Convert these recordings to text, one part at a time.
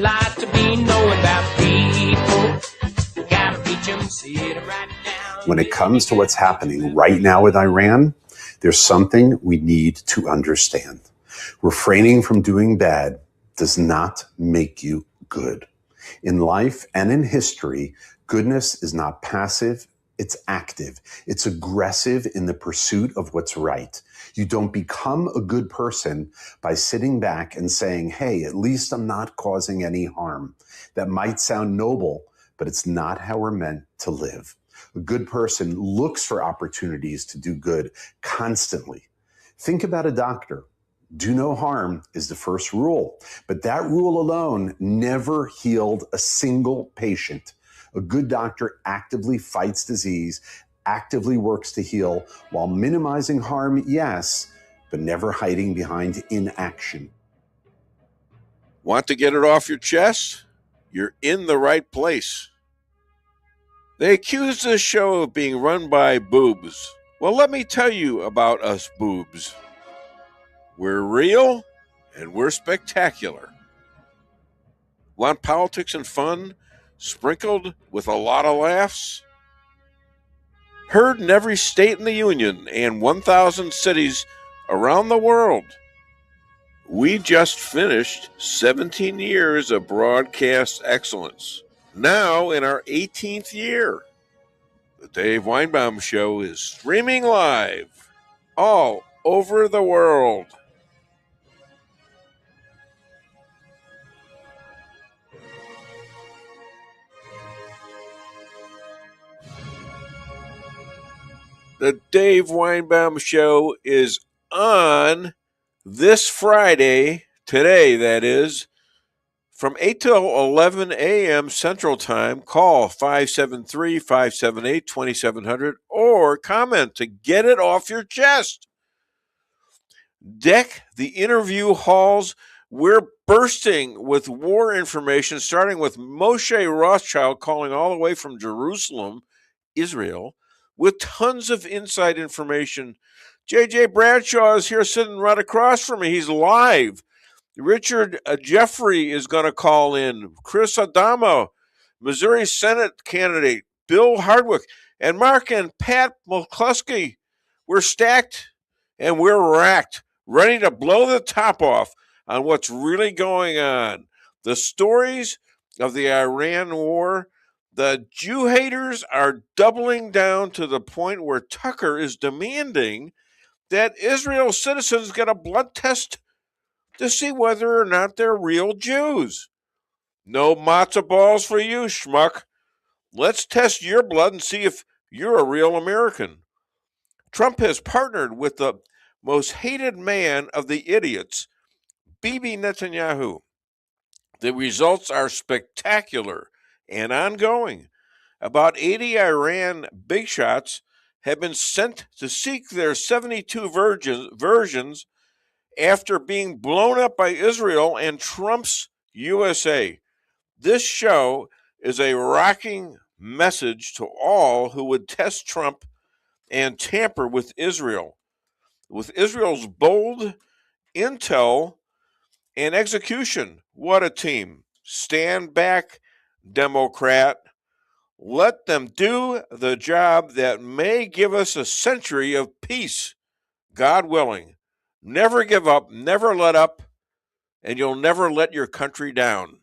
lot to be known about people. Gotta reach 'em, see it right now. When it comes to what's happening right now with Iran, there's something we need to understand. Refraining from doing bad does not make you good. In life and in history, goodness is not passive, it's active. It's aggressive in the pursuit of what's right. You don't become a good person by sitting back and saying, hey, at least I'm not causing any harm. That might sound noble, but it's not how we're meant to live. A good person looks for opportunities to do good constantly. Think about a doctor. Do no harm is the first rule, but that rule alone never healed a single patient. A good doctor actively fights disease, actively works to heal, while minimizing harm, yes, but never hiding behind inaction. Want to get it off your chest? You're in the right place. They accuse this show of being run by boobs. Well, let me tell you about us boobs. We're real and we're spectacular. Want politics and fun sprinkled with a lot of laughs? Heard in every state in the Union and 1,000 cities around the world. We just finished 17 years of broadcast excellence. Now in our 18th year. The Dave Weinbaum Show is streaming live all over the world. The Dave Weinbaum Show is on this Friday, today that is, from 8 till 11 a.m. Central Time. Call 573-578-2700 or comment to get it off your chest. Deck the interview halls. We're bursting with war information, starting with Moshe Rothschild calling all the way from Jerusalem, Israel, with tons of inside information. J.J. Bradshaw is here sitting right across from me. He's live. Richard Jeffrey is going to call in. Chris Adamo, Missouri Senate candidate. Bill Hardwick. And Mark and Pat McCluskey. We're stacked and we're racked, ready to blow the top off on what's really going on. The stories of the Iran war. The Jew haters are doubling down to the point where Tucker is demanding that Israel citizens get a blood test to see whether or not they're real Jews. No matzo balls for you, schmuck. Let's test your blood and see if you're a real American. Trump has partnered with the most hated man of the idiots, Bibi Netanyahu. The results are spectacular and ongoing. About 80 Iran big shots have been sent to seek their 72 versions after being blown up by Israel and Trump's USA. This show is a rocking message to all who would test Trump and tamper with Israel. With Israel's bold intel and execution, what a team. Stand back, Democrat. Let them do the job that may give us a century of peace, God willing. Never give up, never let up, and you'll never let your country down.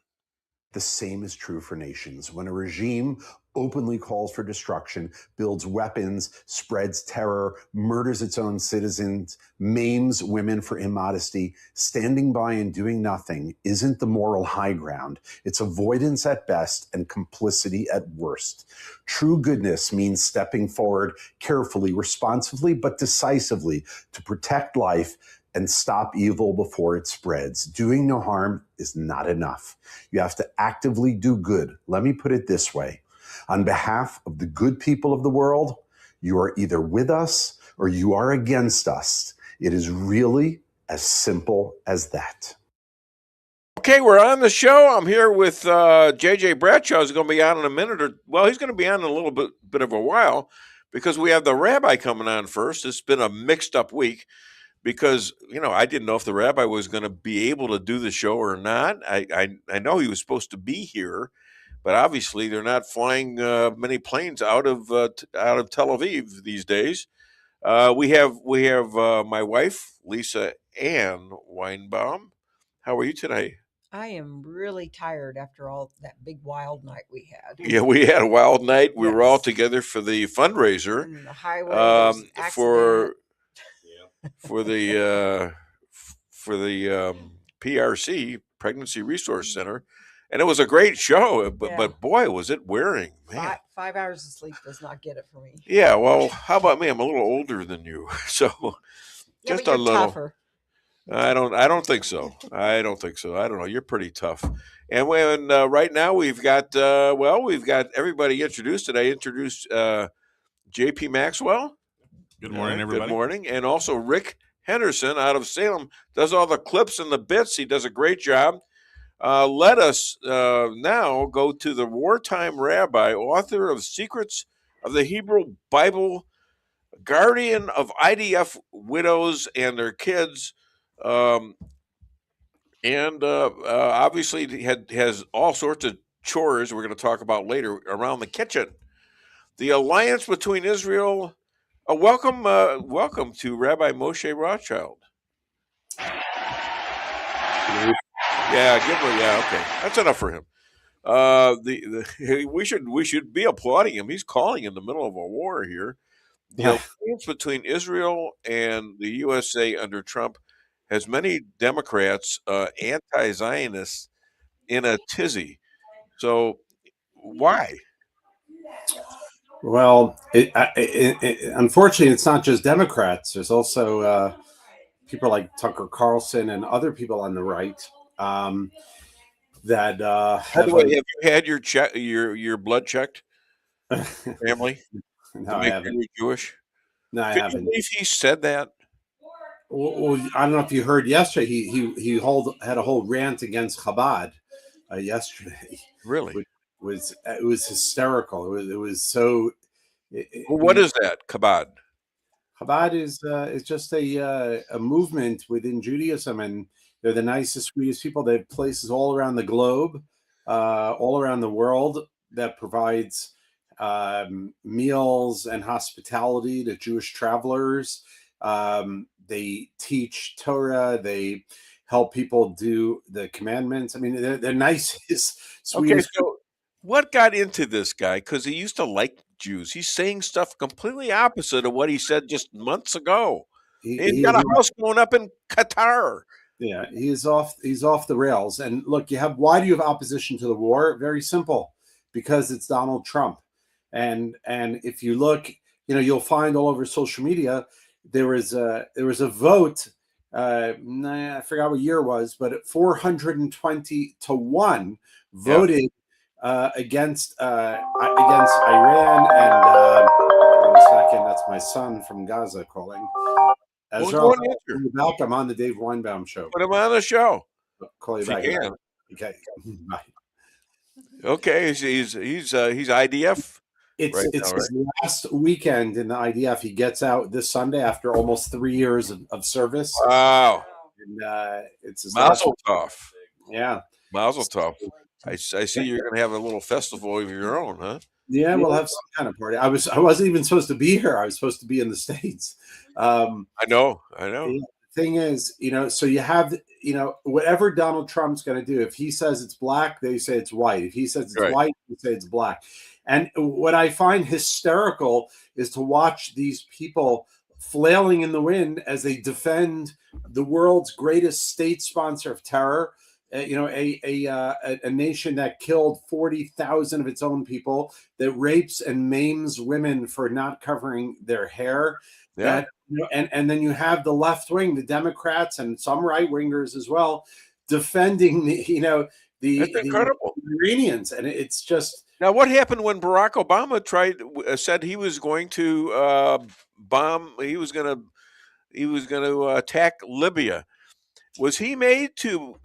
The same is true for nations. When a regime openly calls for destruction, builds weapons, spreads terror, murders its own citizens, maims women for immodesty, standing by and doing nothing isn't the moral high ground. It's avoidance at best and complicity at worst. True goodness means stepping forward carefully, responsively, but decisively to protect life and stop evil before it spreads. Doing no harm is not enough. You have to actively do good. Let me put it this way. On behalf of the good people of the world, you are either with us or you are against us. It is really as simple as that. Okay, we're on the show. I'm here with J.J. Bradshaw, who's going to be on in a minute. He's going to be on in a little bit of a while because we have the rabbi coming on first. It's been a mixed up week. because I didn't know if the rabbi was going to be able to do the show or not. I know he was supposed to be here, but obviously they're not flying many planes out of Tel Aviv these days. We have my wife Lisa Ann Weinbaum. How are you today? I am really tired after all that big wild night we had. Yeah, we had a wild night. We were all Yes. together for the fundraiser And the highway, there was an accident. for the PRC Pregnancy Resource Center, and it was a great show. But Yeah. but boy, was it wearing, man. 5 hours of sleep does not get it for me. Yeah, well, how about me? I'm a little older than you, so Yeah, just but a you're little. tougher. I don't think so. I don't think so. I don't know. You're pretty tough. And when right now we've got everybody introduced today. Introduced JP Maxwell. Good morning, Good everybody. morning. And also Rick Henderson out of Salem does all the clips and the bits. He does a great job. Let us now go to the wartime rabbi, author of Secrets of the Hebrew Bible, guardian of IDF widows and their kids, and obviously has all sorts of chores we're going to talk about later around the kitchen. The alliance between Israel. Welcome to Rabbi Moshe Rothschild. Yeah, give him. Yeah, okay, that's enough for him. We should be applauding him. He's calling in the middle of a war here. The alliance between Israel and the USA under Trump has many Democrats anti-Zionists in a tizzy. So why? Well, unfortunately, it's not just Democrats. There's also people like Tucker Carlson and other people on the right that By have. the way, have you had your blood checked, family, No, to I make sure haven't. you're Jewish? No, I Can you haven't. believe he said that? Well, I don't know if you heard yesterday. He had a whole rant against Chabad yesterday. Really? It was hysterical. It was so. Well, what is that, Kabad? Chabad is just a movement within Judaism, and they're the nicest, sweetest people. They have places all around the globe, all around the world that provides meals and hospitality to Jewish travelers. They teach Torah. They help people do the commandments. I mean, they're nicest, Okay, sweetest. so what got into this guy? Because he used to like Jews. He's saying stuff completely opposite of what he said just months ago. He's got a house going up in Qatar. Yeah, he's off the rails. And look, why do you have opposition to the war? Very simple, because it's Donald Trump. And if you look, you'll find all over social media there was a vote. I forgot what year it was, but at 420 to 1 voted against Iran. And 1 second, that's my son from Gaza calling. Ezra, back. I'm on the Dave Weinbaum show. Put him on the show. I'll call you if back. You can. Okay. Bye. Okay. He's IDF. It's his last weekend in the IDF. He gets out this Sunday after almost 3 years of service. Wow. And it's his Mazel tov. Yeah. Mazel tov. I see you're going to have a little festival of your own, huh? Yeah, we'll have some kind of party. I wasn't even supposed to be here. I was supposed to be in the States. I know. The thing is, so you have, whatever Donald Trump's going to do. If he says it's black, they say it's white. If he says it's white, they say it's black. And what I find hysterical is to watch these people flailing in the wind as they defend the world's greatest state sponsor of terror. A nation that killed 40,000 of its own people, that rapes and maims women for not covering their hair. Yeah. And then you have the left wing, the Democrats, and some right wingers as well, defending the Iranians, and it's just. Now, what happened when Barack Obama said he was going to bomb? He was going to attack Libya. Was he made to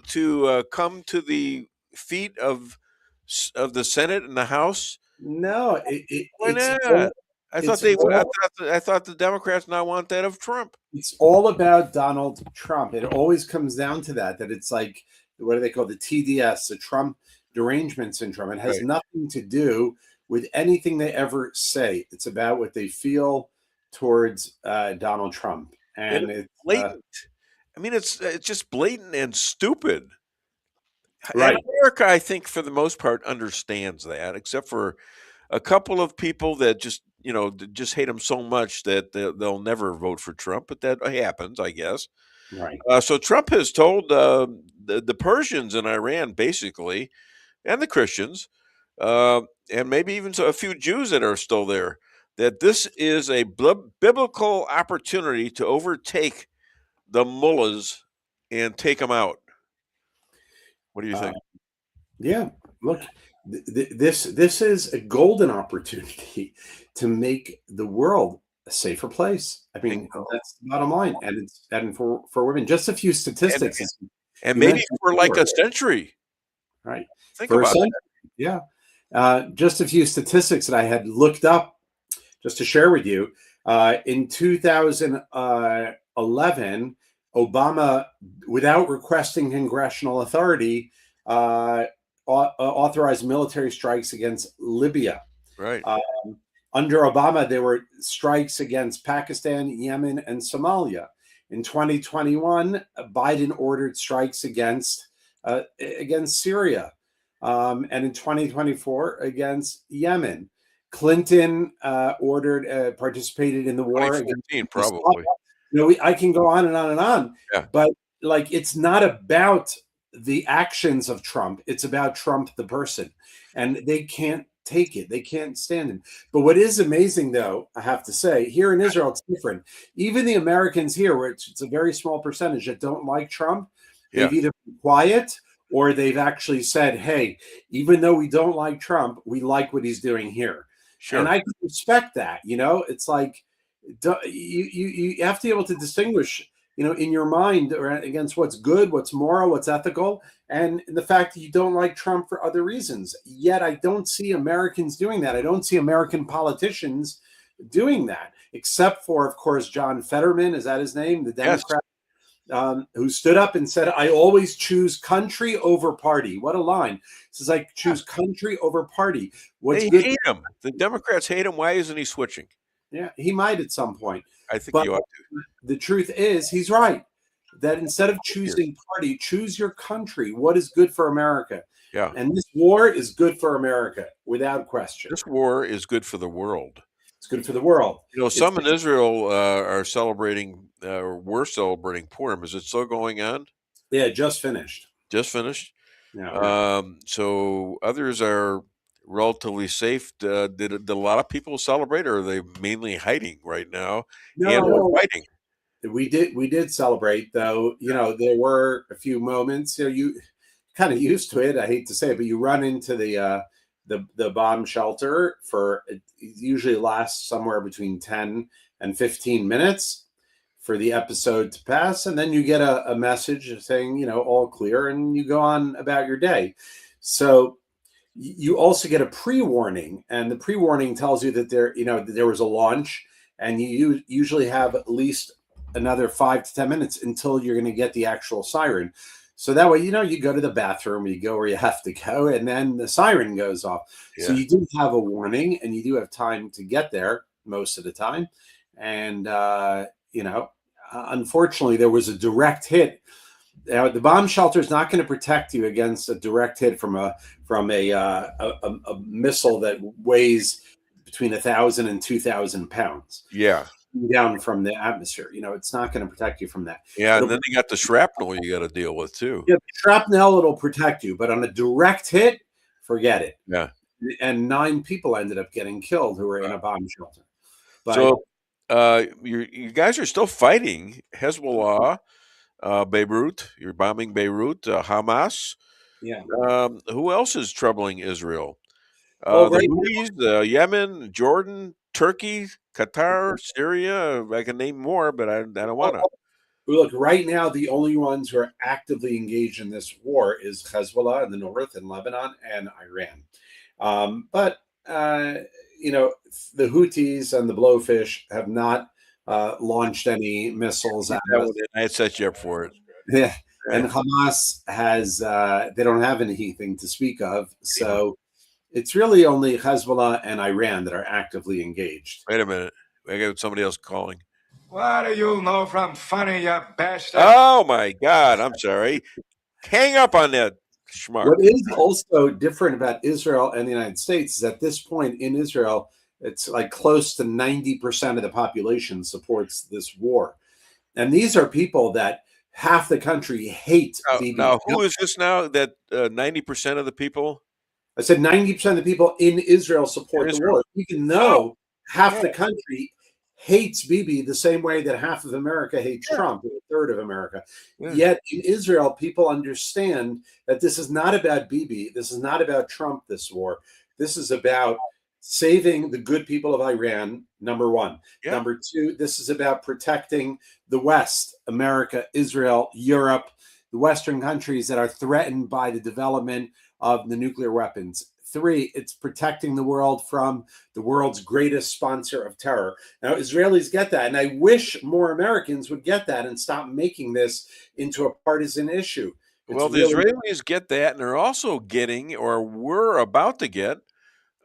come to the feet of the Senate and the House? No, why not? I thought I thought the Democrats now want that of Trump. It's all about Donald Trump. It always comes down to that it's like, what do they call the TDS, the Trump derangement syndrome. It has nothing to do with anything they ever say. It's about what they feel towards Donald Trump. And it's blatant. I mean, it's just blatant and stupid. right. And America, I think, for the most part, understands that, except for a couple of people that just just hate him so much that they'll never vote for Trump. But that happens, I guess. Right. So Trump has told the Persians in Iran, basically, and the Christians, and maybe even a few Jews that are still there, that this is a biblical opportunity to overtake the mullahs and take them out. What do you think? Yeah, look, this is a golden opportunity to make the world a safer place. I mean, that's the bottom line, and for women, just a few statistics, and maybe for like a century, right? Think about that. Yeah, just a few statistics that I had looked up just to share with you. In 2011, Obama, without requesting congressional authority, authorized military strikes against Libya. Right. Under Obama, there were strikes against Pakistan, Yemen, and Somalia. In 2021, Biden ordered strikes against Syria, and in 2024 against Yemen. Clinton participated in the war against probably. I can go on and on and on. Yeah. But like, it's not about the actions of Trump. It's about Trump, the person. And they can't take it. They can't stand him. But what is amazing, though, I have to say, here in Israel, it's different. Even the Americans here, which it's a very small percentage that don't like Trump, they've either been quiet or they've actually said, hey, even though we don't like Trump, we like what he's doing here. Sure. And I can respect that. It's like, you have to be able to distinguish, in your mind or against what's good, what's moral, what's ethical, and the fact that you don't like Trump for other reasons. Yet I don't see Americans doing that. I don't see American politicians doing that, except for, of course, John Fetterman. Is that his name? The Democrat, who stood up and said, I always choose country over party. What a line. He says, I choose country over party. They hate him. The Democrats hate him. Why isn't he switching? Yeah, he might at some point. I think he ought to. The truth is, he's right. That instead of choosing party, choose your country. What is good for America? Yeah. And this war is good for America, without question. This war is good for the world. It's good for the world. Some in Israel are celebrating, or were celebrating Purim. Is it still going on? Yeah, just finished. Just finished? Yeah. So others are relatively safe. Did a lot of people celebrate, or are they mainly hiding right now? No, fighting. We did celebrate, though. There were a few moments. You kind of used to it. I hate to say it, but you run into the bomb shelter for, it usually lasts somewhere between 10 and 15 minutes for the episode to pass, and then you get a message saying all clear, and you go on about your day. So you also get a pre-warning, and the pre-warning tells you that there was a launch, and you usually have at least another 5 to 10 minutes until you're going to get the actual siren. So that way, you go to the bathroom, you go where you have to go, and then the siren goes off. Yeah. So you do have a warning, and you do have time to get there most of the time. And, unfortunately, there was a direct hit. The bomb shelter is not going to protect you against a direct hit from a missile that weighs between 1,000 and 2,000 pounds. Yeah, down from the atmosphere. It's not going to protect you from that. Yeah, and then you got the shrapnel you got to deal with too. Yeah, the shrapnel, it'll protect you, but on a direct hit, forget it. Yeah, and 9 people ended up getting killed who were in a bomb shelter. But, so you guys are still fighting Hezbollah. Beirut, you're bombing Beirut, Hamas. Yeah. Who else is troubling Israel? Right the Houthis, Yemen, Jordan, Turkey, Qatar, Syria. I can name more, but I don't want to. Look, right now, the only ones who are actively engaged in this war is Hezbollah in the north, and Lebanon, and Iran. But the Houthis and the Blowfish have not launched any missiles at That us. one, I set you up for it. Yeah. Yeah. And Hamas has, they don't have anything to speak of. So it's really only Hezbollah and Iran that are actively engaged. Wait a minute. I got somebody else calling. What do you know from funny, you bastard? Oh, my God. I'm sorry. Hang up on that schmuck. What is also different about Israel and the United States is at this point in Israel, it's like close to 90% of the population supports this war. And these are people that half the country hate Bibi. Now, who is this now that 90% of the people? I said 90% of the people in Israel support the war, even though half the country hates Bibi the same way that half of America hates Trump, or a third of America. Yet in Israel, people understand that this is not about Bibi. This is not about Trump, this war. This is about saving the good people of Iran, number one. Number two, this is about protecting the West, America, Israel, Europe, the Western countries that are threatened by the development of the nuclear weapons. Three, it's protecting the world from the world's greatest sponsor of terror. Now, Israelis get that, and I wish more Americans would get that and stop making this into a partisan issue. Well, the Israelis get that, and they're also getting, or were about to get,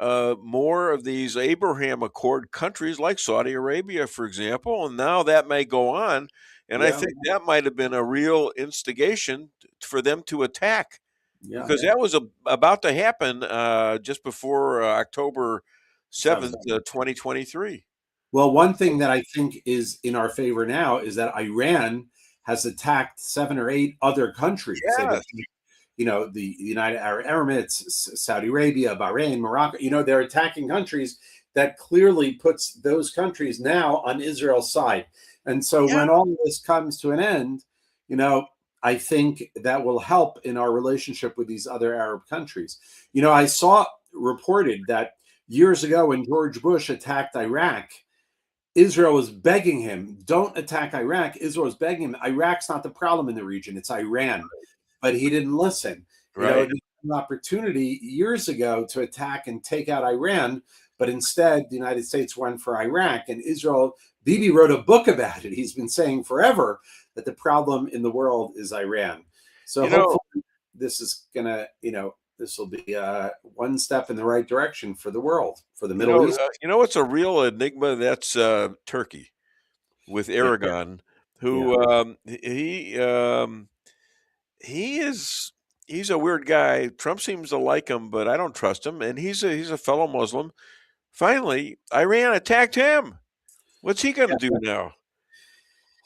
more of these Abraham Accord countries like Saudi Arabia, for example, and now that may go on. And I think that might have been a real instigation for them to attack, because that was about to happen just before October 7th, 2023. Well, one thing that I think is in our favor now is that Iran has attacked 7 or 8 other countries. Yes. The United Arab Emirates, Saudi Arabia, Bahrain, Morocco, they're attacking countries that clearly puts those countries now on Israel's side. And so when all of this comes to an end, I think that will help in our relationship with these other Arab countries. I saw reported that years ago when George Bush attacked Iraq, Israel was begging him, don't attack Iraq. Israel was begging him. Iraq's not the problem in the region. It's Iran. But he didn't listen. Right. There was an opportunity years ago to attack and take out Iran, but instead the United States went for Iraq. And Israel, Bibi wrote a book about it. He's been saying forever that the problem in the world is Iran. So hopefully this is going to, this will be one step in the right direction for the world, for the Middle East. What's a real enigma? That's Turkey with Erdogan, who he's a weird guy. Trump seems to like him, but I don't trust him. And he's a fellow Muslim. Finally, Iran attacked him. What's he going to do now?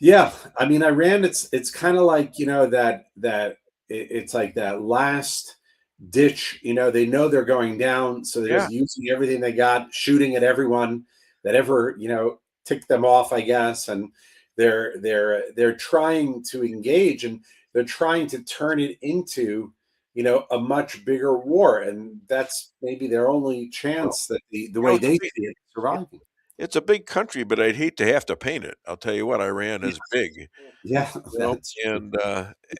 Yeah, I mean, Iran. It's kind of like it's like that last ditch. They know they're going down, so they're just using everything they got, shooting at everyone that ever ticked them off, I guess. And they're trying to engage, and they're trying to turn it into a much bigger war, and that's maybe their only chance that the way they see it surviving. It's a big country, but I'd hate to have to paint it. I'll tell you what, Iran is big. Yeah, and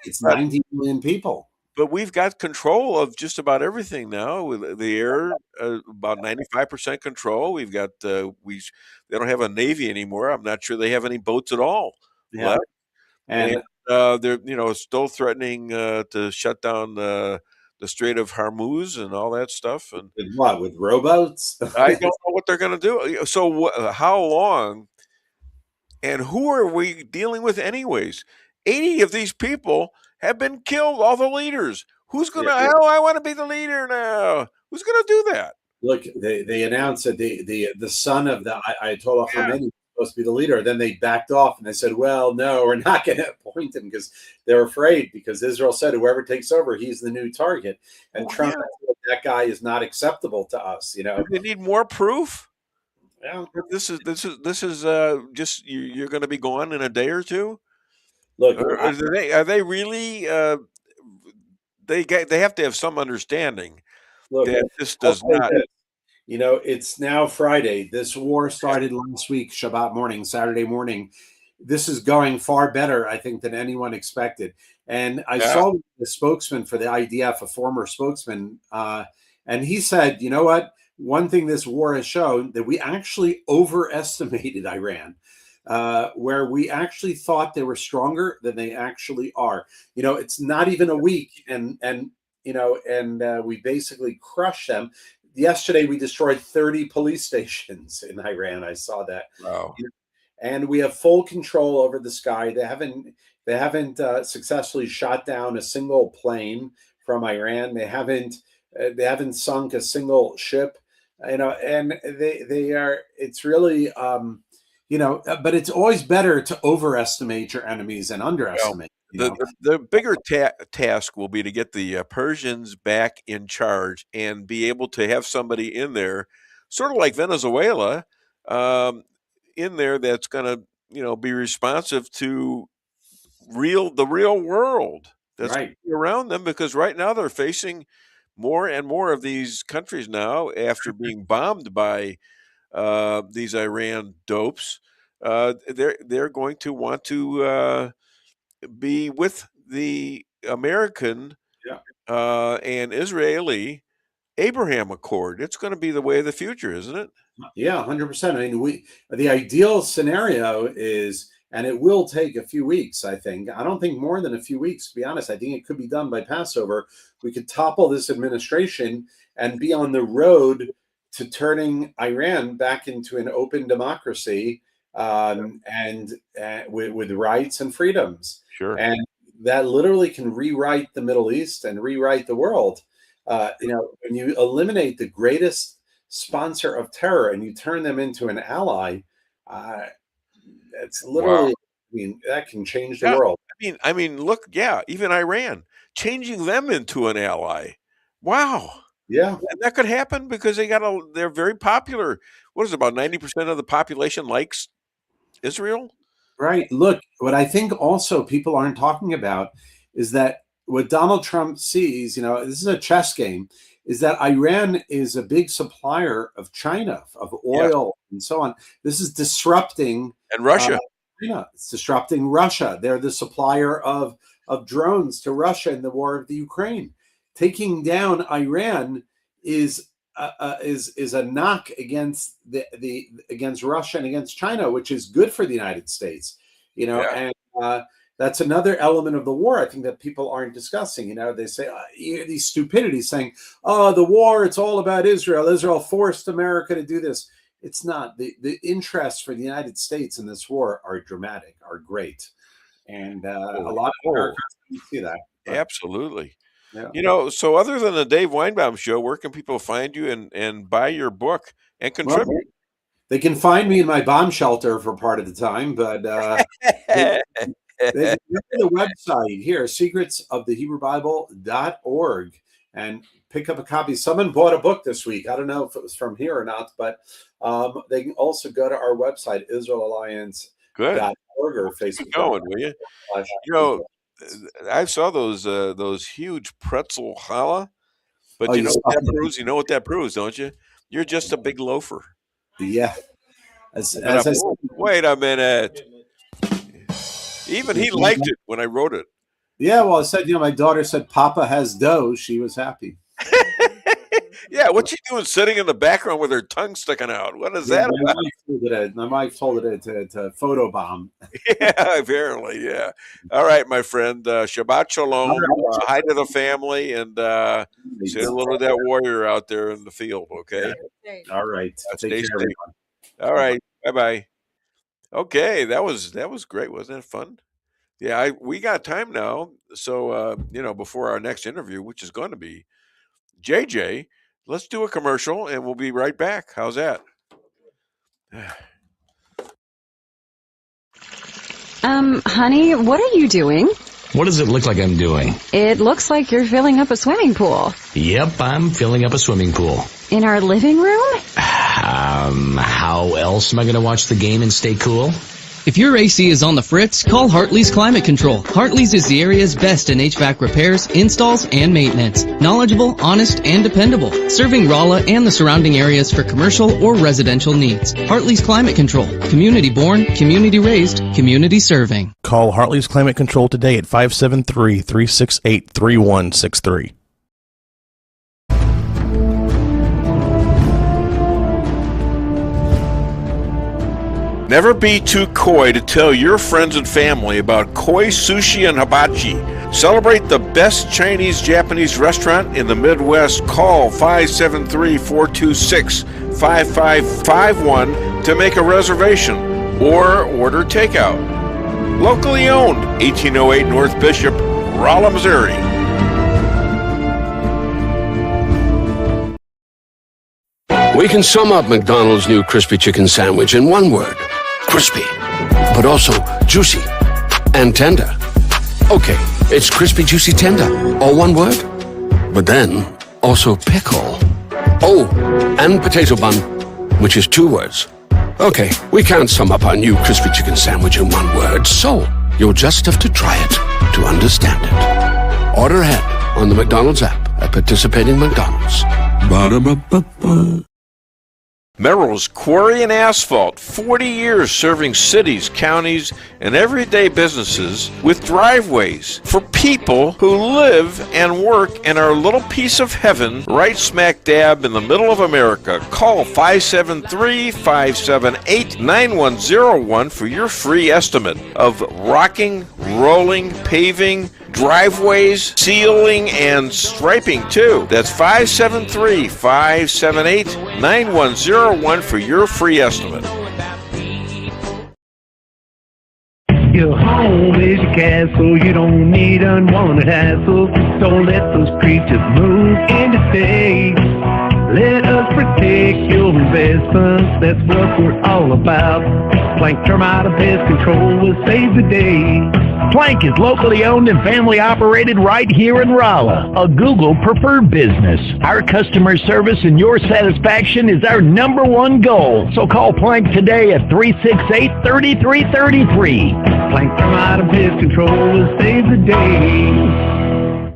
it's 90 million people. But we've got control of just about everything now. With the air, about 95% control. We've got they don't have a navy anymore. I'm not sure they have any boats at all left. And they're still threatening to shut down the Strait of Hormuz and all that stuff. And with what? With rowboats? I don't know what they're going to do. So how long and who are we dealing with anyways? 80 of these people have been killed, all the leaders. Who's going to, I want to be the leader now. Who's going to do that? Look, they announced that the son of the Ayatollah Khomeini was supposed to be the leader. Then they backed off and they said, well, no, we're not going to appoint him because they're afraid, because Israel said whoever takes over, he's the new target. And Trump said, that guy is not acceptable to us. Do they need more proof? Yeah. This is just you're going to be gone in a day or two. Look, are they really? They have to have some understanding that this does not. It's now Friday. This war started last week, Shabbat morning, Saturday morning. This is going far better, I think, than anyone expected. And I saw the spokesman for the IDF, a former spokesman, and he said, you know what? one thing this war has shown, that we actually overestimated Iran, where we actually thought they were stronger than they actually are. It's not even a week, and we basically crushed them. Yesterday, we destroyed 30 police stations in Iran. I saw that. Wow. And we have full control over the sky. They haven't successfully shot down a single plane from Iran. They haven't sunk a single ship. And they are. It's really but it's always better to overestimate your enemies and underestimate. The bigger task will be to get the Persians back in charge and be able to have somebody in there, sort of like Venezuela, in there that's going to be responsive to the real world that's Right. around them, because right now they're facing more and more of these countries now after being bombed by these Iran dopes. They're going to want to be with the American and Israeli Abraham Accord. It's going to be the way of the future, isn't it? Yeah, 100%. I mean, the ideal scenario is, and it will take a few weeks, I think. I don't think more than a few weeks, to be honest. I think it could be done by Passover. We could topple this administration and be on the road to turning Iran back into an open democracy, and with rights and freedoms. Sure. And that literally can rewrite the Middle East and rewrite the world. When you eliminate the greatest sponsor of terror and you turn them into an ally, it's literally, wow. That can change the world. I mean, look, even Iran, changing them into an ally. Wow. Yeah. And that could happen because they're very popular. What is it, about 90% of the population likes Israel? Right. Look, what I think also people aren't talking about is that what Donald Trump sees, this is a chess game, is that Iran is a big supplier of China, of oil and so on. This is disrupting. And Russia. China. It's disrupting Russia. They're the supplier of drones to Russia in the war of the Ukraine. Taking down Iran is a knock against against Russia and against China, which is good for the United States. And that's another element of the war, I think, that people aren't discussing. They say these stupidities saying, "Oh, the war, it's all about Israel. Israel forced America to do this." It's not. The interests for the United States in this war are dramatic, are great, and a lot of Americans see that. But, absolutely. Yeah. So other than the Dave Weinbaum Show, where can people find you and buy your book and contribute? Well, they can find me in my bomb shelter for part of the time, but they can go to the website here, secretsofthehebrewbible.org, and pick up a copy. Someone bought a book this week. I don't know if it was from here or not, but they can also go to our website, israelalliance.org, or Facebook. Keep going, will you? I saw those huge pretzel challah, but you know what that proves? You know what that proves, don't you? You're just a big loafer. Yeah. Wait a minute. Even he liked it when I wrote it. Yeah, well, I said, my daughter said, "Papa has dough." She was happy. Yeah, what's she doing sitting in the background with her tongue sticking out? What is that about? My wife told it to photobomb. Yeah, apparently, yeah. All right, my friend. Shabbat shalom. Hi to the family, and say hello to that warrior out there in the field, okay? All right. Stay safe. All right. Bye-bye. Okay, that was great. Wasn't it fun? Yeah, we got time now. So, before our next interview, which is going to be JJ, let's do a commercial and we'll be right back. How's that? Honey, what are you doing? What does it look like I'm doing? It looks like you're filling up a swimming pool. Yep, I'm filling up a swimming pool. In our living room? How else am I going to watch the game and stay cool? If your AC is on the fritz, call Hartley's Climate Control. Hartley's is the area's best in HVAC repairs, installs, and maintenance. Knowledgeable, honest, and dependable. Serving Rolla and the surrounding areas for commercial or residential needs. Hartley's Climate Control. Community born, community raised, community serving. Call Hartley's Climate Control today at 573-368-3163. Never be too coy to tell your friends and family about koi sushi and hibachi. Celebrate the best Chinese-Japanese restaurant in the Midwest. Call 573-426-5551 to make a reservation or order takeout. Locally owned, 1808 North Bishop, Rolla, Missouri. We can sum up McDonald's new crispy chicken sandwich in one word. Crispy, but also juicy and tender. Okay, it's crispy, juicy, tender, all one word. But then, also pickle. Oh, and potato bun, which is two words. Okay, we can't sum up our new crispy chicken sandwich in one word, so you'll just have to try it to understand it. Order ahead on the McDonald's app at participating McDonald's. Ba-da-ba-ba-ba. Merrill's Quarry and Asphalt, 40 years serving cities, counties, and everyday businesses with driveways for people who live and work in our little piece of heaven right smack dab in the middle of America. Call 573-578-9101 for your free estimate of rocking, rolling, paving, driveways, sealing, and striping too. That's 573-578-9101 for your free estimate. Your home is your castle, you don't need unwanted hassle. Don't let those creatures move in to stay. Let us protect your investments, that's what we're all about. Plank Termite and Pest Control will save the day. Plank is locally owned and family operated right here in Rolla, a Google preferred business. Our customer service and your satisfaction is our number one goal. So call Plank today at 368-3333. Plank Termite and Pest Control will save the day.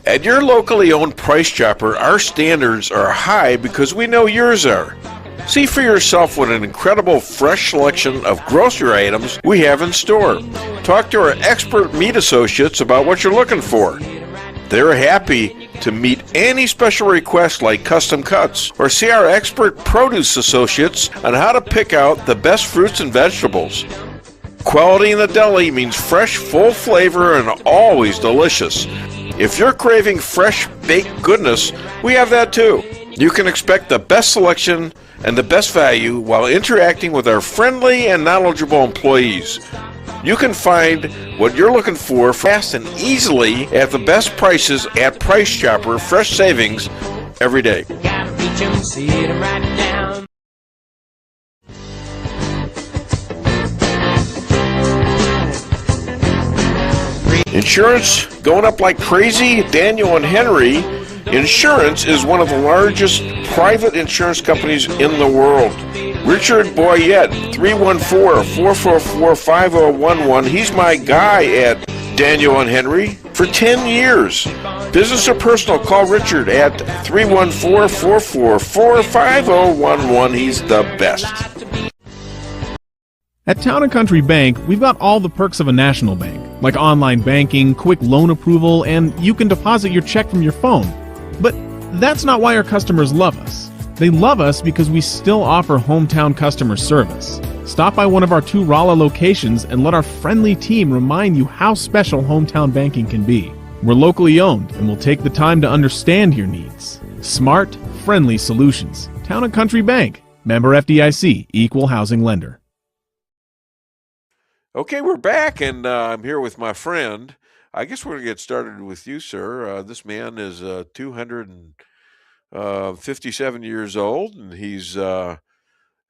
At your locally owned Price Chopper, our standards are high because we know yours are. See for yourself what an incredible fresh selection of grocery items we have in store. Talk to our expert meat associates about what you're looking for. They're happy to meet any special requests like custom cuts, or see our expert produce associates on how to pick out the best fruits and vegetables. Quality in the deli means fresh, full flavor, and always delicious. If you're craving fresh baked goodness, we have that too. You can expect the best selection and the best value while interacting with our friendly and knowledgeable employees. You can find what you're looking for fast and easily at the best prices at Price Chopper. Fresh savings every day. Insurance going up like crazy? Daniel and Henry Insurance is one of the largest private insurance companies in the world. Richard Boyette, 314-444-5011. He's my guy at Daniel and Henry for 10 years. Business or personal, call Richard at 314-444-5011. He's the best. At Town & Country Bank, we've got all the perks of a national bank, like online banking, quick loan approval, and you can deposit your check from your phone. But that's not why our customers love us. They love us because we still offer hometown customer service. Stop by one of our 2 Rolla locations and let our friendly team remind you how special hometown banking can be. We're locally owned and will take the time to understand your needs. Smart, friendly solutions. Town & Country Bank. Member FDIC. Equal housing lender. Okay, we're back, and I'm here with my friend. I guess we're going to get started with you, sir. This man is 257 years old, and he's an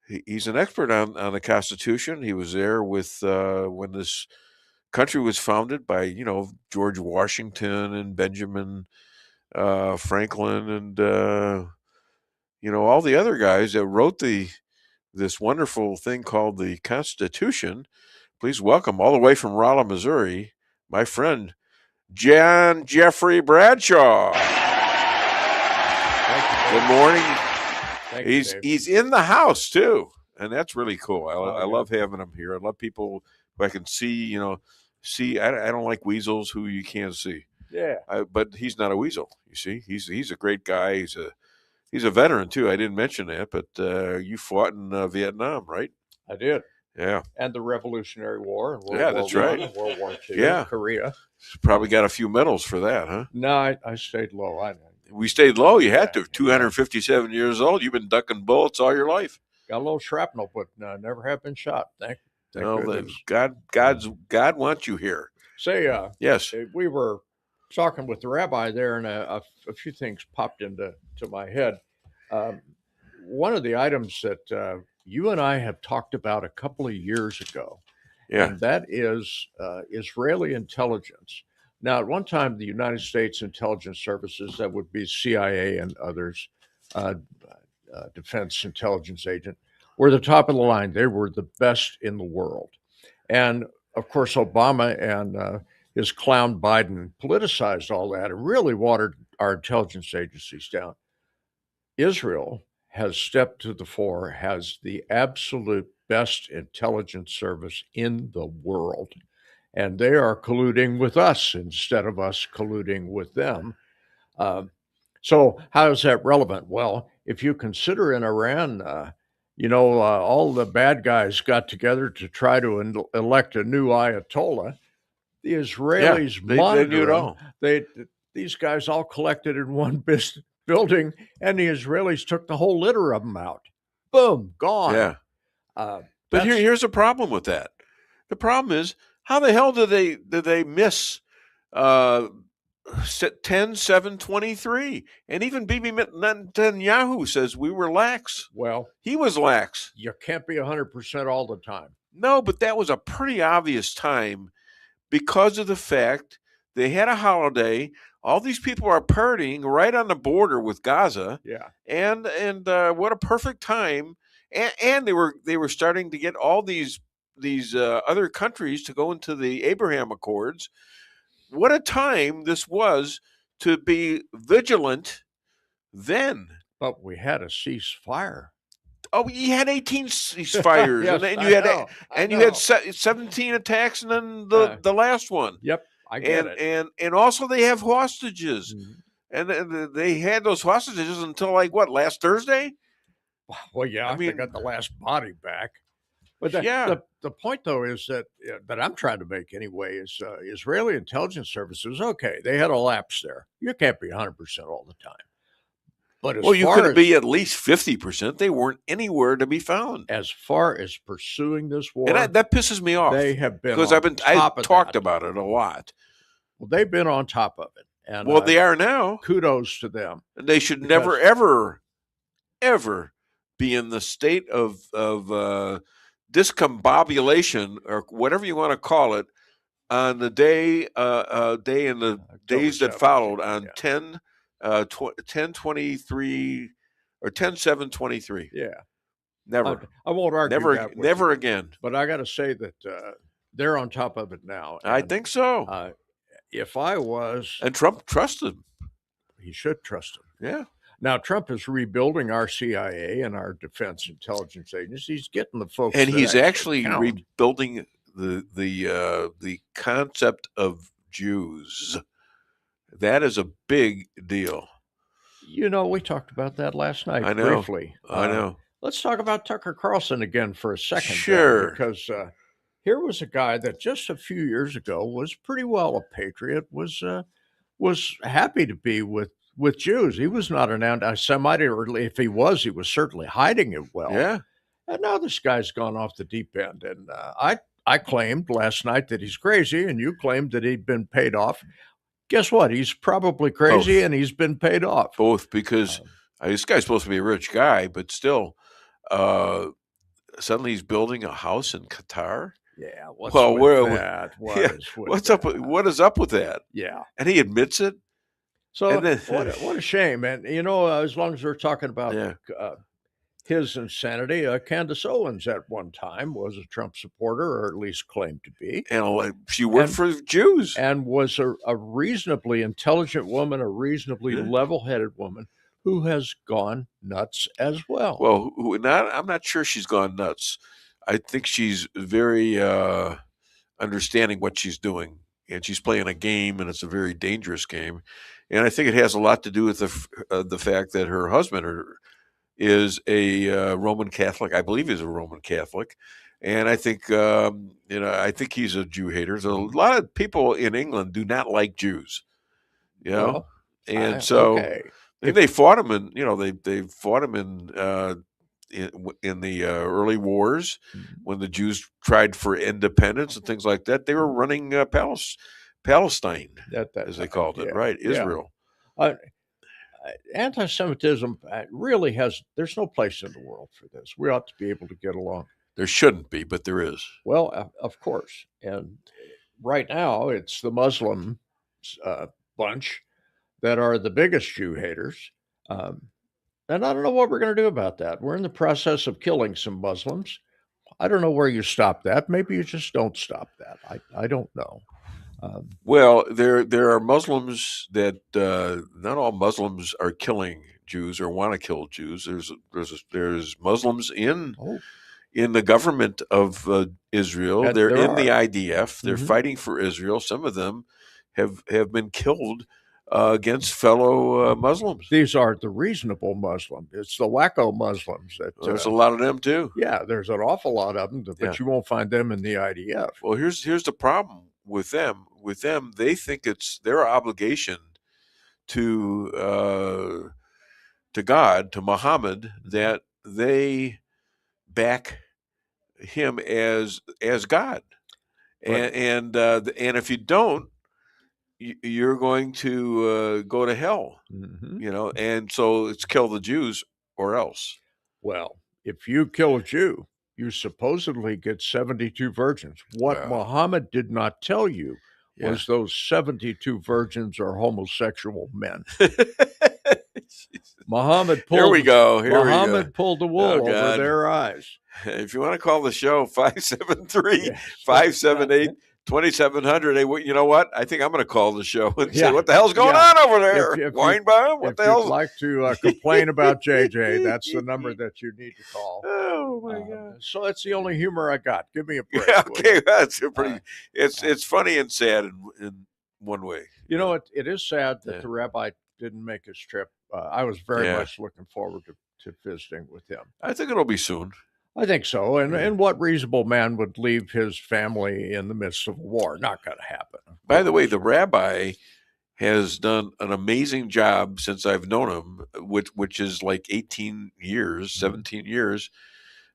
expert on the Constitution. He was there with when this country was founded by, George Washington and Benjamin Franklin and, all the other guys that wrote this wonderful thing called the Constitution. Please welcome, all the way from Rolla, Missouri, my friend, John Jeffrey Bradshaw. Good morning. He's in the house too, and that's really cool. I love having him here. I love people who I can see. I don't like weasels who you can't see. Yeah. But he's not a weasel. You see, he's a great guy. He's a veteran too. I didn't mention that, but you fought in Vietnam, right? I did. Yeah. And the Revolutionary War and World Yeah, War that's I right. and World War II, Yeah. Korea. Probably got a few medals for that, huh? No, I stayed low. We stayed low. You had to. 257 years old. You've been ducking bullets all your life. Got a little shrapnel, but never have been shot. Thank Well, goodness. God wants you here. Say, yes, we were talking with the rabbi there, and a few things popped into my head. One of the items that you and I have talked about a couple of years ago, and that is Israeli intelligence. Now, at one time, the United States intelligence services, that would be CIA and others, defense intelligence agent, were the top of the line. They were the best in the world. And of course, Obama and his clown Biden politicized all that and really watered our intelligence agencies down. Israel has stepped to the fore, has the absolute best intelligence service in the world. And they are colluding with us instead of us colluding with them. So how is that relevant? Well, if you consider in Iran, all the bad guys got together to try to elect a new Ayatollah. The Israelis monitored they knew it all. These guys all collected in one building, and the Israelis took the whole litter of them out. Boom, gone. Yeah. But here's a problem with that. The problem is, how the hell did they miss 10-7-23? And even Bibi Netanyahu says we were lax. Well, he was lax. You can't be 100% all the time. No, but that was a pretty obvious time because of the fact they had a holiday. All these people are partying right on the border with Gaza. Yeah. And what a perfect time. And they were starting to get all these other countries to go into the Abraham Accords. What a time this was to be vigilant then. But we had a ceasefire. Oh, you had 18 ceasefires, yes, and you had 17 attacks, and then the last one. Yep, I get it. And also they have hostages, and they had those hostages until last Thursday. Well, yeah, they got the last body back. But the point, though, is that I'm trying to make anyway is Israeli intelligence services, okay, they had a lapse there. You can't be 100% all the time. But you could be at least 50%. They weren't anywhere to be found. As far as pursuing this war, and that pisses me off. They have been because I've talked about it a lot. Well, they've been on top of it, and they are now. Kudos to them. And they should never, ever be in the state of discombobulation or whatever you want to call it on the day and the days that followed on 10-23 or 10-7-23. Yeah, never. I won't argue that with never you. again. But I got to say that they're on top of it now. I think so. If I was, and Trump trusted him, he should trust him. Yeah. Now, Trump is rebuilding our CIA and our defense intelligence agencies. He's getting the folks, and he's actually rebuilding the concept of Jews. That is a big deal. We talked about that last night briefly. I know. Let's talk about Tucker Carlson again for a second. Sure. Because here was a guy that just a few years ago was pretty well a patriot, was happy to be with Jews. He was not an anti-Semite, or if he was certainly hiding it well. Yeah. And now this guy's gone off the deep end. And I claimed last night that he's crazy, and you claimed that he'd been paid off. Guess what? He's probably crazy, and he's been paid off. Both, because this guy's supposed to be a rich guy, but still, suddenly he's building a house in Qatar. Yeah. What's with that? What is up with that? Yeah. And he admits it. So what a shame. And, as long as we're talking about his insanity, Candace Owens at one time was a Trump supporter, or at least claimed to be. And she worked for Jews. And was a reasonably intelligent woman, a reasonably level-headed woman who has gone nuts as well. Well, I'm not sure she's gone nuts. I think she's very understanding what she's doing. And she's playing a game, and it's a very dangerous game. And I think it has a lot to do with the fact that her husband is a Roman Catholic. I believe he's a Roman Catholic. And I think I think he's a Jew hater. There's a lot of people in England do not like Jews, Well, and so okay. and they fought him in they fought him in the early wars when the Jews tried for independence and things like that. They were running Palestine, as they called it, right? Israel. Anti-Semitism really there's no place in the world for this. We ought to be able to get along. There shouldn't be, but there is. Well, of course. And right now, it's the Muslim bunch that are the biggest Jew haters. And I don't know what we're going to do about that. We're in the process of killing some Muslims. I don't know where you stop that. Maybe you just don't stop that. I don't know. Well, there are Muslims that not all Muslims are killing Jews or want to kill Jews. There's Muslims in the government of Israel. They're in the IDF. They're fighting for Israel. Some of them have been killed against fellow Muslims. These are the reasonable Muslims. It's the wacko Muslims. There's a lot of them too. Yeah, there's an awful lot of them, but you won't find them in the IDF. Well, here's the problem with them. With them, they think it's their obligation to God, to Muhammad, that they back him as God, Right. and if you don't, you're going to go to hell. And so it's kill the Jews or else. Well, if you kill a Jew, you supposedly get 72 virgins. What Muhammad did not tell you was those 72 virgins are homosexual men. Muhammad pulled. Muhammad pulled the wool over their eyes. If you want to call the show, 573-578-2700. Hey, you know what? I think I'm going to call the show and say, what the hell's going on over there? Weinbaum? What the hell? If you'd like to complain about JJ, that's the number that you need to call. Oh, my God. So that's the only humor I got. Give me a break. Yeah, okay, that's pretty. It's funny and sad in one way. You know, it is sad that the rabbi didn't make his trip. I was very much looking forward to visiting with him. I think it'll be soon. I think so. And what reasonable man would leave his family in the midst of a war? Not going to happen. By the way, the rabbi has done an amazing job since I've known him, which is like 18 years, 17 years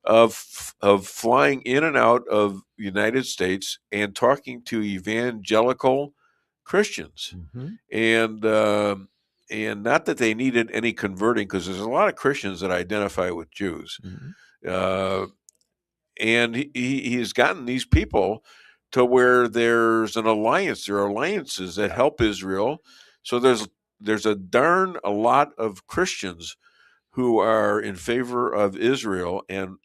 of flying in and out of the United States and talking to evangelical Christians. And not that they needed any converting, because there's a lot of Christians that identify with Jews. And he's gotten these people to where there's an alliance. There are alliances that help Israel. So there's a lot of Christians who are in favor of Israel and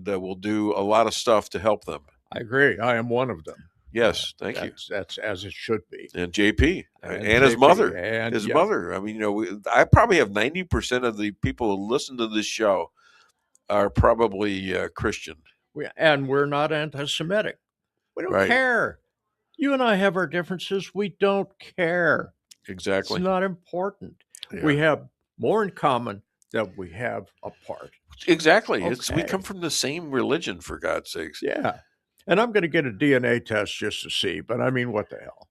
will do a lot of stuff to help them. I agree. I am one of them. Yes, thank you. That's as it should be. And JP and his mother. His mother. I mean, I probably have 90% of the people who listen to this show are probably Christian. And we're not anti-Semitic. We don't care. You and I have our differences. We don't care. Exactly. It's not important. Yeah. We have more in common than we have apart. Exactly. Okay. We come from the same religion, for God's sakes. Yeah. And I'm going to get a DNA test just to see, but I mean, what the hell?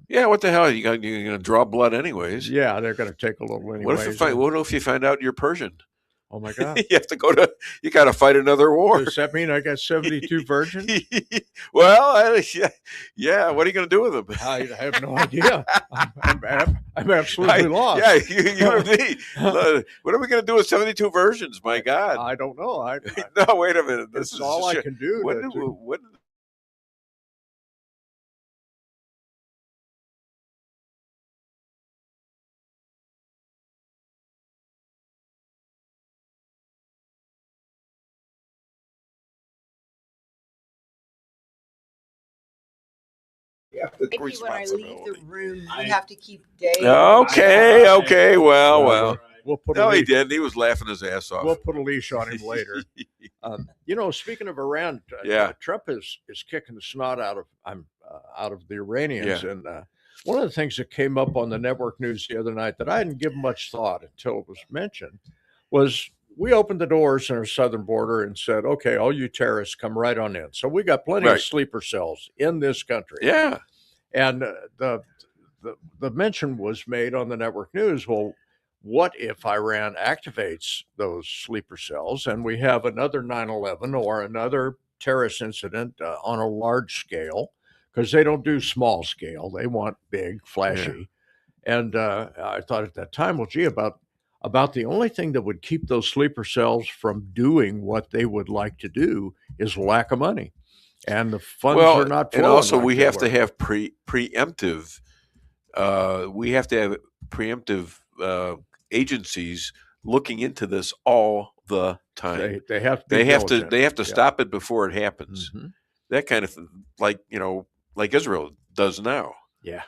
Yeah, what the hell? You're going to draw blood anyways. Yeah, they're going to take a little anyways. What if you find out you're Persian? Oh my God! You have to you got to fight another war. Does that mean I got 72 virgins? Well, yeah. What are you going to do with them? I have no idea. I'm absolutely lost. Yeah, you and me. What are we going to do with 72 virgins? My God, I don't know. No, wait a minute. This is all I can do. Maybe when I leave the room, you have to keep Dave. Okay. Well. We'll put he didn't. He was laughing his ass off. We'll put a leash on him later. Speaking of Iran, Trump is kicking the snot out of the Iranians. Yeah. And one of the things that came up on the network news the other night that I didn't give much thought until it was mentioned was we opened the doors in our southern border and said, okay, all you terrorists come right on in. So we got plenty of sleeper cells in this country. Yeah. And the mention was made on the network news, well, what if Iran activates those sleeper cells and we have another 9/11 or another terrorist incident on a large scale? Because they don't do small scale. They want big, flashy. Yeah. And I thought at that time, well, gee, about the only thing that would keep those sleeper cells from doing what they would like to do is lack of money. And the funds are not flowing. And also like we have to have preemptive. We have to have preemptive agencies looking into this all the time. They have to stop it before it happens. Mm-hmm. That kind of thing, like Israel does now. Yeah.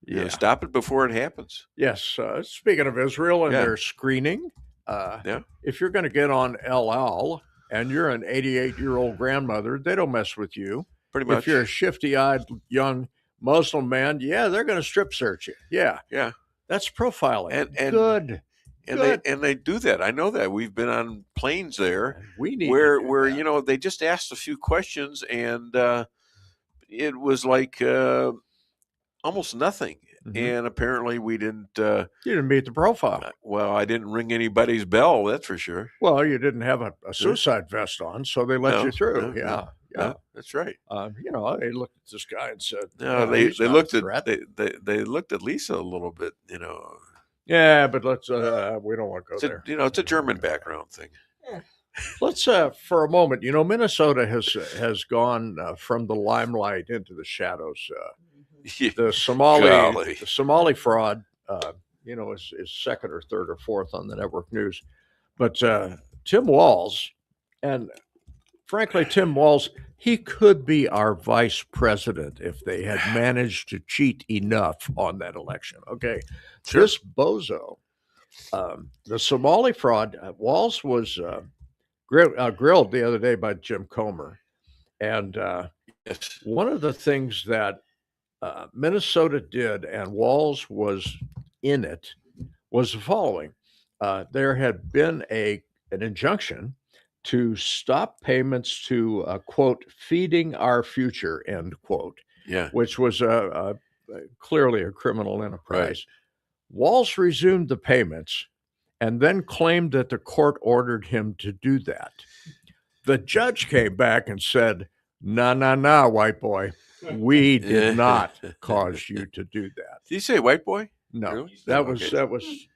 You know, stop it before it happens. Yes. Speaking of Israel and their screening, if you're going to get on El Al and you're an 88-year-old grandmother, they don't mess with you. Pretty much. If you're a shifty-eyed young Muslim man, they're going to strip search you. Yeah. Yeah. That's profiling. And good. And they do that. I know that. We've been on planes there where they just asked a few questions and it was like almost nothing. Mm-hmm. And apparently we didn't you didn't meet the profile. Well, I didn't ring anybody's bell, that's for sure. Well, you didn't have a suicide vest on, so they let you through. Yeah, that's right. They looked at this guy and said, "No, they looked at they looked at Lisa a little bit, Yeah, but let's we don't want to go there. It's a German background thing. Let's for a moment. Minnesota has gone from the limelight into the shadows. The Somali fraud, is second or third or fourth on the network news. But Tim Walz, and frankly, Tim Walz, he could be our vice president if they had managed to cheat enough on that election. Okay, sure. This bozo, the Somali fraud, Walz was grilled the other day by Jim Comer. And one of the things that Minnesota did, and Walz was in it, was the following. There had been an injunction to stop payments to, quote, feeding our future, end quote, which was clearly a criminal enterprise. Right. Walz resumed the payments and then claimed that the court ordered him to do that. The judge came back and said, nah, white boy. We did not cause you to do that. Did you say white boy? No, really? that was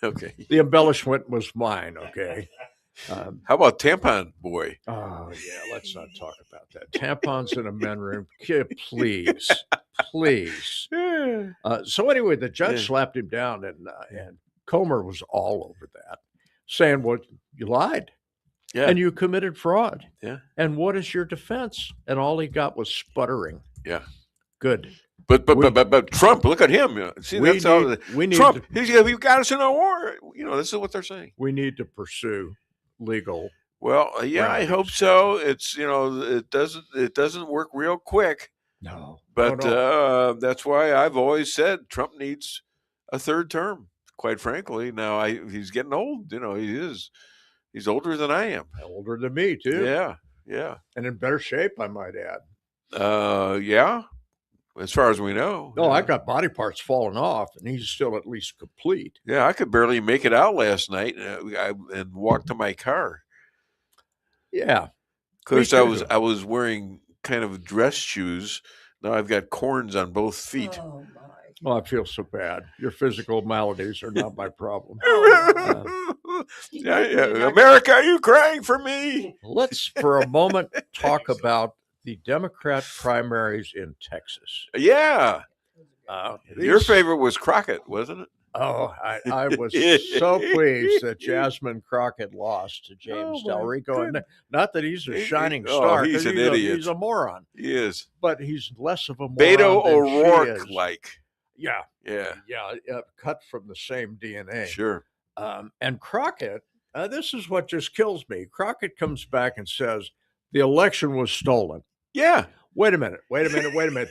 okay. The embellishment was mine. Okay. How about tampon boy? Oh yeah, let's not talk about that. Tampons in a men's room, please. So anyway, the judge slapped him down, and Comer was all over that, saying, "Well, you lied." Yeah. And you committed fraud. Yeah. And what is your defense? And all he got was sputtering. Yeah. Good. But Trump, look at him. See, that's all. Trump, he got us in a war. This is what they're saying. We need to pursue legal. Well, yeah, remedies. I hope so. It's it doesn't work real quick. No. But that's why I've always said Trump needs a third term. Quite frankly, now he's getting old. He is. He's older than I am. Older than me, too. Yeah. And in better shape, I might add. Yeah. As far as we know. No, I got body parts falling off, and he's still at least complete. Yeah, I could barely make it out last night and walk to my car. Yeah. Of course, I was wearing kind of dress shoes. Now I've got corns on both feet. Oh, my. Oh, I feel so bad. Your physical maladies are not my problem. Yeah. America, are you crying for me? Let's, for a moment, talk about the Democrat primaries in Texas. Yeah. Your favorite was Crockett, wasn't it? Oh, I was so pleased that Jasmine Crockett lost to James Del Rico. And not that he's a shining star. He's an idiot. He's a moron. He is. But he's less of a moron Beto than O'Rourke-like. Yeah. Yeah. Cut from the same DNA. Sure. And Crockett, this is what just kills me. Crockett comes back and says, the election was stolen. Yeah. Wait a minute.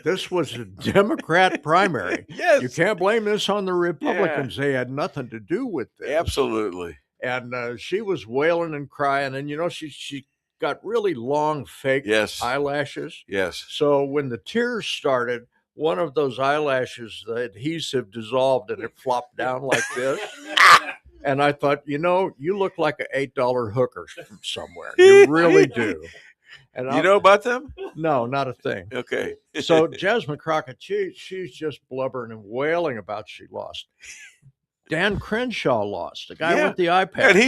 This was a Democrat primary. Yes. You can't blame this on the Republicans. Yeah. They had nothing to do with this. Absolutely. and she was wailing and crying, and she got really long fake eyelashes. Yes. So when the tears started, one of those eyelashes, the adhesive dissolved and it flopped down like this. And I thought, you look like an $8 hooker from somewhere. You really do. And you know about them? No, not a thing. Okay. So Jasmine Crockett, she's just blubbering and wailing about she lost. Dan Crenshaw lost, the guy with the iPad. And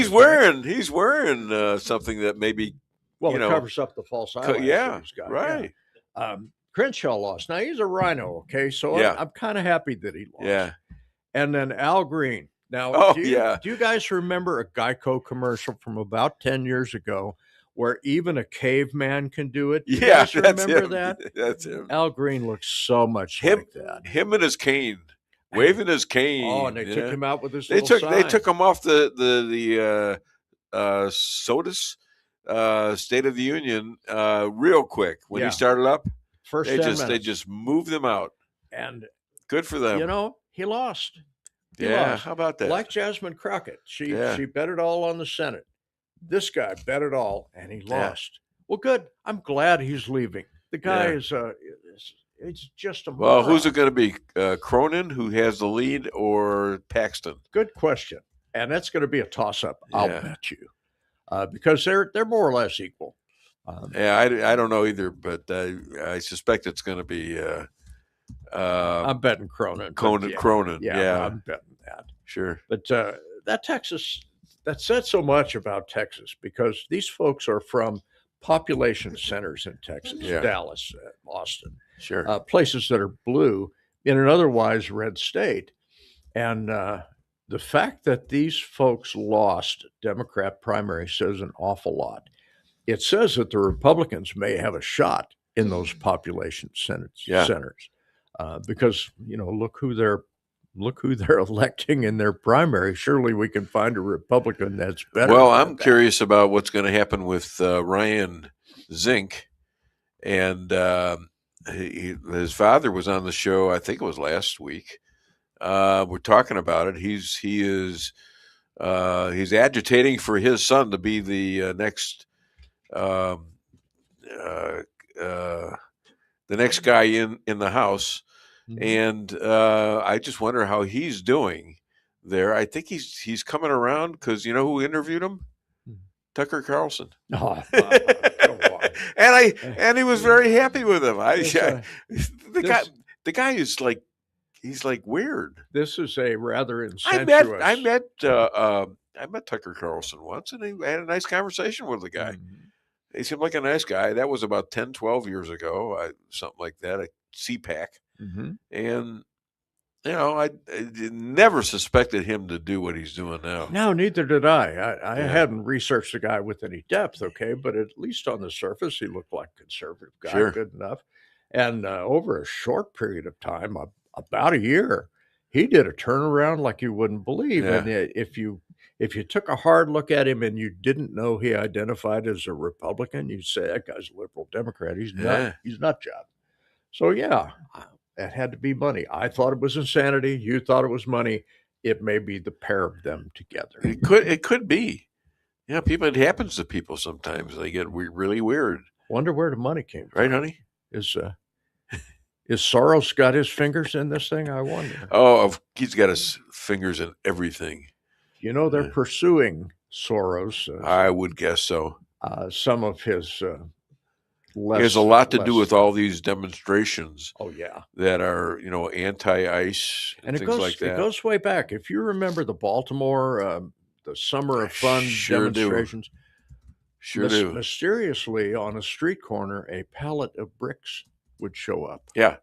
he's wearing something that maybe it covers up the false eyelashes. He's got. Right. Yeah. Crenshaw lost. Now he's a rhino, okay? So I'm kind of happy that he lost. Yeah. And then Al Green. Now, do you guys remember a Geico commercial from about 10 years ago where even a caveman can do it? Do you guys remember that? That's him. Al Green looks so much like that. Him and his cane, waving his cane. Oh, and they took him out with his They sign. took him off the SOTUS State of the Union real quick when he started up. First they just moved them out. And good for them. He lost. How about that? Like Jasmine Crockett, she bet it all on the Senate. This guy bet it all, and he lost. Well, good. I'm glad he's leaving. The guy is it's just a moron. Well, who's it going to be? Cronin, who has the lead, or Paxton? Good question. And that's going to be a toss-up, I'll bet you, because they're more or less equal. I don't know either, but I suspect it's going to be. I'm betting Cronin. Cronin. Yeah, I'm betting that. Sure. But that said so much about Texas, because these folks are from population centers in Texas, Dallas, Austin, places that are blue in an otherwise red state. And the fact that these folks lost Democrat primary says an awful lot. It says that the Republicans may have a shot in those population centers. Because look who they're electing in their primary. Surely we can find a Republican that's better. Well, I'm curious about what's going to happen with Ryan Zink, and his father was on the show. I think it was last week. We're talking about it. He's agitating for his son to be the next guy in the House. Mm-hmm. And I just wonder how he's doing there. I think he's coming around because you know who interviewed him? Tucker Carlson. Oh, come on. and he was very happy with him. The guy is like, he's like weird. This is a rather incestuous. I met Tucker Carlson once, and I had a nice conversation with the guy. Mm-hmm. He seemed like a nice guy. That was about 10, 12 years ago, something like that, a CPAC. Mm-hmm. And, I never suspected him to do what he's doing now. No, neither did I. I hadn't researched the guy with any depth, okay? But at least on the surface, he looked like a conservative guy, good enough. And over a short period of time, about a year, he did a turnaround like you wouldn't believe. Yeah. And if you took a hard look at him and you didn't know he identified as a Republican, you'd say that guy's a liberal Democrat. He's not. He's not job. So that had to be money. I thought it was insanity. You thought it was money. It may be the pair of them together. It could be. Yeah, it happens to people sometimes. They get really weird. Wonder where the money came from. Right, honey? Is Soros got his fingers in this thing? I wonder. Oh, he's got his fingers in everything. They're pursuing Soros. I would guess so. Some of his there's a lot to do with all these demonstrations. Oh, yeah. That are, anti-ICE and things like that. It goes way back. If you remember the Baltimore, the Summer of Fun demonstrations. Sure do. Mysteriously, on a street corner, a pallet of bricks would show up. Yeah.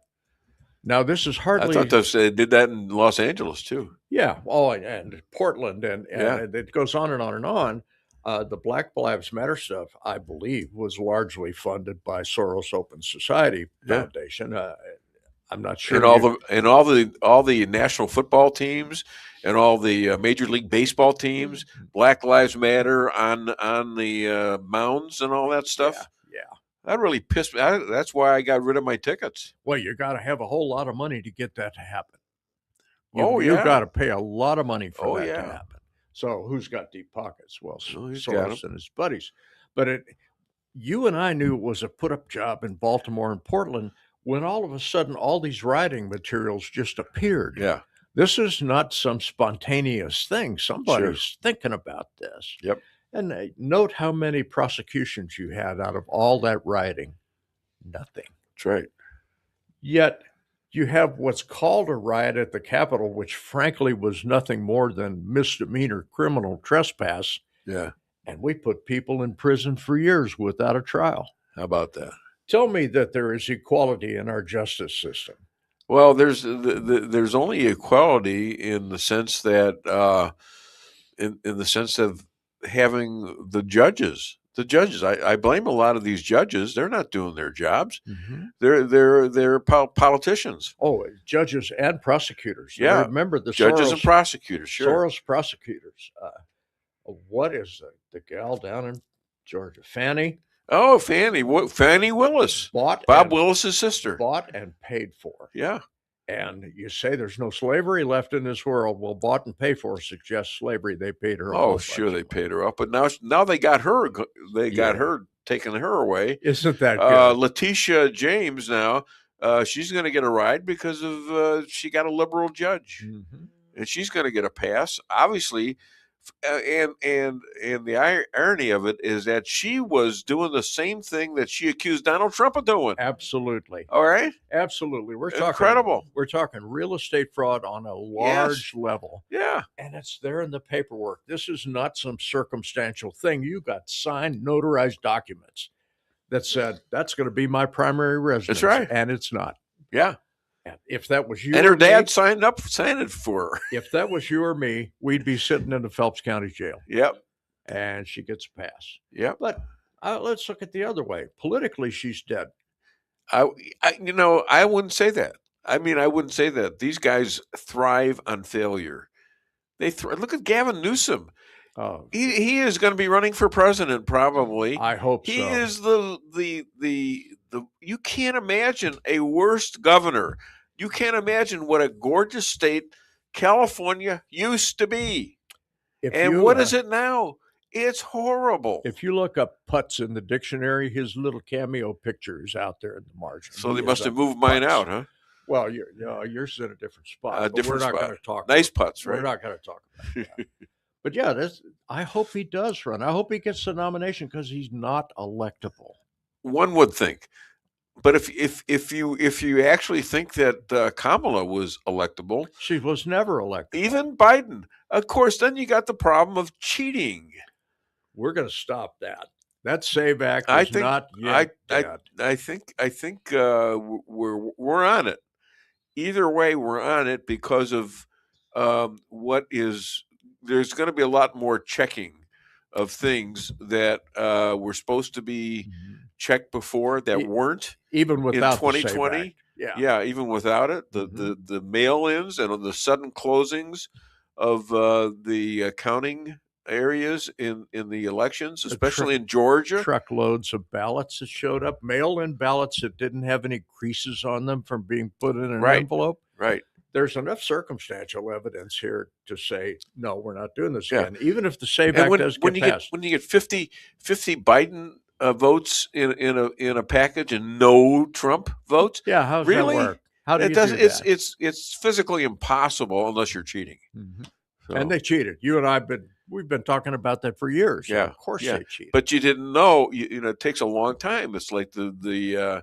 Now, this is hardly... I thought they did that in Los Angeles, too. Yeah. Oh, and Portland, and it goes on and on and on. The Black Lives Matter stuff, I believe, was largely funded by Soros Open Society Foundation. I'm not sure. And all the national football teams and all the Major League Baseball teams, Black Lives Matter on the mounds and all that stuff. Yeah. That really pissed me. That's why I got rid of my tickets. Well, you got to have a whole lot of money to get that to happen. You've got to pay a lot of money for that to happen. So who's got deep pockets? Well, he's got 'em. Soros and his buddies. But you and I knew it was a put-up job in Baltimore and Portland when all of a sudden all these writing materials just appeared. Yeah. This is not some spontaneous thing. Somebody's thinking about this. Yep. And note how many prosecutions you had out of all that writing. Nothing. That's right. Yet you have what's called a riot at the Capitol, which frankly was nothing more than misdemeanor criminal trespass. Yeah. And we put people in prison for years without a trial. How about that? Tell me that there is equality in our justice system. Well, there's only equality in the sense that in the sense of having the judges. The judges. I blame a lot of these judges. They're not doing their jobs. They're politicians. Oh, judges and prosecutors. Yeah. I remember the judges Soros, and prosecutors. Sure. Soros prosecutors. What is the gal down in Georgia? Fannie? Oh, Fannie Willis. Bob Willis's sister. Bought and paid for. Yeah. And you say there's no slavery left in this world. Well, bought and paid for suggests slavery. They paid her off. Oh, sure, they paid her off. But now they got her. They got her, taking her away. Isn't that good? Letitia James now, she's going to get a ride because of she got a liberal judge. And she's going to get a pass. Obviously, and the irony of it is that she was doing the same thing that she accused Donald Trump of doing. Absolutely. All right? Absolutely. We're talking incredible. We're talking real estate fraud on a large level. Yeah. And it's there in the paperwork. This is not some circumstantial thing. You got signed, notarized documents that said, that's going to be my primary residence. That's right. And it's not. Yeah. And if that was you and her or dad me, signed it for her. If that was you or me, we'd be sitting in the Phelps County Jail. Yep. And she gets a pass. Yep. But let's look at the other way. Politically, she's dead. I wouldn't say that. I mean, I wouldn't say that. These guys thrive on failure. Look at Gavin Newsom. Oh, he is going to be running for president probably. I hope he so. He is the you can't imagine a worse governor. You can't imagine what a gorgeous state California used to be. What is it now? It's horrible. If you look up putz in the dictionary, his little cameo picture is out there in the margin. So they must have moved mine out, huh? Well, yours is in a different spot. We're not going to talk. Nice putts, right? We're not going to talk about that. But yeah, I hope he does run. I hope he gets the nomination because he's not electable. One would think. But if you actually think that Kamala was electable, she was never electable. Even Biden, of course. Then you got the problem of cheating. We're going to stop that. That SAVE Act is not yet dead. I think we're on it. Either way, we're on it because of there's going to be a lot more checking of things that were supposed to be checked before that weren't, even without in 2020. Yeah, even without it, the mail-ins and the sudden closings of the counting areas in the elections, especially in Georgia. Truckloads of ballots that showed up, mail-in ballots that didn't have any creases on them from being put in an envelope. Right. There's enough circumstantial evidence here to say, no, we're not doing this again. Even if the SAVE Act does get passed. When you get 50 Biden votes in a package and no Trump votes, how's really? That work? How do you do that? It's physically impossible unless you're cheating. So. And they cheated. You and we've been talking about that for years. Yeah, of course they cheated. But you didn't know. It takes a long time. It's like the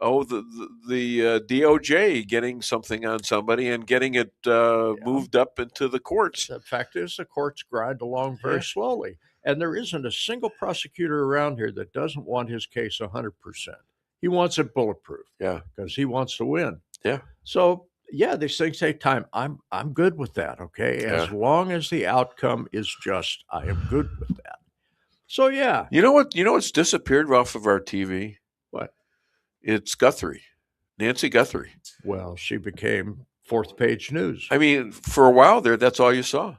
DOJ getting something on somebody and getting it moved up into the courts. The fact is, the courts grind along very slowly. And there isn't a single prosecutor around here that doesn't want his case 100%. He wants it bulletproof. Yeah. Because he wants to win. Yeah. So, these things take time. I'm good with that, okay? As long as the outcome is just, I am good with that. So, yeah. You know what's disappeared off of our TV? What? It's Guthrie. Nancy Guthrie. Well, she became fourth page news. I mean, for a while there, that's all you saw.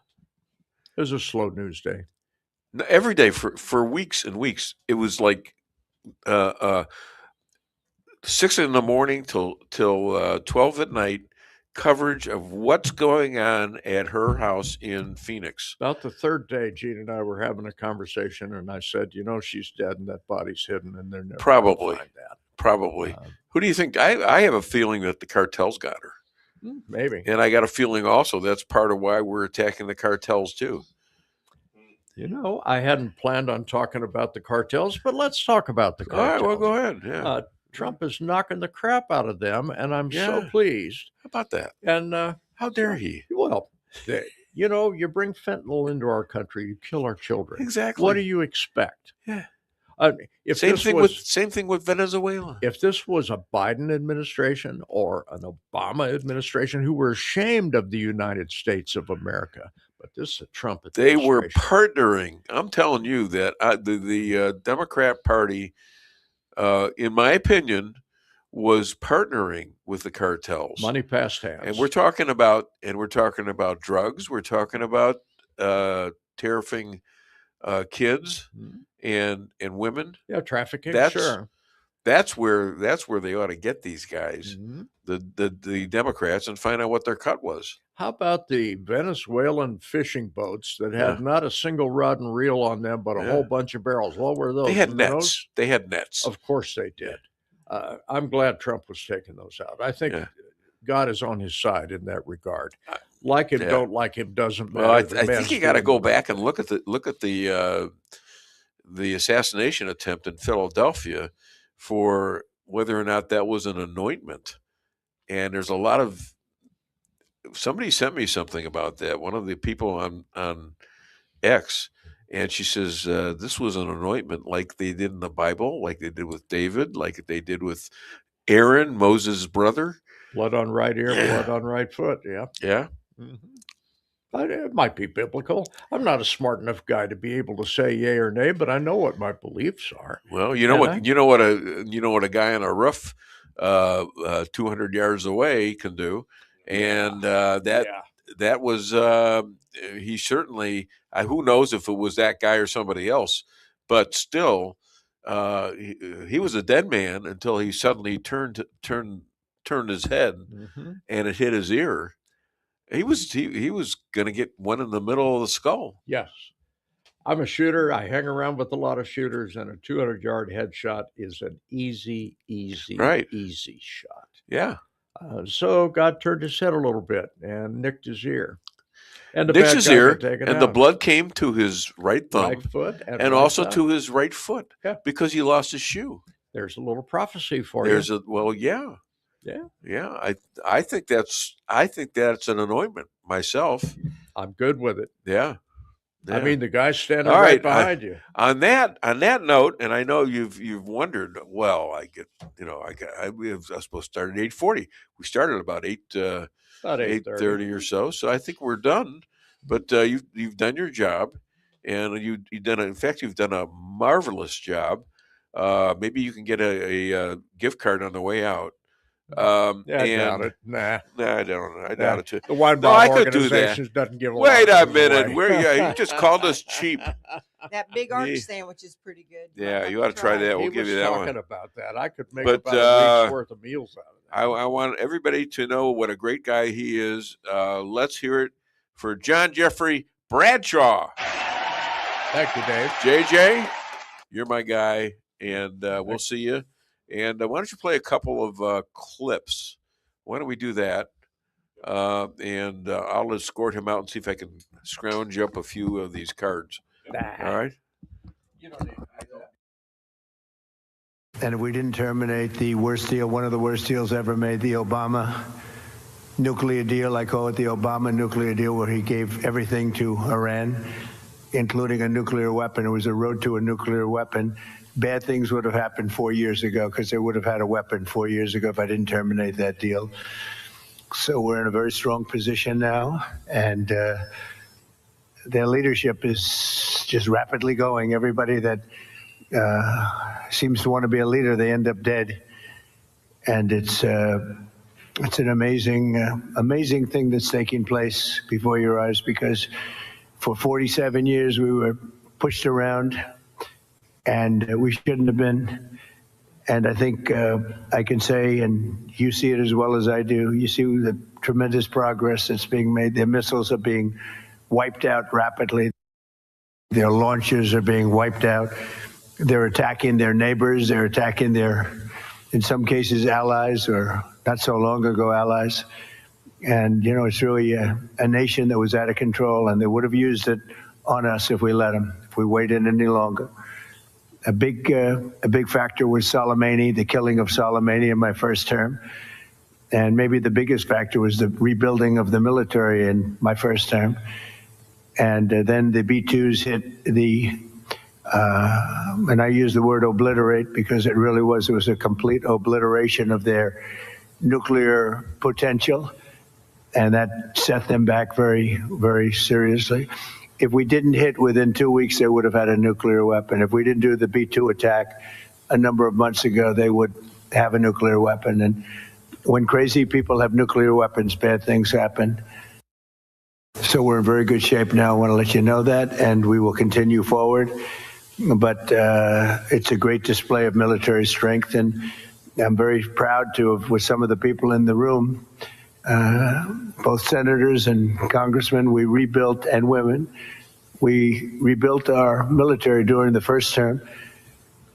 It was a slow news day. Every day for weeks and weeks. It was like 6 in the morning till 12 at night. coverage of what's going on at her house in Phoenix. About the third day, Gene and I were having a conversation, and I said, she's dead and that body's hidden, and they're never Probably. going to find that. Probably. Who do you think? I have a feeling that the cartels got her. Maybe. And I got a feeling also that's part of why we're attacking the cartels too. I hadn't planned on talking about the cartels, but let's talk about the cartels. All right, well, go ahead. Yeah. Trump is knocking the crap out of them, and I'm so pleased. How about that? And how dare he? Well, you bring fentanyl into our country, you kill our children. Exactly. What do you expect? Yeah. Same thing with Venezuela. If this was a Biden administration or an Obama administration who were ashamed of the United States of America, but this is a Trump administration. They were partnering. I'm telling you that the Democrat Party, in my opinion, was partnering with the cartels. Money passed hands. And we're talking about drugs. We're talking about tariffing kids and women. Yeah, trafficking. That's where they ought to get these guys, the Democrats, and find out what their cut was. How about the Venezuelan fishing boats that had not a single rod and reel on them, but a whole bunch of barrels? What were those? They had nets. They had nets. Of course they did. I'm glad Trump was taking those out. I think God is on his side in that regard. Like him, don't like him, doesn't matter. Well, I think you got to go back and look at the assassination attempt in Philadelphia for whether or not that was an anointment. And there's a lot of somebody sent me something about that. One of the people on X, and she says this was an anointment like they did in the Bible, like they did with David, like they did with Aaron, Moses' brother. Blood on right ear, blood on right foot. Yeah. Yeah. It might be biblical. I'm not a smart enough guy to be able to say yay or nay, but I know what my beliefs are. Well, you know what a guy on a roof 200 yards away can do, and that was he certainly. Who knows if it was that guy or somebody else, but still, he was a dead man until he suddenly turned his head, and it hit his ear. He was going to get one in the middle of the skull. Yes. I'm a shooter. I hang around with a lot of shooters, and a 200-yard headshot is an easy shot. Yeah. So God turned his head a little bit and nicked his ear. And the blood came to his right thumb, right foot, and also to his right foot because he lost his shoe. There's a little prophecy for you. Yeah. I think that's an anointment myself. I'm good with it. Yeah. I mean, the guy's standing right behind you. On that note, and I know you've wondered. Well, I was supposed to start at 8:40. We started about 8:30 or so. So I think we're done. But you've done your job, and you've done a marvelous job. Maybe you can get a gift card on the way out. I doubt it. Nah, I don't know. I doubt it too. The Weinbaum organization doesn't give a Wait a minute. You just called us cheap. That big orange sandwich is pretty good. Yeah, you ought to try that. We'll give you that one. Talking about that. I could make about a week's worth of meals out of that. I want everybody to know what a great guy he is. Let's hear it for John Jeffrey Bradshaw. Thank you, Dave. JJ, you're my guy, and we'll see you. And why don't you play a couple of clips? Why don't we do that? And I'll escort him out and see if I can scrounge up a few of these cards. All right? You don't need And if we didn't terminate the worst deal, one of the worst deals ever made, the Obama nuclear deal, I call it the Obama nuclear deal, where he gave everything to Iran, including a nuclear weapon. It was a road to a nuclear weapon. Bad things would have happened 4 years ago because they would have had a weapon 4 years ago if I didn't terminate that deal. So we're in a very strong position now, and their leadership is just rapidly going. Everybody that seems to want to be a leader, they end up dead. And it's an amazing thing that's taking place before your eyes, because for 47 years we were pushed around, and we shouldn't have been. And I think I can say, and you see it as well as I do, you see the tremendous progress that's being made. Their missiles are being wiped out rapidly. Their launchers are being wiped out. They're attacking their neighbors. They're attacking their, in some cases, allies, or not so long ago allies. And, it's really a nation that was out of control, and they would have used it on us if we let them, if we waited any longer. A big factor was Soleimani, the killing of Soleimani in my first term. And maybe the biggest factor was the rebuilding of the military in my first term. And then the B-2s hit and I use the word obliterate because it was a complete obliteration of their nuclear potential. And that set them back very, very seriously. If we didn't hit within 2 weeks, they would have had a nuclear weapon. If we didn't do the B-2 attack a number of months ago, they would have a nuclear weapon. And when crazy people have nuclear weapons, bad things happen. So we're in very good shape now. I want to let you know that, and we will continue forward. But it's a great display of military strength, and I'm very proud to have, with some of the people in the room, both senators and congressmen, we rebuilt, and women, we rebuilt our military during the first term,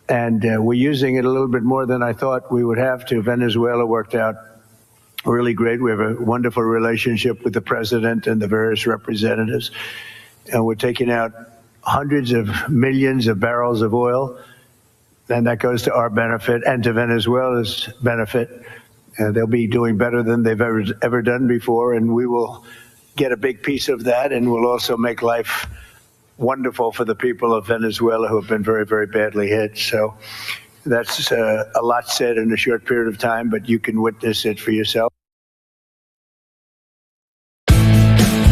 and we're using it a little bit more than I thought we would have to. Venezuela worked out really great. We have a wonderful relationship with the president and the various representatives, and we're taking out hundreds of millions of barrels of oil, and that goes to our benefit and to Venezuela's benefit. They'll be doing better than they've ever done before, and we will get a big piece of that, and we'll also make life wonderful for the people of Venezuela who have been very, very badly hit. So that's a lot said in a short period of time, but you can witness it for yourself.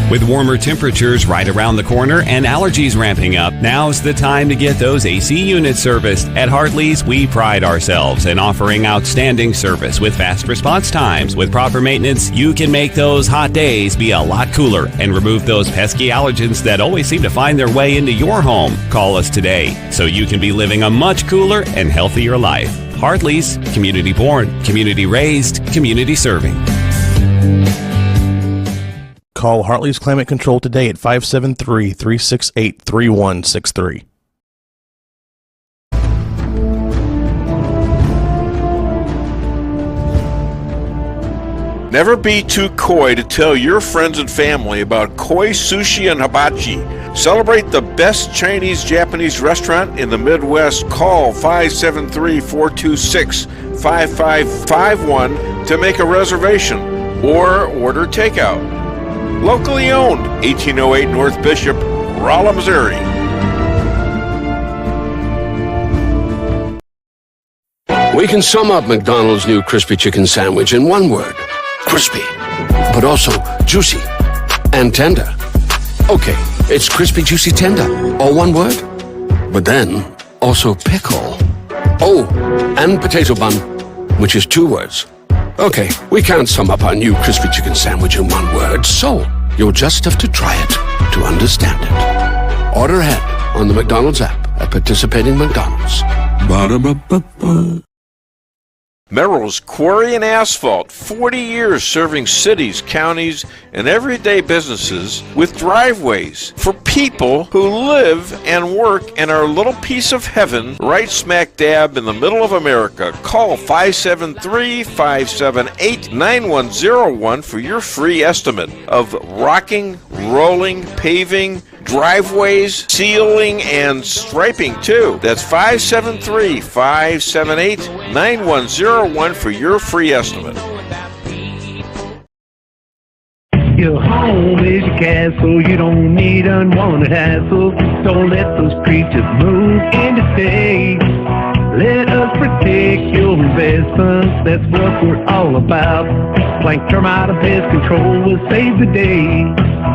With warmer temperatures right around the corner and allergies ramping up, now's the time to get those AC units serviced. At Hartley's, we pride ourselves in offering outstanding service with fast response times. With proper maintenance, you can make those hot days be a lot cooler and remove those pesky allergens that always seem to find their way into your home. Call us today so you can be living a much cooler and healthier life. Hartley's, community born, community raised, community serving. Call Hartley's Climate Control today at 573-368-3163. Never be too coy to tell your friends and family about koi sushi and hibachi. Celebrate the best Chinese-Japanese restaurant in the Midwest. Call 573-426-5551 to make a reservation or order takeout. Locally owned, 1808 North Bishop, Rolla, Missouri. We can sum up McDonald's new crispy chicken sandwich in one word. Crispy. But also juicy and tender. Okay, it's crispy, juicy, tender. All one word? But then, also pickle. Oh, and potato bun, which is two words. Okay, we can't sum up our new crispy chicken sandwich in one word, so you'll just have to try it to understand it. Order ahead on the McDonald's app at participating McDonald's. Ba-da-ba-ba-ba. Merrill's Quarry and Asphalt, 40 years serving cities, counties, and everyday businesses with driveways for people who live and work in our little piece of heaven right smack dab in the middle of America. Call 573-578-9101 for your free estimate of rocking, rolling, paving, driveways, sealing, and striping too. That's 573-578-9101 for your free estimate. Your home is your castle, you don't need unwanted hassle. Don't let those creatures move in to stay. Let us protect your investments, that's what we're all about. Plank Termite and Pest Control will save the day.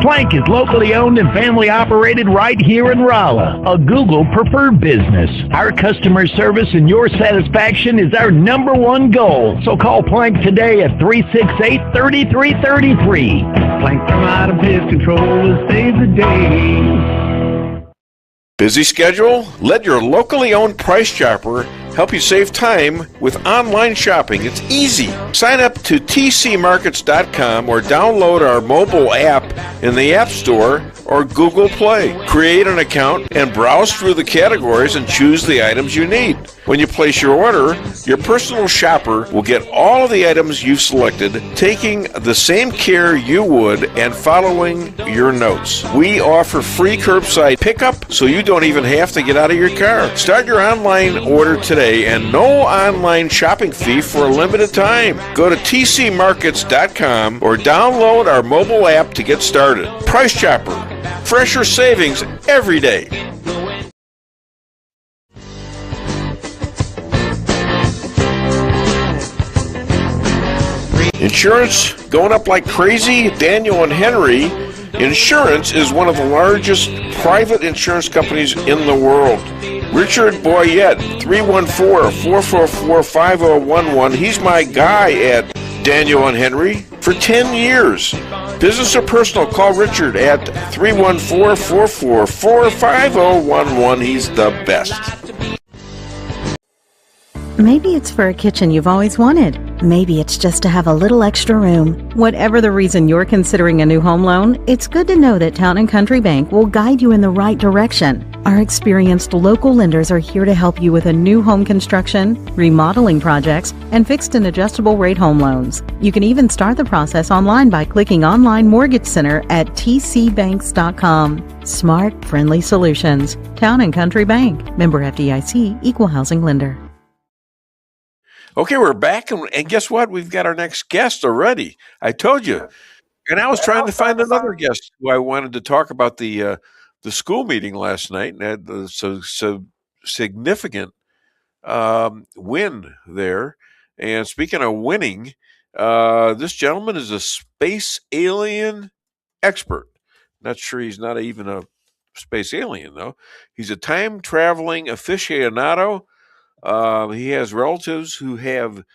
Plank is locally owned and family operated right here in Rolla, a Google preferred business. Our customer service and your satisfaction is our number one goal. So call Plank today at 368-3333. Plank Termite and Pest Control will save the day. Busy schedule? Let your locally owned Price Chopper help you save time with online shopping. It's easy. Sign up to tcmarkets.com or download our mobile app in the App Store or Google Play. Create an account and browse through the categories and choose the items you need. When you place your order, your personal shopper will get all of the items you've selected, taking the same care you would and following your notes. We offer free curbside pickup, so you don't even have to get out of your car. Start your online order today and no online shopping fee for a limited time. Go to tcmarkets.com or download our mobile app to get started. Price Chopper. Fresher savings every day. Insurance going up like crazy. Daniel and Henry Insurance is one of the largest private insurance companies in the world. Richard Boyette, 314-444-5011. He's my guy at Daniel and Henry for 10 years. Business or personal, call Richard at 314-444-5011. He's the best. Maybe it's for a kitchen you've always wanted. Maybe it's just to have a little extra room. Whatever the reason you're considering a new home loan, it's good to know that Town & Country Bank will guide you in the right direction. Our experienced local lenders are here to help you with a new home construction, remodeling projects, and fixed and adjustable rate home loans. You can even start the process online by clicking Online Mortgage Center at tcbanks.com. Smart, friendly solutions. Town & Country Bank. Member FDIC, Equal Housing Lender. Okay, we're back, and guess what? We've got our next guest already. I told you. And I was trying to find another guest who I wanted to talk about the school meeting last night, and had the so significant win there. And speaking of winning, this gentleman is a space alien expert. Not sure he's not even a space alien, though. He's a time-traveling aficionado. He has relatives who have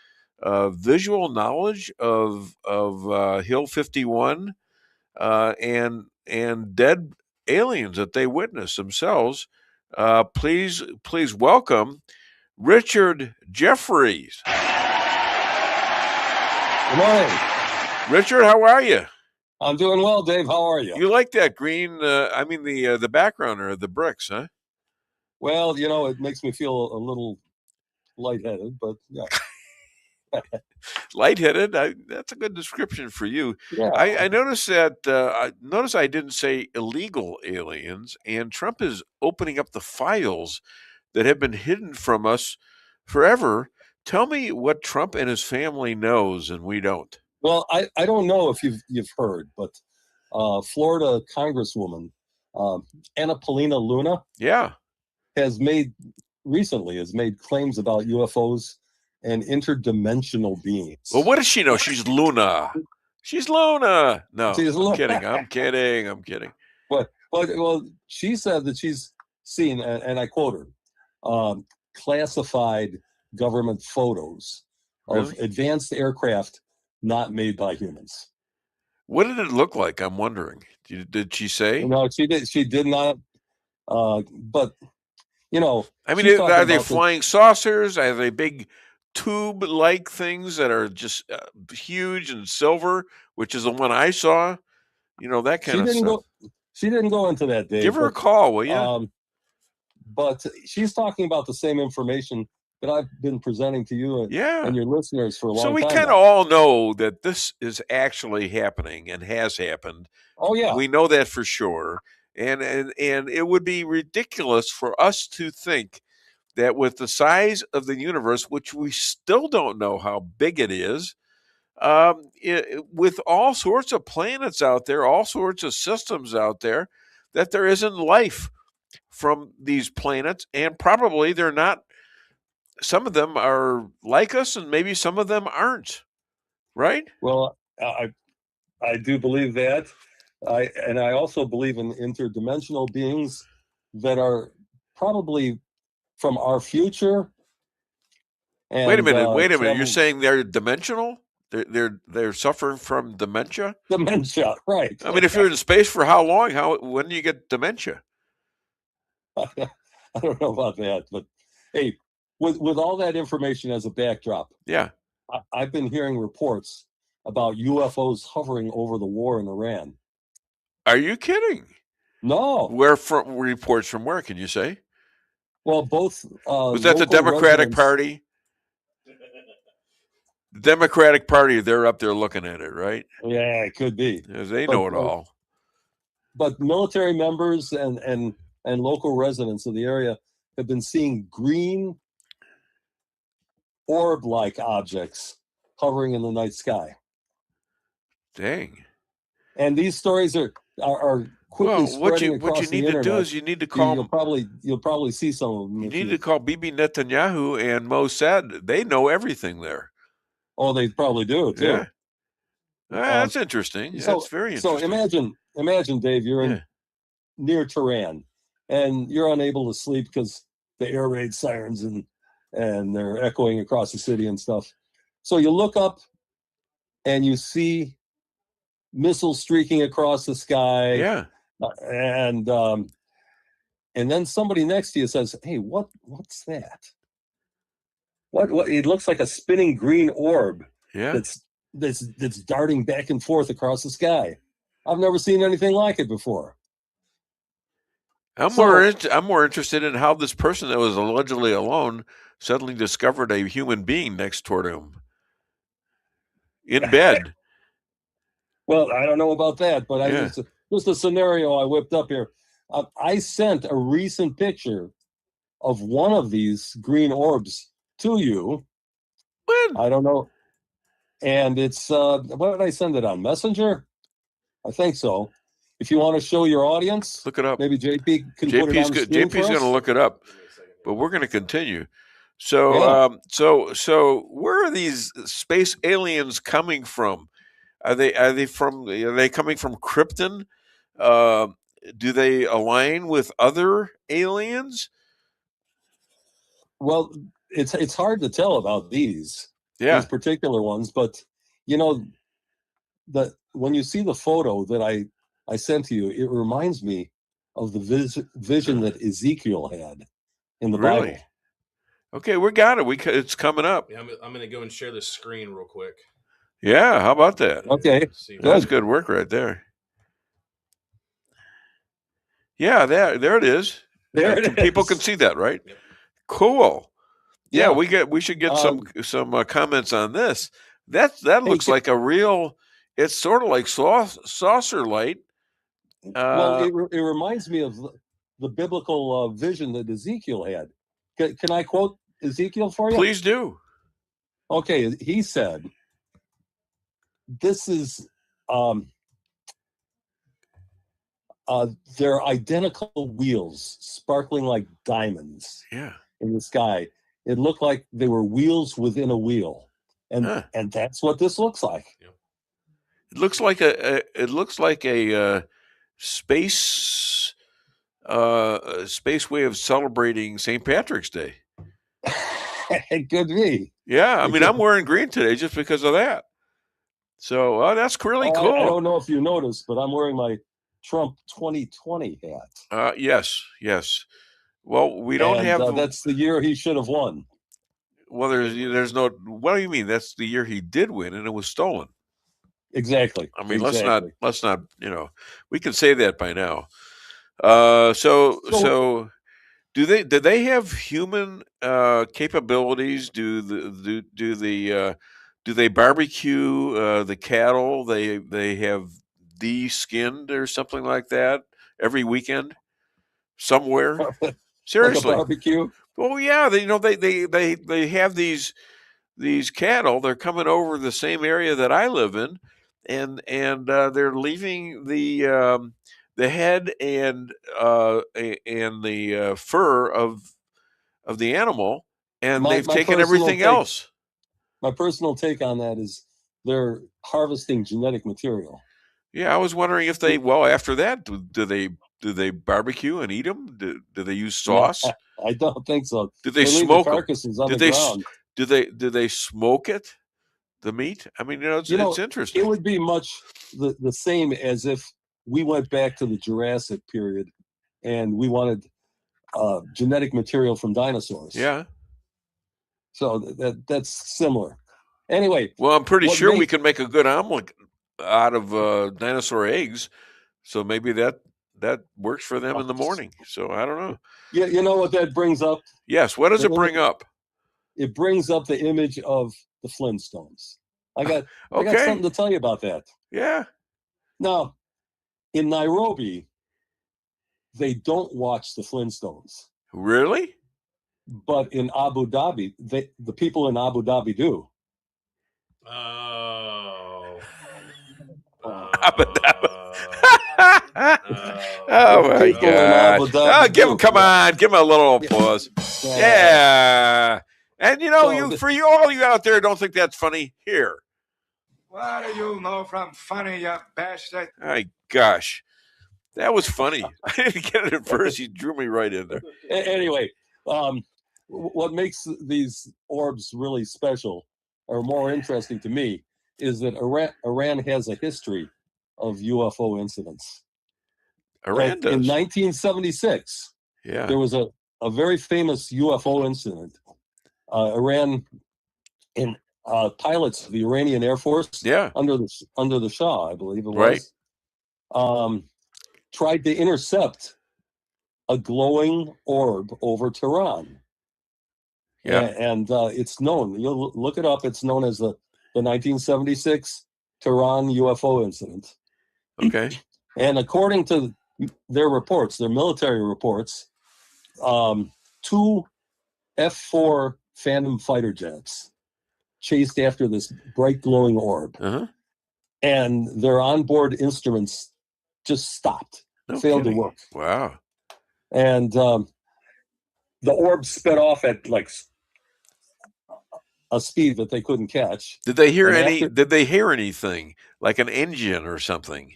visual knowledge of Hill 51 and dead aliens that they witnessed themselves. Please welcome Richard Jeffries. Good morning, Richard. How are you? I'm doing well, Dave. How are you? You like that green? The background or the bricks, huh? Well, it makes me feel a little lightheaded, but yeah. Lightheaded. That's a good description for you. Yeah. I noticed that. I didn't say illegal aliens, and Trump is opening up the files that have been hidden from us forever. Tell me what Trump and his family knows, and we don't. Well, I don't know if you've heard, but Florida Congresswoman Anna Paulina Luna, has made claims about UFOs and interdimensional beings. Well, what does she know? She's Luna. She's Luna. No, I'm kidding. I'm kidding. Well, she said that she's seen, and I quote her, classified government photos of advanced aircraft not made by humans. What did it look like? I'm wondering. Did she say? No, she did not. But are they flying saucers? Are they big tube-like things that are just huge and silver, which is the one I saw? That kind of stuff. She didn't go into that, Dave. Give her a call, will you? But she's talking about the same information that I've been presenting to you and your listeners for a long time. So we kind of all know that this is actually happening and has happened. Oh, yeah. We know that for sure. And it would be ridiculous for us to think that with the size of the universe, which we still don't know how big it is, with all sorts of planets out there, all sorts of systems out there, that there isn't life from these planets. And probably they're not. Some of them are like us, and maybe some of them aren't. Right? Well, I do believe that. I also believe in interdimensional beings that are probably from our future. And, wait a minute. You're saying they're dimensional? They're suffering from dementia? Dementia, right. I mean, if you're in space for how long? When do you get dementia? I don't know about that, but hey, with all that information as a backdrop, yeah, I've been hearing reports about UFOs hovering over the war in Iran. Are you kidding? No. Where from? Reports from where? Can you say? Well, both was that the local Democratic residents- Party? The Democratic Party, they're up there looking at it, right? Yeah, it could be. They know it all. But military members and local residents of the area have been seeing green orb-like objects hovering in the night sky. Dang. And these stories are quickly spreading across what you need the to do internet. is you need to call. You'll probably see some of them. You need to call Bibi Netanyahu and Mossad. They know everything there. Oh, they probably do too. Yeah. That's interesting. That's very interesting. So imagine, Dave, you're near Tehran, and you're unable to sleep because the air raid sirens and they're echoing across the city and stuff. So you look up, and you see missiles streaking across the sky. Yeah. And then somebody next to you says, "Hey, what's that? What? It looks like a spinning green orb. Yeah. That's darting back and forth across the sky. I've never seen anything like it before." I'm more interested in how this person that was allegedly alone suddenly discovered a human being next toward him in bed. Well, I don't know about that, but just a scenario I whipped up here. I sent a recent picture of one of these green orbs to you. When? I don't know. And it's, what did I send it on? Messenger? I think so. If you want to show your audience, look it up. Maybe JP can put it on the screen for us. JP's going to look it up, but we're going to continue. So, so where are these space aliens coming from? Are they coming from Krypton? Do they align with other aliens? Well, it's hard to tell about these particular ones, but when you see the photo that I sent to you, it reminds me of the vision that Ezekiel had in the Bible. Okay, we got it. It's coming up. Yeah, I'm going to go and share this screen real quick. Yeah, how about that? Okay, that's good work right there. Yeah, there it is. People can see that, right? Yep. Cool. Yeah, we should get some comments on this. That looks like a real. It's sort of like saucer light. Well, it reminds me of the biblical vision that Ezekiel had. Can I quote Ezekiel for you? Please do. Okay, he said, "This is they're identical wheels sparkling like diamonds in the sky. It looked like they were wheels within a wheel, and that's what this looks like." It looks like a space way of celebrating St. Patrick's Day. It could be. Yeah, I mean, I'm wearing green today just because of that. So that's really cool. I don't know if you noticed, but I'm wearing my Trump 2020 hat. Yes. Well, we don't have. That's the year he should have won. Well, there's no. What do you mean? That's the year he did win, and it was stolen. Exactly. I mean, let's not. We can say that by now. So do they have human capabilities? Do they barbecue the cattle? They have de-skinned or something like that every weekend somewhere. Seriously, like a barbecue. Oh yeah, they have these cattle. They're coming over the same area that I live in, and they're leaving the head and the fur of the animal, and they've taken everything else. My personal take on that is they're harvesting genetic material. Yeah, I was wondering if after that, do they barbecue and eat them? Do they use sauce? No, I don't think so. Do they smoke the carcasses on the ground. Do they smoke it? The meat? I mean, it's interesting. It would be much the same as if we went back to the Jurassic period and we wanted genetic material from dinosaurs. Yeah. So that's similar. Anyway, well, I'm pretty what sure we makes- can make a good omelet out of dinosaur eggs. So maybe that works for them in the morning. So I don't know. Yeah, you know what that brings up? Yes. What does it bring up? It brings up the image of the Flintstones. I got Okay. something to tell you about that. Yeah. Now, in Nairobi, they don't watch the Flintstones. Really? But in Abu Dhabi, the people in Abu Dhabi do. Oh. Oh my People in God! Abu Dhabi Give him, do. come on, give him a little applause. Yeah. And you know, all you out there don't think that's funny. Here. What do you know from funny, you bastard? My gosh, that was funny. I didn't get it at first. You drew me right in there. Anyway, what makes these orbs really special or more interesting to me is that Iran has a history of UFO incidents. Iran does. In 1976, there was a very famous UFO incident. Iran and pilots of the Iranian Air Force, under the Shah, I believe it was, tried to intercept a glowing orb over Tehran. Yeah. And it's known. You'll look it up. It's known as the 1976 Tehran UFO incident. Okay. And according to their reports, their military reports, 2 F-4 Phantom fighter jets chased after this bright glowing orb. And their onboard instruments just stopped, failed to work. Wow. And the orb sped off at like a speed that they couldn't catch. Did they hear Did they hear anything like an engine or something?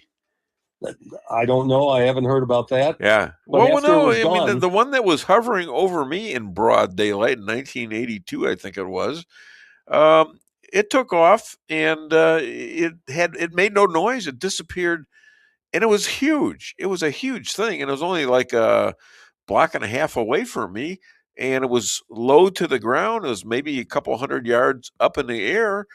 I don't know. I haven't heard about that. Yeah. But Well, after no. it was I mean, gone, the one that was hovering over me in broad daylight in 1982, I think it was. It took off, and it made no noise. It disappeared, and it was huge. It was a huge thing, and it was only like a block and a half away from me, and it was low to the ground. It was maybe a couple hundred yards up in the air,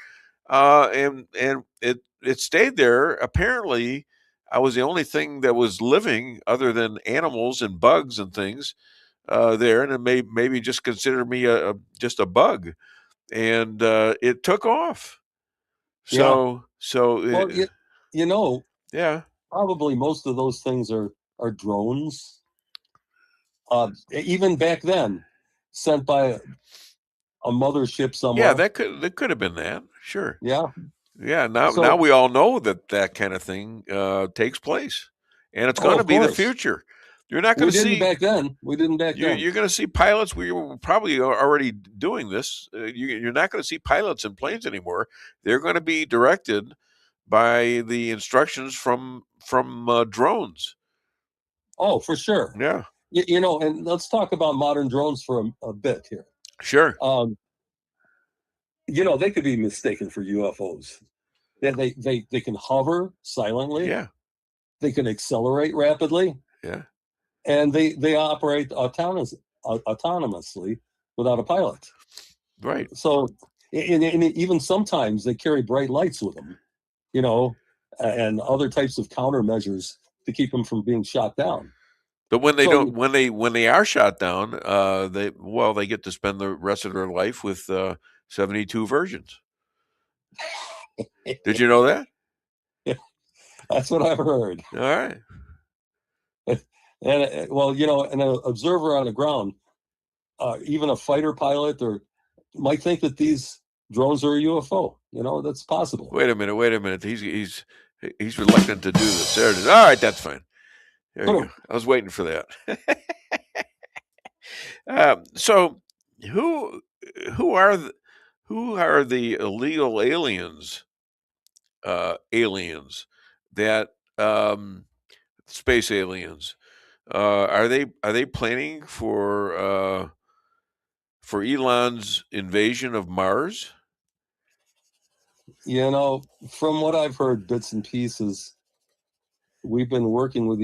and it stayed there. Apparently, I was the only thing that was living other than animals and bugs and things there, and it maybe just consider me just a bug, and it took off. So well, you know, yeah, probably most of those things are drones. Even back then, sent by a mothership somewhere. yeah, that could have been that. Sure. Yeah. Yeah. Now So- we all know that kind of thing takes place, and it's Oh, going to of be the course. future. You're not going We to didn't see back then. We didn't back then. You're going to see pilots. We were probably already doing this. You're not going to see pilots in planes anymore. They're going to be directed by the instructions from drones. Oh, for sure. Yeah. You know, and let's talk about modern drones for a bit here. Sure. You know, they could be mistaken for UFOs. They can hover silently. Yeah. They can accelerate rapidly. Yeah. And they operate autonomously without a pilot. Right. So, and even sometimes they carry bright lights with them, you know, and other types of countermeasures to keep them from being shot down. But when they don't, when they are shot down, they get to spend the rest of their life with 72 virgins. Did you know that? Yeah, that's what I've heard. All right. And well, you know, an observer on the ground, even a fighter pilot, or might think that these drones are a UFO. You know, that's possible. Wait a minute. He's reluctant to do this. There it is. All right, that's fine. There you go. I was waiting for that. So, who are the illegal aliens? That space aliens. Are they planning for Elon's invasion of Mars? You know, from what I've heard, bits and pieces, we've been working with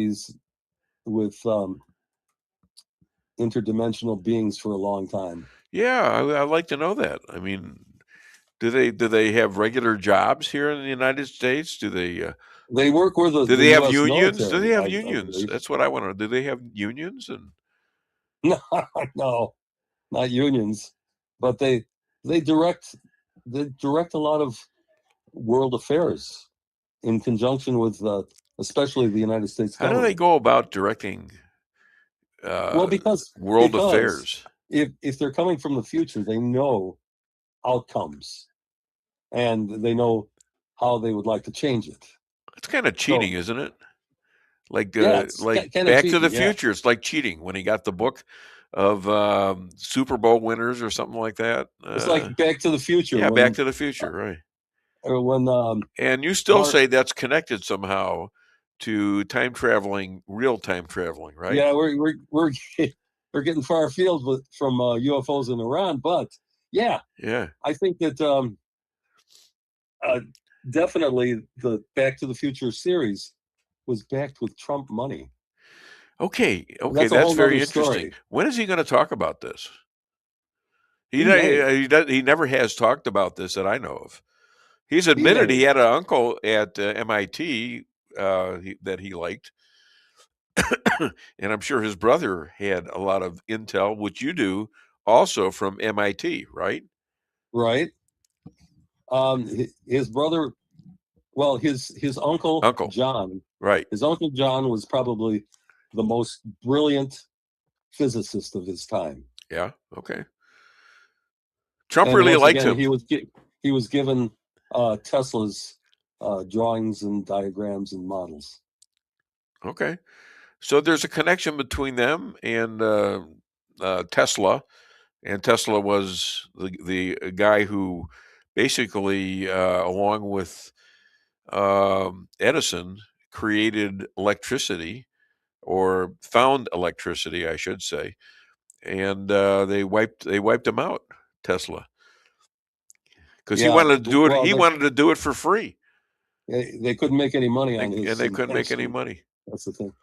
interdimensional beings for a long time. Yeah, I'd like to know that. I mean, do they have regular jobs here in the United States? Do they? They work with do the they have US unions? Do military, they have I unions? believe. That's what I want to know. Do they have unions? And No, not unions, but they direct a lot of world affairs in conjunction with especially the United States how do government. they go about directing Well, because world affairs? If they're coming from the future, they know outcomes, and they know how they would like to change it. It's kind of cheating, isn't it? Like it's like kinda Back to the cheating, yeah. Future. It's like cheating when he got the book of Super Bowl winners or something like that. It's like Back to the Future. Yeah, when, Back to the Future, right? Or when and you still Mark- say that's connected somehow to real time traveling, right? Yeah, we're getting far afield from UFOs in Iran, but yeah, I think that definitely the Back to the Future series was backed with Trump money. Okay, That's a that's whole very nother interesting. story. When is he going to talk about this? He may. He never has talked about this that I know of. He's admitted he had an uncle at MIT that he liked, and I'm sure his brother had a lot of intel, which you do also from MIT, right? Right. His brother, well, his uncle John, right? His uncle John was probably the most brilliant physicist of his time. Yeah. Okay. Trump And really once liked again, him. He was given Tesla's drawings and diagrams and models. Okay. So there's a connection between them and Tesla, and Tesla was the guy who basically, along with Edison, created electricity, or found electricity, I should say, and they wiped him out, Tesla, because he wanted to do it. well, He wanted to do it for free. They couldn't make any money on his And they couldn't make any invention. money. That's the thing.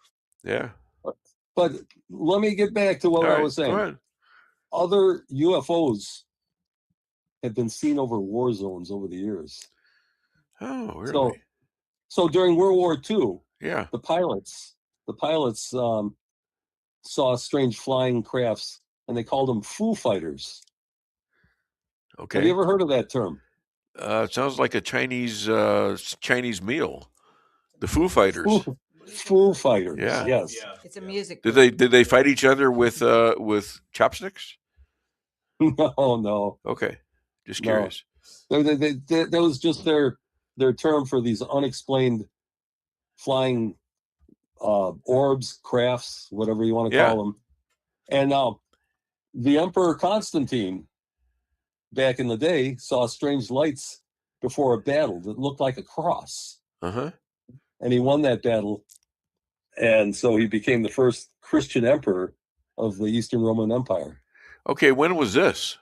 Yeah. But let me get back to what All I right, was saying. go ahead. Other UFOs have been seen over war zones over the years. Oh, really? So during World War II, yeah, the pilots saw strange flying crafts, and they called them Foo Fighters. Okay. Have you ever heard of that term? It sounds like a Chinese meal. The Foo Fighters. Foo Fighters. Yeah. Yes. It's a music. Did they fight each other with chopsticks? No. Okay, just No. curious. That was just their term for these unexplained flying orbs, crafts, whatever you want to call them. And now, the Emperor Constantine, back in the day, saw strange lights before a battle that looked like a cross. Uh-huh. And he won that battle. And so he became the first Christian emperor of the Eastern Roman Empire. Okay, when was this?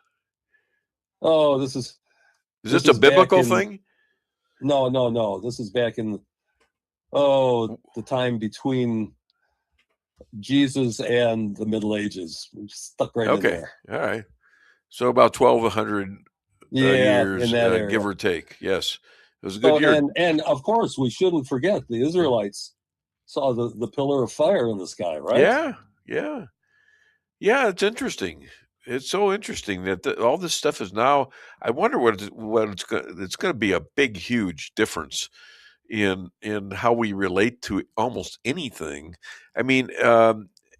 Oh, Is this a biblical thing? No. This is back in the time between Jesus and the Middle Ages. We're stuck right in there. All right. So about 1200 years, in that area. give or take. Yes, it was a good year. And of course, we shouldn't forget the Israelites saw the pillar of fire in the sky, right? Yeah. It's interesting. It's so interesting that all this stuff is now. I wonder what it's going. It's going to be a big, huge difference in how we relate to almost anything. I mean,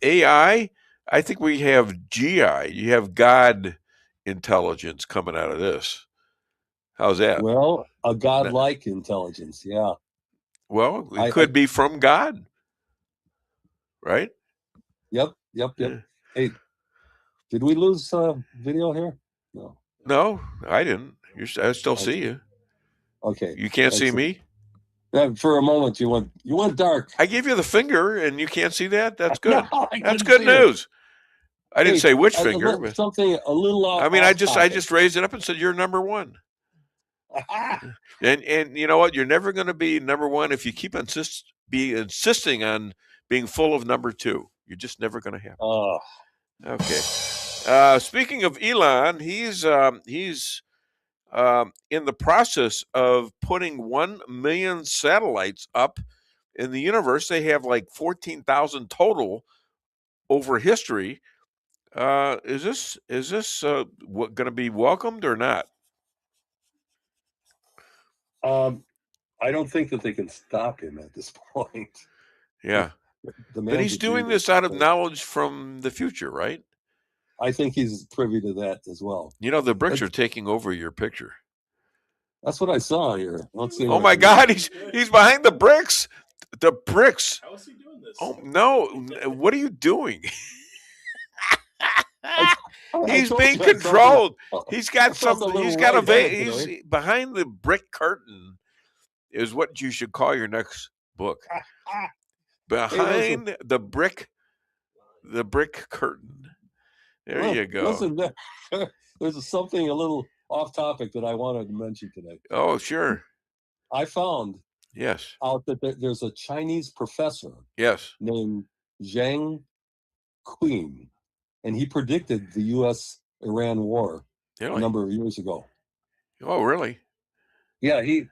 AI. I think we have GI. You have God intelligence coming out of this. How's that? Well, a godlike intelligence. Yeah. Well, it could be from God, right? Yep. Hey, did we lose video here? No. No, I didn't. I still see you. Okay. You can't see me? For a moment, you went dark. I gave you the finger, and you can't see that. That's good. No, That's good news. I didn't say which finger, but something a little off. I mean, I just raised it up and said you're number one. and you know what? You're never going to be number one if you keep insisting on being full of number two. You're just never going to happen. Oh, Okay. Speaking of Elon, he's in the process of putting 1 million satellites up in the universe. They have like 14,000 total over history. Is this going to be welcomed or not? I don't think that they can stop him at this point. Yeah. The But he's man's doing agenda is this out of crazy. knowledge from the future, right? I think he's privy to that as well. You know, the bricks But are taking over your picture. that's what I saw here. Let's see. Oh my God, he's behind the bricks. The bricks. How is he doing this? Oh no! What are you doing? He's being controlled. He's got something. He's got a. He's behind the brick curtain. Is what you should call your next book. Behind the brick curtain. There you go. Listen, there's something a little off topic that I wanted to mention today. Oh, sure. I found out that there's a Chinese professor named Zhang Qing, and he predicted the U.S.-Iran war a number of years ago. Oh, really? Yeah, he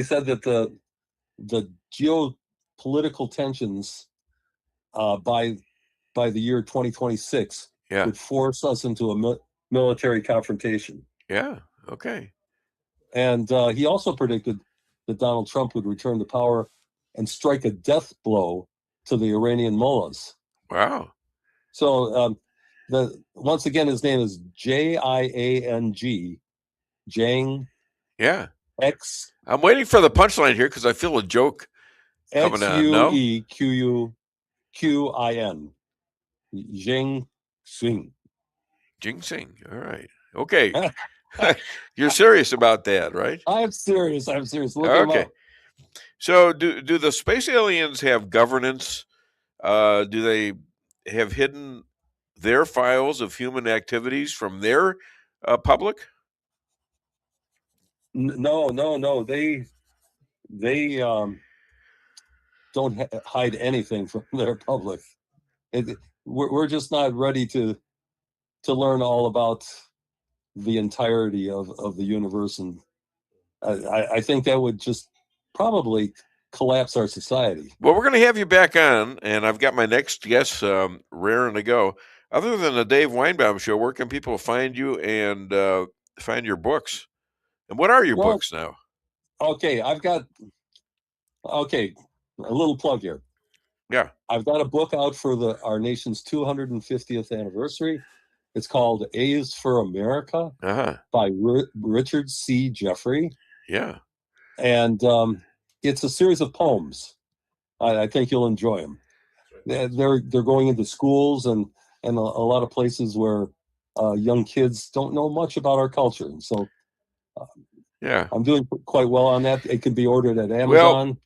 said that the geopolitical tensions by the year 2026 would force us into a military confrontation. Yeah. Okay. And he also predicted that Donald Trump would return to power and strike a death blow to the Iranian mullahs. Wow. So once again, his name is Jiang. Jang. Yeah. X. I'm waiting for the punchline here because I feel a joke coming on. No? Xueqin. Jing Sing. Jing Sing. All right. Okay. You're serious about that, right? I'm serious. Look okay. So do the space aliens have governance? Do they have hidden their files of human activities from their public? No. They don't hide anything from their public. We're just not ready to learn all about the entirety of the universe, and I think that would just probably collapse our society. Well, we're going to have you back on, and I've got my next guest raring to go. Other than the Dave Weinbaum Show, where can people find you and find your books? And what are your books now? Okay, I've got a little plug here. Yeah. I've got a book out for our nation's 250th anniversary. It's called A is for America by Richard C. Jeffrey. Yeah. And it's a series of poems. I think you'll enjoy them. They're going into schools and a lot of places where young kids don't know much about our culture. And so I'm doing quite well on that. It can be ordered at Amazon.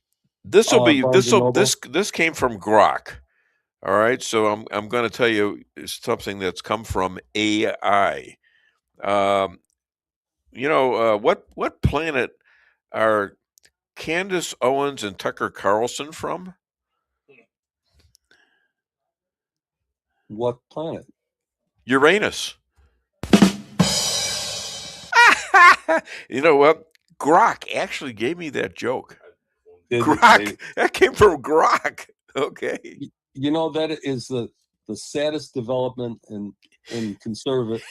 Well, this came from Grok. All right, so I'm going to tell you something that's come from AI. What planet are Candace Owens and Tucker Carlson from? What planet? Uranus. You know what? Grok actually gave me that joke. Grok. That came from Grok. Okay. You know, that is the saddest development in conservatism.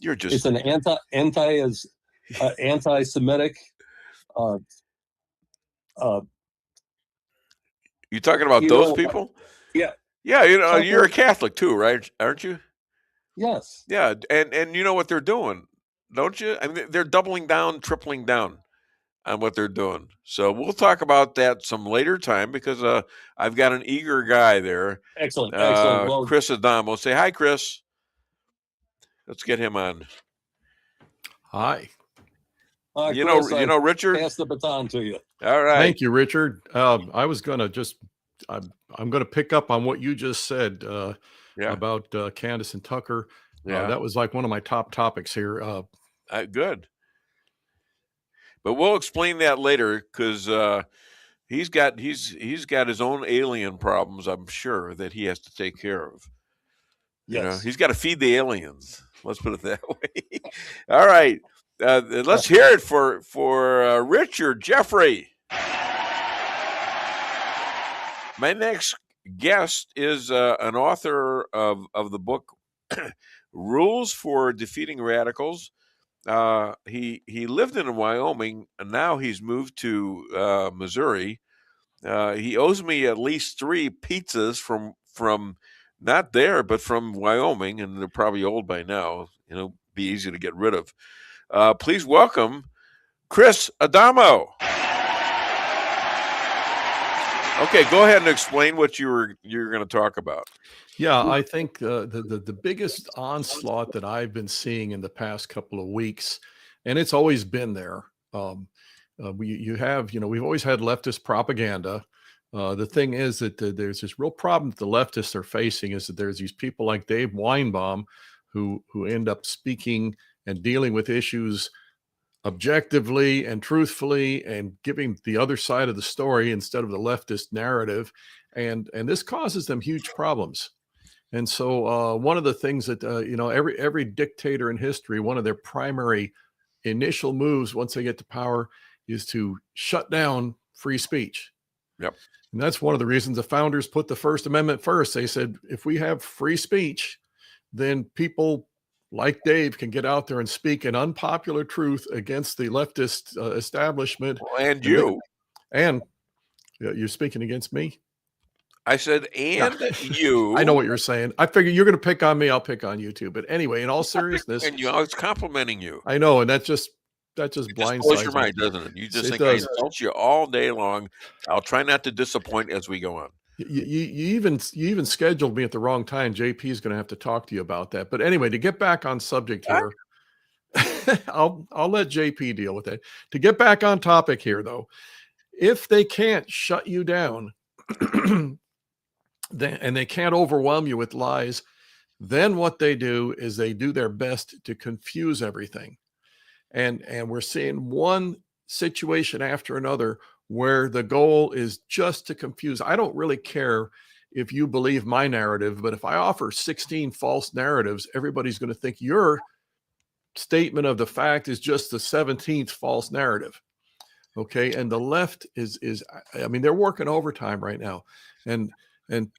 It's an anti-Semitic. You talking about those people? Yeah. Yeah, you're a Catholic too, right? Aren't you? Yes. Yeah, and you know what they're doing, don't you? I mean, they're doubling down, tripling down on what they're doing. So we'll talk about that some later time because I've got an eager guy there. Excellent. Well, Chris Adamo. Say hi, Chris. Let's get him on. Hi. You know, Richard. Pass the baton to you. All right. Thank you, Richard. I was going to I'm going to pick up on what you just said about Candace and Tucker. That was like one of my top topics here. Good. But we'll explain that later because he's got his own alien problems, I'm sure, that he has to take care of. You know, Yes. he's got to feed the aliens. Let's put it that way. All right. Let's hear it for Richard Jeffrey. My next guest is an author of the book Rules for Defeating Radicals. He lived in Wyoming, and now he's moved to Missouri. He owes me at least 3 pizzas from not there, but from Wyoming, and they're probably old by now. You know, be easy to get rid of. Please welcome Chris Adamo. Okay, go ahead and explain what you're going to talk about. Yeah, I think the biggest onslaught that I've been seeing in the past couple of weeks, and it's always been there. We've always had leftist propaganda. The thing is that there's this real problem that the leftists are facing is that there's these people like Dave Weinbaum who end up speaking and dealing with issues objectively and truthfully and giving the other side of the story instead of the leftist narrative. And this causes them huge problems. And so one of the things that, every dictator in history, one of their primary initial moves once they get to power is to shut down free speech. Yep. And that's one of the reasons the founders put the First Amendment first. They said, if we have free speech, then people like Dave can get out there and speak an unpopular truth against the leftist establishment. And you. And you're speaking against me? I said, and you. I know what you're saying. I figure you're going to pick on me. I'll pick on you too. But anyway, in all seriousness. And I was complimenting you. I know. And that just blindsides blows your mind, doesn't it? You just think I insult you all day long. I'll try not to disappoint as we go on. You even scheduled me at the wrong time. JP is going to have to talk to you about that. But anyway, to get back on subject here, I'll let JP deal with it. To get back on topic here, though, if they can't shut you down, and they can't overwhelm you with lies, then what they do is they do their best to confuse everything. And we're seeing one situation after another where the goal is just to confuse. I don't really care if you believe my narrative, but if I offer 16 false narratives, everybody's going to think your statement of the fact is just the 17th false narrative. Okay. And the left is they're working overtime right now. And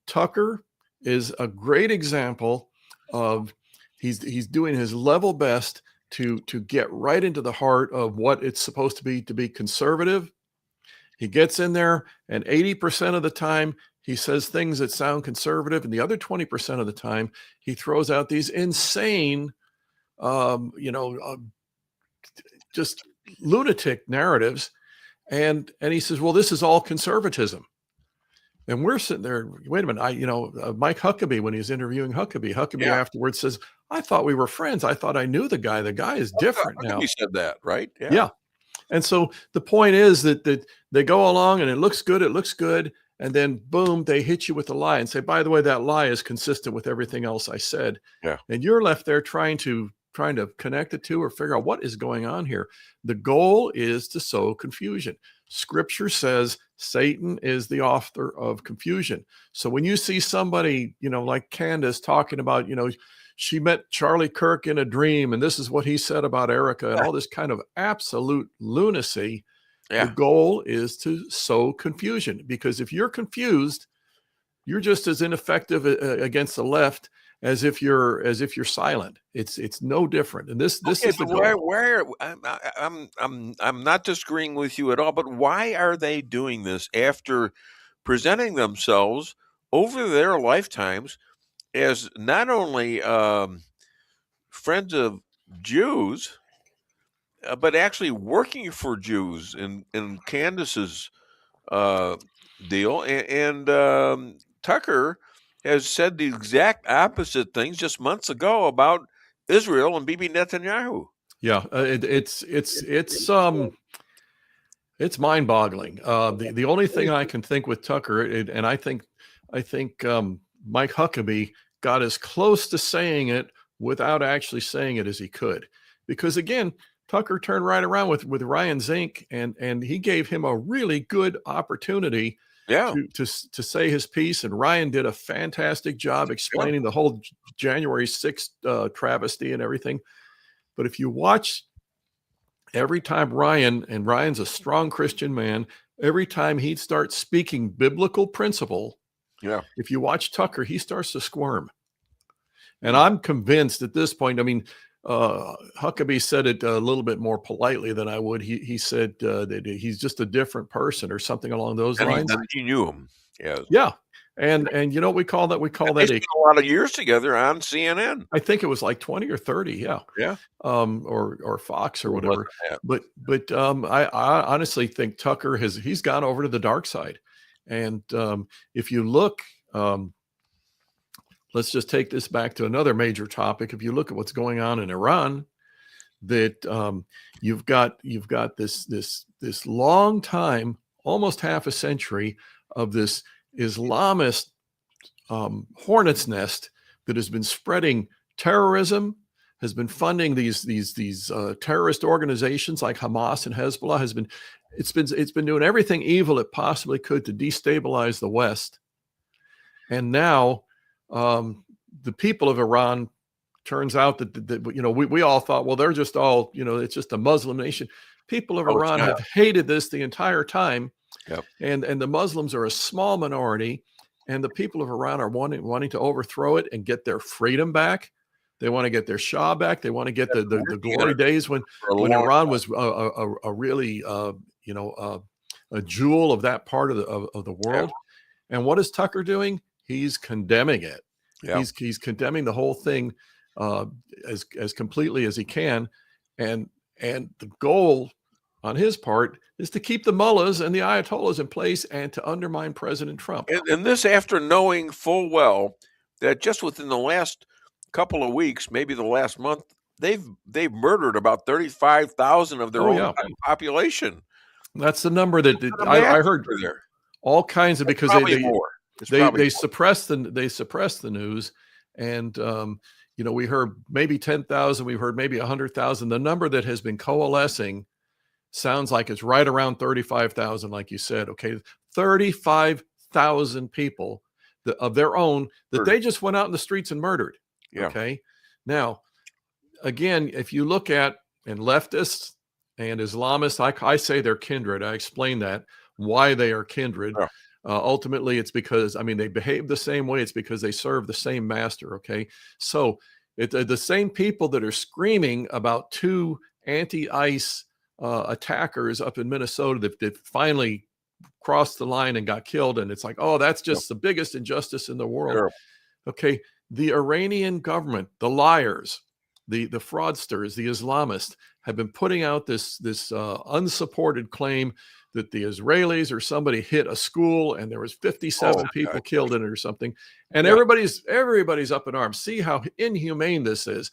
Tucker is a great example of he's doing his level best to get right into the heart of what it's supposed to be conservative. He gets in there, and 80% of the time he says things that sound conservative, and the other 20% of the time he throws out these insane, just lunatic narratives, and he says, "Well, this is all conservatism." And we're sitting there. Wait a minute, Mike Huckabee, when he's interviewing Huckabee afterwards says, "I thought we were friends. I thought I knew the guy. The guy is different now." He said that, right? Yeah. And so the point is that they go along and it looks good. And then boom, they hit you with a lie and say, by the way, that lie is consistent with everything else I said. Yeah. And you're left there trying to connect the two or figure out what is going on here. The goal is to sow confusion. Scripture says Satan is the author of confusion. So when you see somebody, like Candace talking about, she met Charlie Kirk in a dream, and this is what he said about Erica, and all this kind of absolute lunacy. The goal is to sow confusion, because if you're confused, you're just as ineffective against the left as if you're silent. It's no different. And this is the goal. Where I'm not disagreeing with you at all, but why are they doing this after presenting themselves over their lifetimes as not only friends of Jews, but actually working for Jews in Candace's deal? And Tucker has said the exact opposite things just months ago about Israel and Bibi Netanyahu. Yeah, it's mind-boggling. The only thing I can think with Tucker, and I think Mike Huckabee got as close to saying it without actually saying it as he could, because again, Tucker turned right around with Ryan Zink, and he gave him a really good opportunity to say his piece. And Ryan did a fantastic job explaining the whole January 6th travesty and everything. But if you watch every time Ryan's a strong Christian man, every time he'd start speaking biblical principle, if you watch Tucker, he starts to squirm. And I'm convinced at this point, I mean, Huckabee said it a little bit more politely than I would. He said that he's just a different person or something along those lines. He knew him. Yeah. And you know what we call that? We call that a lot of years together on CNN. I think it was like 20 or 30. Yeah. Or Fox or whatever. But I honestly think Tucker he's gone over to the dark side. And if you look, let's just take this back to another major topic. If you look at what's going on in Iran, that you've got this long time, almost half a century of this Islamist hornet's nest that has been spreading terrorism, has been funding these terrorist organizations like Hamas and Hezbollah. It's been doing everything evil it possibly could to destabilize the West. And now the people of Iran, turns out that we all thought, well, they're just all, it's just a Muslim nation. People of Iran have hated this the entire time. And the Muslims are a small minority, and the people of Iran are wanting to overthrow it and get their freedom back. They want to get their Shah back. They want to get the glory days when Iran was a really a jewel of that part of the world. And what is Tucker doing? He's condemning it. He's condemning the whole thing as completely as he can, and the goal on his part is to keep the mullahs and the ayatollahs in place and to undermine President Trump. And this after knowing full well that just within the last couple of weeks, maybe the last month, they've murdered about 35,000 of their own population. That's the number that I heard. All kinds of, because they suppress the news, and we heard maybe 10,000, we've heard maybe 100,000. The number that has been coalescing sounds like it's right around 35,000, like you said. Okay, 35,000 people of their own that they just went out in the streets and murdered. Okay, now again, if you look at leftists and Islamists, I say they're kindred. I explain that why they are kindred. Ultimately, it's because, they behave the same way. It's because they serve the same master. Okay, so the same people that are screaming about two anti-ICE attackers up in Minnesota that finally crossed the line and got killed, and it's like, oh, that's just the biggest injustice in the world. Okay, the Iranian government, the liars, the fraudsters, the Islamists have been putting out this unsupported claim that the Israelis or somebody hit a school and there was 57 people killed in it or something. And everybody's up in arms. See how inhumane this is.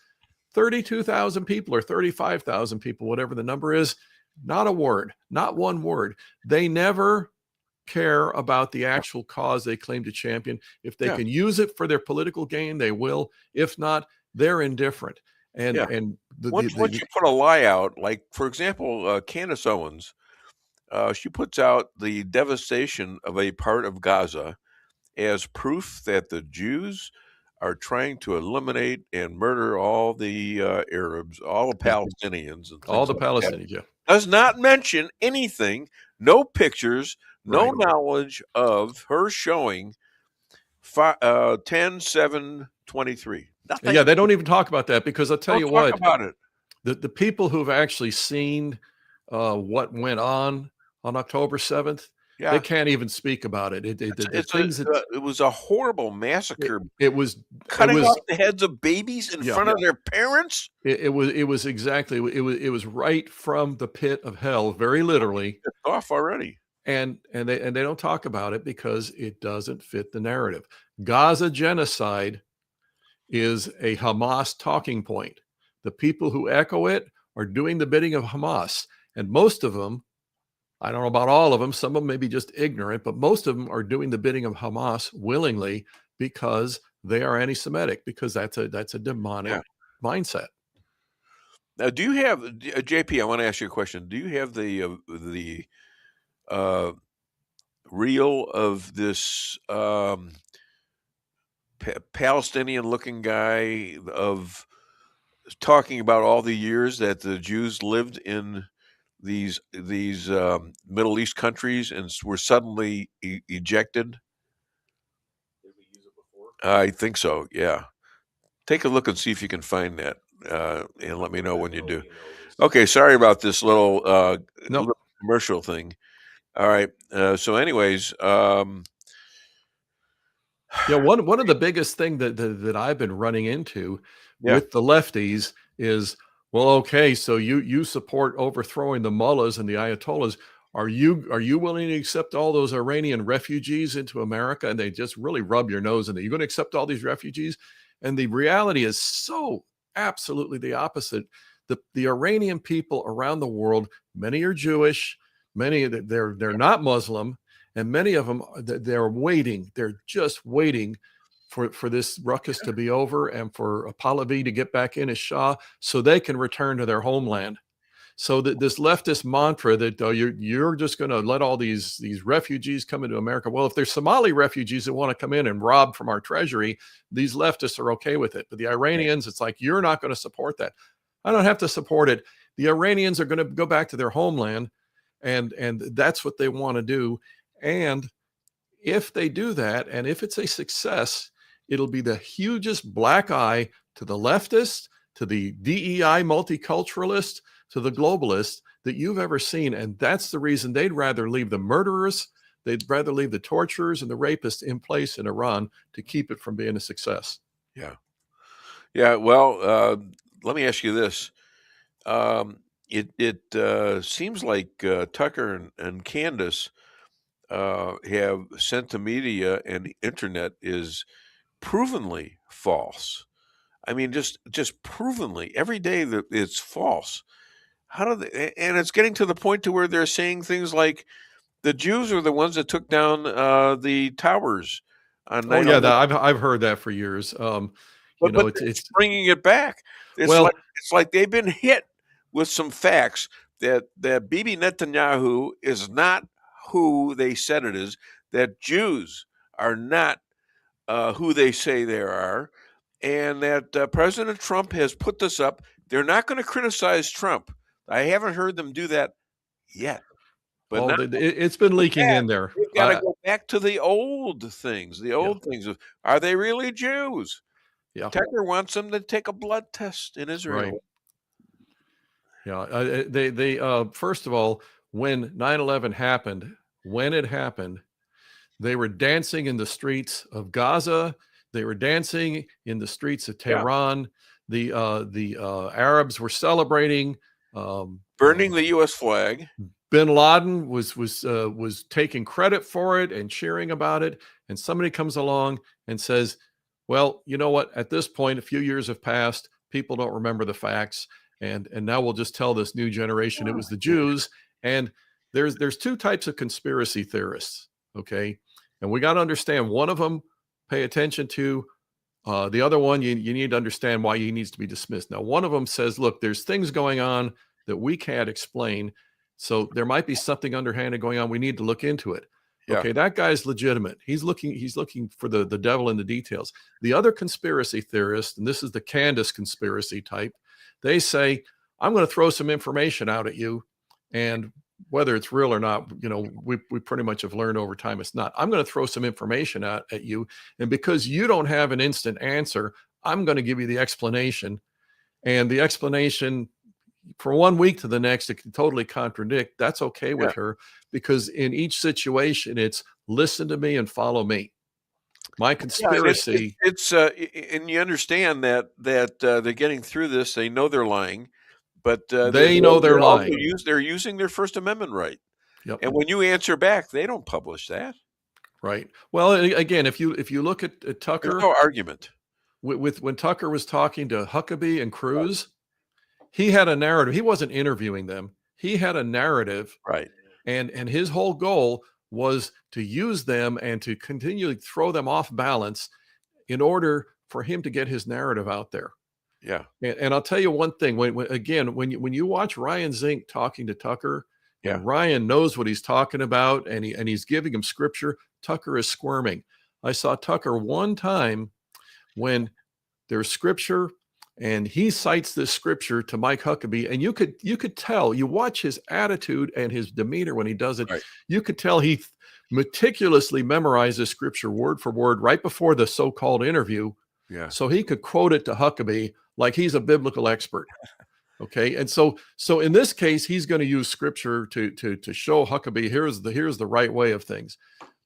32,000 people or 35,000 people, whatever the number is, not a word, not one word. They never care about the actual cause they claim to champion. If they can use it for their political gain, they will. If not, they're indifferent. And once you put a lie out, like for example, Candace Owens, she puts out the devastation of a part of Gaza as proof that the Jews are trying to eliminate and murder all the Arabs, all the Palestinians, and all the Palestinians. Does not mention anything, no pictures, no knowledge of her showing 10/7/23. Yeah, they don't even talk about that, because I'll tell you what, about it. The people who've actually seen what went on October 7th, they can't even speak about it. It was a horrible massacre. It was cutting off the heads of babies in front of their parents. It was exactly. It was right from the pit of hell, very literally. It's off already. And they don't talk about it because it doesn't fit the narrative. Gaza genocide is a Hamas talking point. The people who echo it are doing the bidding of Hamas, and most of them, I don't know about all of them, some of them may be just ignorant, but most of them are doing the bidding of Hamas willingly because they are anti-Semitic, because that's a demonic mindset. Now, do you have, JP, I want to ask you a question. Do you have the reel of this Palestinian-looking guy of talking about all the years that the Jews lived in these Middle East countries and were suddenly ejected? I think so. Yeah. Take a look and see if you can find that, and let me know when you do. Okay, sorry about this little little commercial thing. All right. So, anyways, Yeah, one of the biggest thing that I've been running into Yeah. with the lefties is, well, okay, so you support overthrowing the mullahs and the ayatollahs. Are you willing to accept all those Iranian refugees into America? And they just really rub your nose in it. You're going to accept all these refugees? And the reality is so absolutely the opposite. The Iranian people around the world, many are Jewish, many they're not Muslim, and many of them they're waiting. They're just waiting for this ruckus to be over and for Pahlavi to get back in as Shah so they can return to their homeland. So that this leftist mantra that you're just going to let all these refugees come into America. Well, if there's Somali refugees that want to come in and rob from our treasury, these leftists are okay with it. But the Iranians, it's like, you're not going to support that. I don't have to support it. The Iranians are going to go back to their homeland, and that's what they want to do. And if they do that, and if it's a success, it'll be the hugest black eye to the leftists, to the DEI multiculturalists, to the globalists that you've ever seen. And that's the reason they'd rather leave the murderers, they'd rather leave the torturers and the rapists in place in Iran to keep it from being a success. Yeah. Yeah. Well, let me ask you this. It seems like Tucker and Candace have sent to media and the internet is provenly false. I mean, just provenly every day that it's false. How do they? And it's getting to the point to where they're saying things like the Jews are the ones that took down the towers on 9/11. Oh yeah, I've heard that for years. But it's bringing it back. It's like they've been hit with some facts that Bibi Netanyahu is not who they said it is, that Jews are not who they say they are, and that President Trump has put this up. They're not going to criticize Trump. I haven't heard them do that yet. But it's been leaking in there. We've got to go back to the old things. The old things of, are they really Jews? Yeah. Tucker wants them to take a blood test in Israel. Right. Yeah. They first of all, when 9/11 happened, when it happened, they were dancing in the streets of Gaza. They were dancing in the streets of Tehran. Yeah. The Arabs were celebrating. Burning the U.S. flag. Bin Laden was taking credit for it and cheering about it. And somebody comes along and says, well, you know what? At this point, a few years have passed. People don't remember the facts. And now we'll just tell this new generation it was the Jews. And there's two types of conspiracy theorists. Okay. And we got to understand one of them, pay attention to. The other one, you need to understand why he needs to be dismissed. Now, one of them says, look, there's things going on that we can't explain. So there might be something underhanded going on. We need to look into it. Yeah. Okay, that guy's legitimate. He's looking for the devil in the details. The other conspiracy theorist, and this is the Candace conspiracy type, they say, I'm going to throw some information out at you, and whether it's real or not, we pretty much have learned over time it's not. I'm going to throw some information out at you, and because you don't have an instant answer, I'm going to give you the explanation, and the explanation from 1 week to the next, it can totally contradict. That's okay with her, because in each situation, it's listen to me and follow me. My conspiracy. And you understand that they're getting through this. They know they're lying, but they know they're lying. They're using their First Amendment right. Yep. And when you answer back, they don't publish that. Right. Well, again, if you look at Tucker, there's no argument with when Tucker was talking to Huckabee and Cruz. He had a narrative. He wasn't interviewing them. He had a narrative. Right. And his whole goal was to use them and to continually throw them off balance in order for him to get his narrative out there. Yeah. And I'll tell you one thing. When you watch Ryan Zink talking to Tucker, Yeah. And Ryan knows what he's talking about, and he's giving him scripture. Tucker is squirming. I saw Tucker one time when there's scripture, and he cites this scripture to Mike Huckabee, and you could tell, you watch his attitude and his demeanor when he does it. Right. You could tell he meticulously memorized the scripture word for word right before the so-called interview. Yeah. So he could quote it to Huckabee like he's a biblical expert. Okay. And so in this case, he's going to use scripture to show Huckabee, here's the right way of things.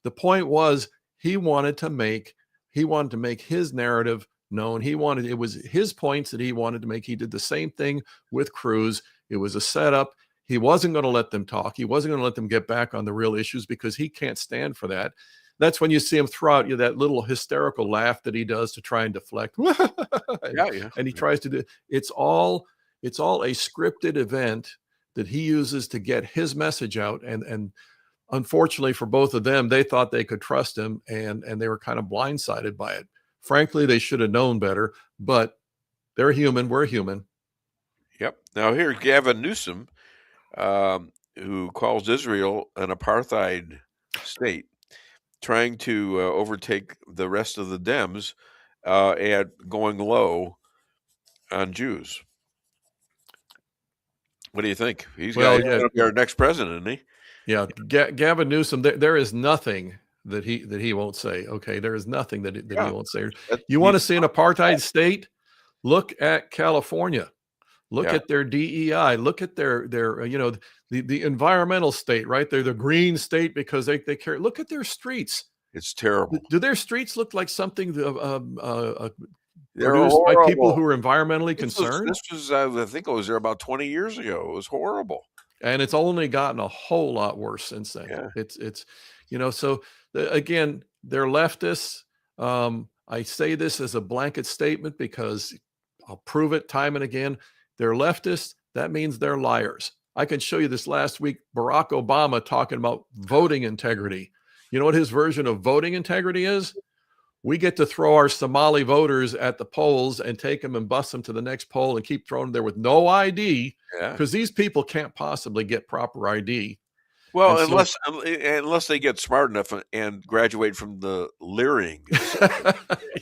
The point was he wanted to make his narrative known. It was his points that he wanted to make. He did the same thing with Cruz. It was a setup. He wasn't going to let them talk. He wasn't going to let them get back on the real issues because he can't stand for that. That's when you see him throw out that little hysterical laugh that he does to try and deflect. And he tries to do. It's all a scripted event that he uses to get his message out. And unfortunately for both of them, they thought they could trust him, and they were kind of blindsided by it. Frankly, they should have known better, but they're human. We're human. Yep. Now here's Gavin Newsom, who calls Israel an apartheid state, trying to overtake the rest of the Dems at going low on Jews. What do you think? He's going to be our next president, isn't he? Yeah, Gavin Newsom. There is nothing that he won't say. Okay, there is nothing that he won't say. You want to see an apartheid state? Look at California. Look at their DEI. Look at their the environmental state, right? They're the green state because they care. Look at their streets. It's terrible. Do their streets look like something produced horrible by people who are environmentally concerned? This was I think it was there about 20 years ago. It was horrible. And it's only gotten a whole lot worse since then. Yeah. It's so again, they're leftists. I say this as a blanket statement because I'll prove it time and again. They're leftists. That means they're liars. I can show you this last week, Barack Obama talking about voting integrity. You know what his version of voting integrity is? We get to throw our Somali voters at the polls and take them and bust them to the next poll and keep throwing them there with no ID because these people can't possibly get proper ID. Well, unless they get smart enough and graduate from the leering.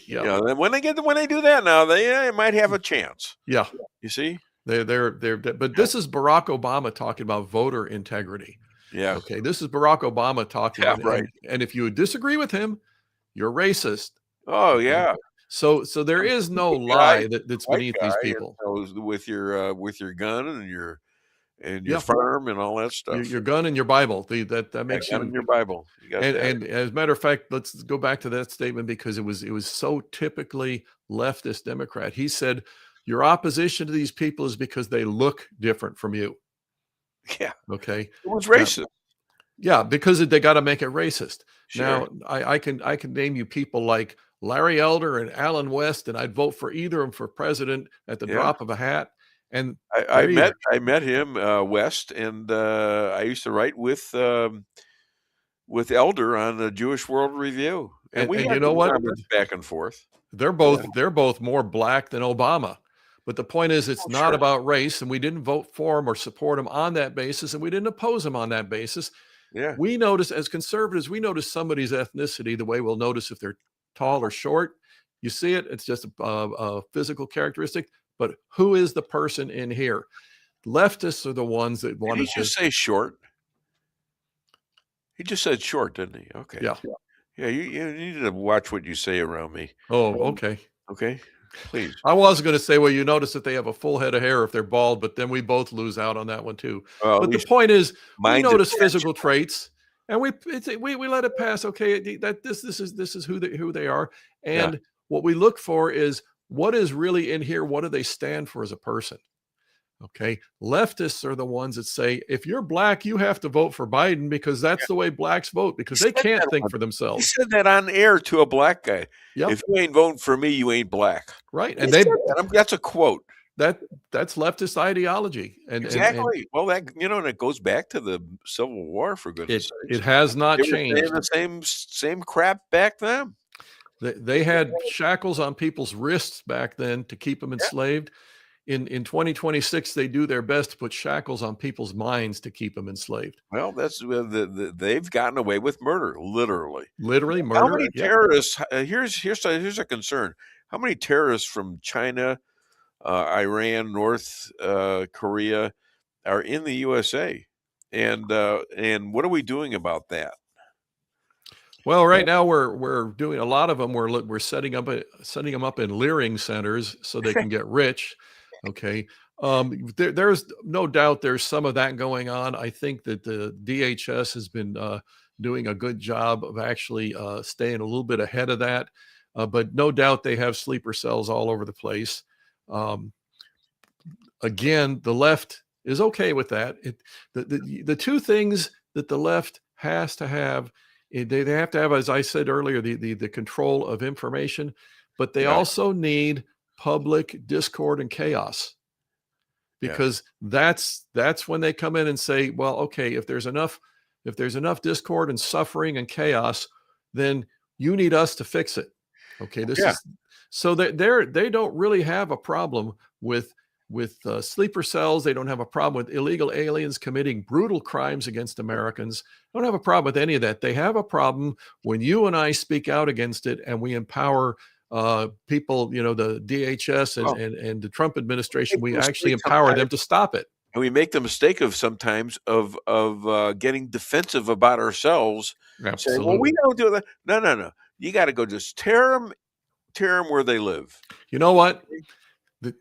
Then when they do that now, they might have a chance. Yeah. You see? But this is Barack Obama talking about voter integrity. Yeah. Okay. This is Barack Obama talking about right. And if you disagree with him, you're racist. Oh yeah. So there is no lie that's beneath these people. With your gun and your farm and all that stuff. Your gun and your Bible. That makes you. And your Bible. And as a matter of fact, let's go back to that statement because it was so typically leftist Democrat. He said, your opposition to these people is because they look different from you. Yeah. Okay. It was racist. Yeah, because they got to make it racist. Sure. Now, I can name you people like Larry Elder and Alan West, and I'd vote for either of them for president at the drop of a hat. And I met him, West, and I used to write with Elder on the Jewish World Review, and we had you know what? Back and forth. They're both more black than Obama. But the point is, it's not about race, and we didn't vote for him or support him on that basis, and we didn't oppose him on that basis. Yeah. We notice, as conservatives, we notice somebody's ethnicity the way we'll notice if they're tall or short. You see it, it's just a physical characteristic. But who is the person in here? Leftists are the ones that want to just say short. He just said short, didn't he? Okay. Yeah. Yeah, you need to watch what you say around me. Oh, okay. Okay. Please. I was going to say, well, you notice that they have a full head of hair if they're bald, but then we both lose out on that one too. Well, but the point is, we notice physical traits, and we let it pass. Okay, that this is who they are, and what we look for is what is really in here. What do they stand for as a person? Okay, leftists are the ones that say if you're black, you have to vote for Biden because that's the way blacks vote because they can't think for themselves. He said that on air to a black guy. Yep. If you ain't voting for me, you ain't black. Right, and that's a quote. That's leftist ideology. And exactly. Well, that goes back to the Civil War. For goodness' sakes, it has not changed. They were the same crap back then. They had shackles on people's wrists back then to keep them enslaved. in 2026, they do their best to put shackles on people's minds to keep them enslaved. Well, that's they've gotten away with murder, literally. Literally How murder. many Yep. terrorists? Here's a concern. How many terrorists from China, Iran, North Korea are in the USA, and what are we doing about that? Well, right now we're doing a lot of them. We're setting them up in leering centers so they can get rich. Okay. There's no doubt there's some of that going on. I think that the DHS has been doing a good job of actually staying a little bit ahead of that. But no doubt they have sleeper cells all over the place. Again, the left is okay with that. The two things that the left has to have, they have to have, as I said earlier, the control of information, but they also need public discord and chaos, because that's when they come in and say, well, okay, if there's enough discord and suffering and chaos, then you need us to fix it. Okay, this is so that they don't really have a problem with sleeper cells. They don't have a problem with illegal aliens committing brutal crimes against Americans. They don't have a problem with any of that. They have a problem when you and I speak out against it, and we empower people, the DHS and the Trump administration. We actually empower them to stop it. And we make the mistake of sometimes of getting defensive about ourselves. Absolutely. Saying, well, we don't do that. No. You got to go just tear them where they live. You know what?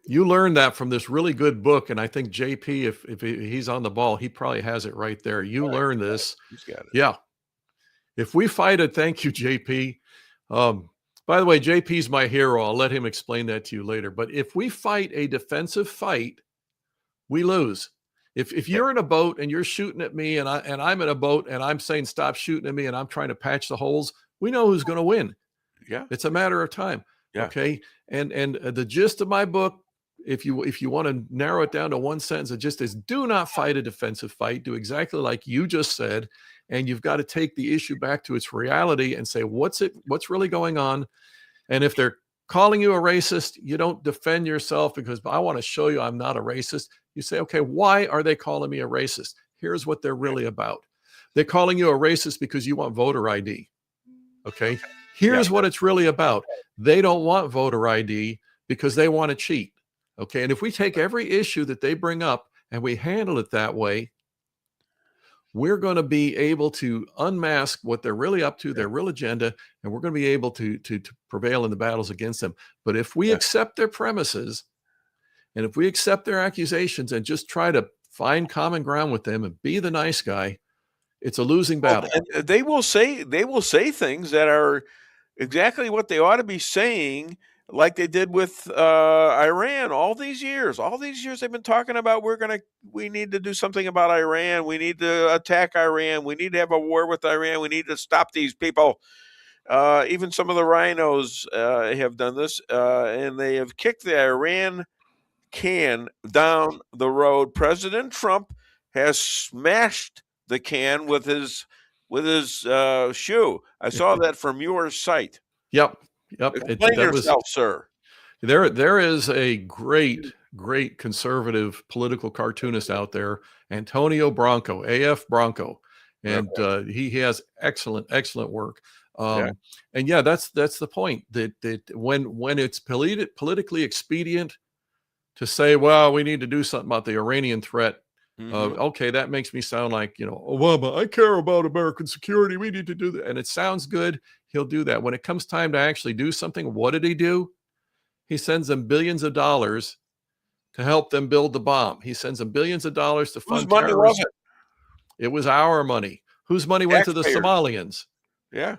You learned that from this really good book, and I think JP, if he's on the ball, he probably has it right there. You learned this. He's got it. Yeah. If we fight it, thank you, JP. By the way, JP's my hero. I'll let him explain that to you later. But if we fight a defensive fight, we lose. If you're in a boat and you're shooting at me, and I'm in a boat and I'm saying stop shooting at me, and I'm trying to patch the holes, we know who's going to win. Yeah. It's a matter of time. Yeah. Okay. And the gist of my book, if you want to narrow it down to one sentence, it just is: do not fight a defensive fight. Do exactly like you just said. And you've got to take the issue back to its reality and say, what's really going on? And if they're calling you a racist, you don't defend yourself because I want to show you I'm not a racist. You say, okay, why are they calling me a racist? Here's what they're really about. They're calling you a racist because you want voter ID. Okay. Here's what it's really about. They don't want voter ID because they want to cheat. Okay. And if we take every issue that they bring up and we handle it that way, we're going to be able to unmask what they're really up to, their real agenda, and we're going to be able to prevail in the battles against them. But if we accept their premises, and if we accept their accusations and just try to find common ground with them and be the nice guy, it's a losing battle. And they will say things that are exactly what they ought to be saying, like they did with Iran all these years. All these years they've been talking about we need to do something about Iran. We need to attack Iran. We need to have a war with Iran. We need to stop these people. Even some of the rhinos have done this, and they have kicked the Iran can down the road. President Trump has smashed the can with his shoe. I saw that from your site. Yep. Explain yourself, sir. There is a great conservative political cartoonist out there, Antonio Branco, AF Branco, and he has excellent work. And that's the point, that when it's politically expedient to say, well, we need to do something about the Iranian threat. Okay, that makes me sound like, Obama, I care about American security. We need to do that. And it sounds good. He'll do that. When it comes time to actually do something, what did he do? He sends them billions of dollars to help them build the bomb. He sends them billions of dollars to fund terrorism. Whose money was it? It was our money. Whose money went to the Somalians? Yeah.